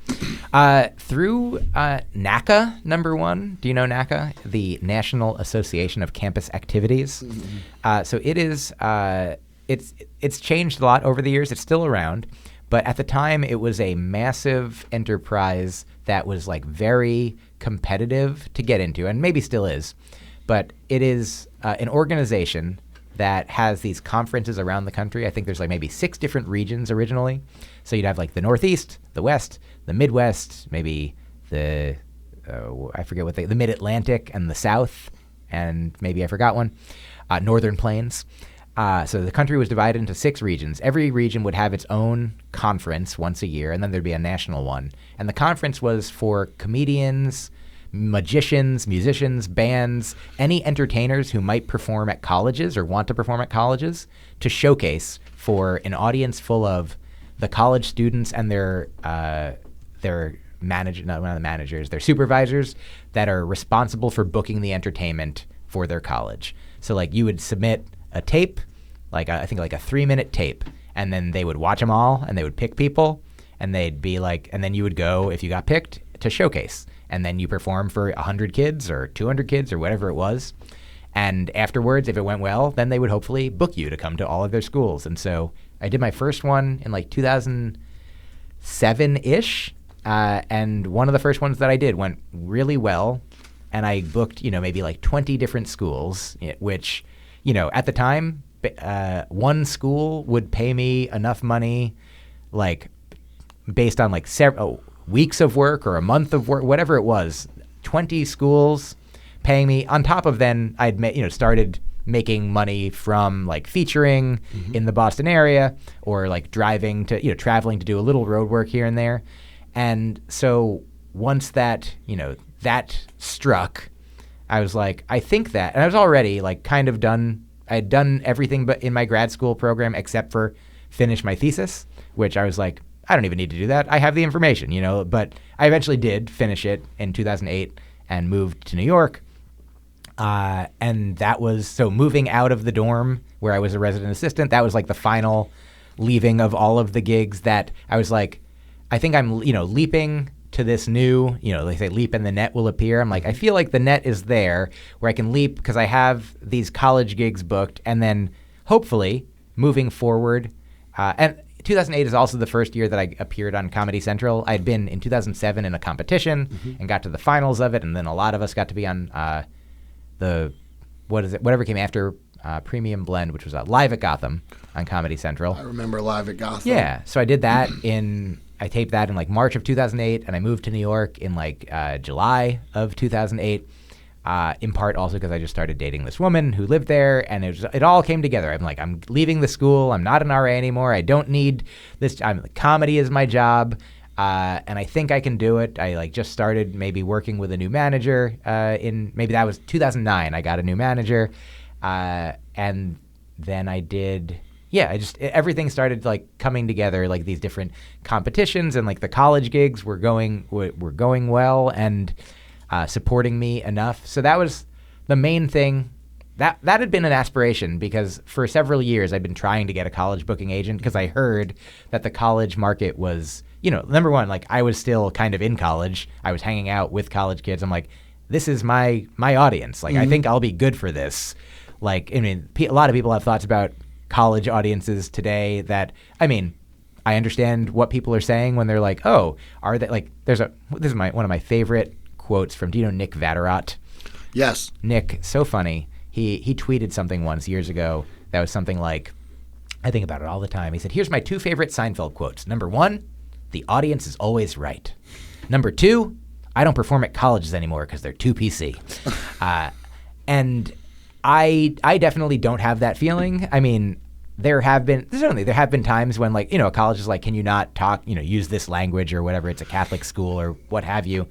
Through NACA, number one. Do you know NACA? The National Association of Campus Activities. So it is, it's changed a lot over the years. It's still around. But at the time, it was a massive enterprise that was like very competitive to get into, and maybe still is. But it is an organization that has these conferences around the country. I think there's like maybe 6 different regions originally. So you'd have like the Northeast, the West, the Midwest, maybe the, I forget what the Mid-Atlantic and the South, and maybe I forgot one, Northern Plains. So the country was divided into 6 regions. Every region would have its own conference once a year, and then there'd be a national one. And the conference was for comedians, magicians, musicians, bands, any entertainers who might perform at colleges or want to perform at colleges to showcase for an audience full of the college students and their their supervisors that are responsible for booking the entertainment for their college. So like you would submit a tape, I think like a 3-minute tape, and then they would watch them all and they would pick people, and they'd be like, and then you would go, if you got picked, to showcase. And then you perform for 100 kids or 200 kids or whatever it was. And afterwards, if it went well, then they would hopefully book you to come to all of their schools. And so I did my first one in like 2007-ish. And one of the first ones that I did went really well. And I booked, maybe like 20 different schools, which, at the time, one school would pay me enough money, like based on like several weeks of work or a month of work, whatever it was, 20 schools paying me. On top of then I'd started making money from like featuring in the Boston area or like driving to, traveling to do a little road work here and there. And so once that, that struck, I was like, I think that, and I was already like kind of done. I had done everything but in my grad school program except for finish my thesis, which I was like, I don't even need to do that. I have the information, but I eventually did finish it in 2008 and moved to New York. And that was, so moving out of the dorm where I was a resident assistant, that was like the final leaving of all of the gigs that I was like, I think I'm, leaping to this new, they say leap and the net will appear. I'm like, I feel like the net is there where I can leap because I have these college gigs booked, and then hopefully moving forward, and 2008 is also the first year that I appeared on Comedy Central. I had been in 2007 in a competition and got to the finals of it, and then a lot of us got to be on whatever came after Premium Blend, which was Live at Gotham on Comedy Central. I remember Live at Gotham. Yeah, so I did that I taped that in like March of 2008, and I moved to New York in like July of 2008. In part also because I just started dating this woman who lived there, and it all came together. I'm like, I'm leaving the school. I'm not an RA anymore. I don't need this. Comedy is my job, and I think I can do it. I like just started maybe working with a new manager maybe that was 2009. I got a new manager, and then I did. Yeah, everything started like coming together, like these different competitions and like the college gigs were going well and supporting me enough. So that was the main thing. That had been an aspiration because for several years I've been trying to get a college booking agent because I heard that the college market was, number one, like I was still kind of in college. I was hanging out with college kids. I'm like, this is my audience. Like I think I'll be good for this. Like, I mean, a lot of people have thoughts about college audiences today that, I mean, I understand what people are saying when they're like, oh, are they like, this is one of my favorite quotes from, do you know Nick Vatterott? Yes. Nick, so funny. He tweeted something once years ago that was something like, I think about it all the time. He said, here's my 2 favorite Seinfeld quotes. Number 1, the audience is always right. Number 2, I don't perform at colleges anymore because they're too PC. And I definitely don't have that feeling. I mean, there have been times when like, a college is like, can you not talk, use this language or whatever. It's a Catholic school or what have you.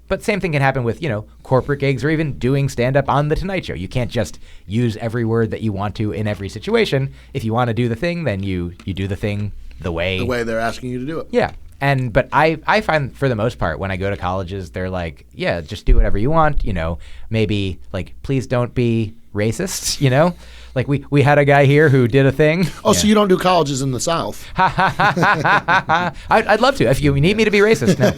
But same thing can happen with, corporate gigs or even doing stand-up on The Tonight Show. You can't just use every word that you want to in every situation. If you want to do the thing, then you do the thing the way they're asking you to do it. Yeah. But I find for the most part when I go to colleges, they're like, yeah, just do whatever you want, maybe like, please don't be racist, Like we had a guy here who did a thing. Oh, so you don't do colleges in the South? I'd love to if you need me to be racist. No,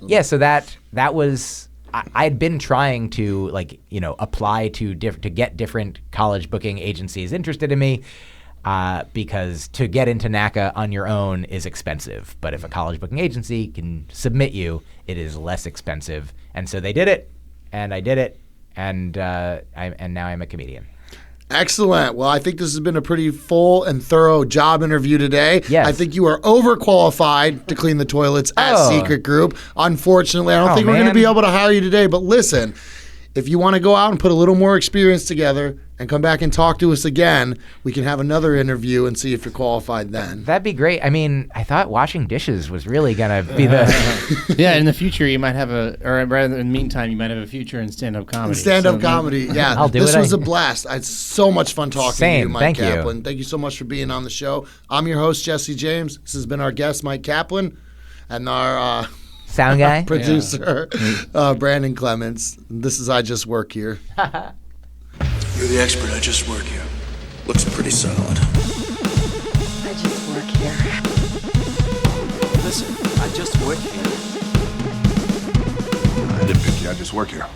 yeah. So that was I had been trying to apply to get different college booking agencies interested in me. Because to get into NACA on your own is expensive, but if a college booking agency can submit you, it is less expensive. And so they did it, and I did it, and now I'm a comedian. Excellent. Well, I think this has been a pretty full and thorough job interview today. Yes. I think you are overqualified to clean the toilets at Secret Group. Unfortunately, I don't think we're going to be able to hire you today, but listen, if you want to go out and put a little more experience together and come back and talk to us again, we can have another interview and see if you're qualified then. That'd be great. I mean, I thought washing dishes was really going to be the... Yeah, in the future, you might have or rather in the meantime, you might have a future in stand-up comedy. Comedy, yeah. I'll do this it. was a blast. I had so much fun talking to you, Myq Thank you. Kaplan. Thank you so much for being on the show. I'm your host, Jesse James. This has been our guest, Myq Kaplan, and our... sound guy? producer, Brandon Clements. This is I Just Work Here. You're the expert. I just work here. Looks pretty solid. I just work here. Listen, I just work here. I didn't pick you. I just work here.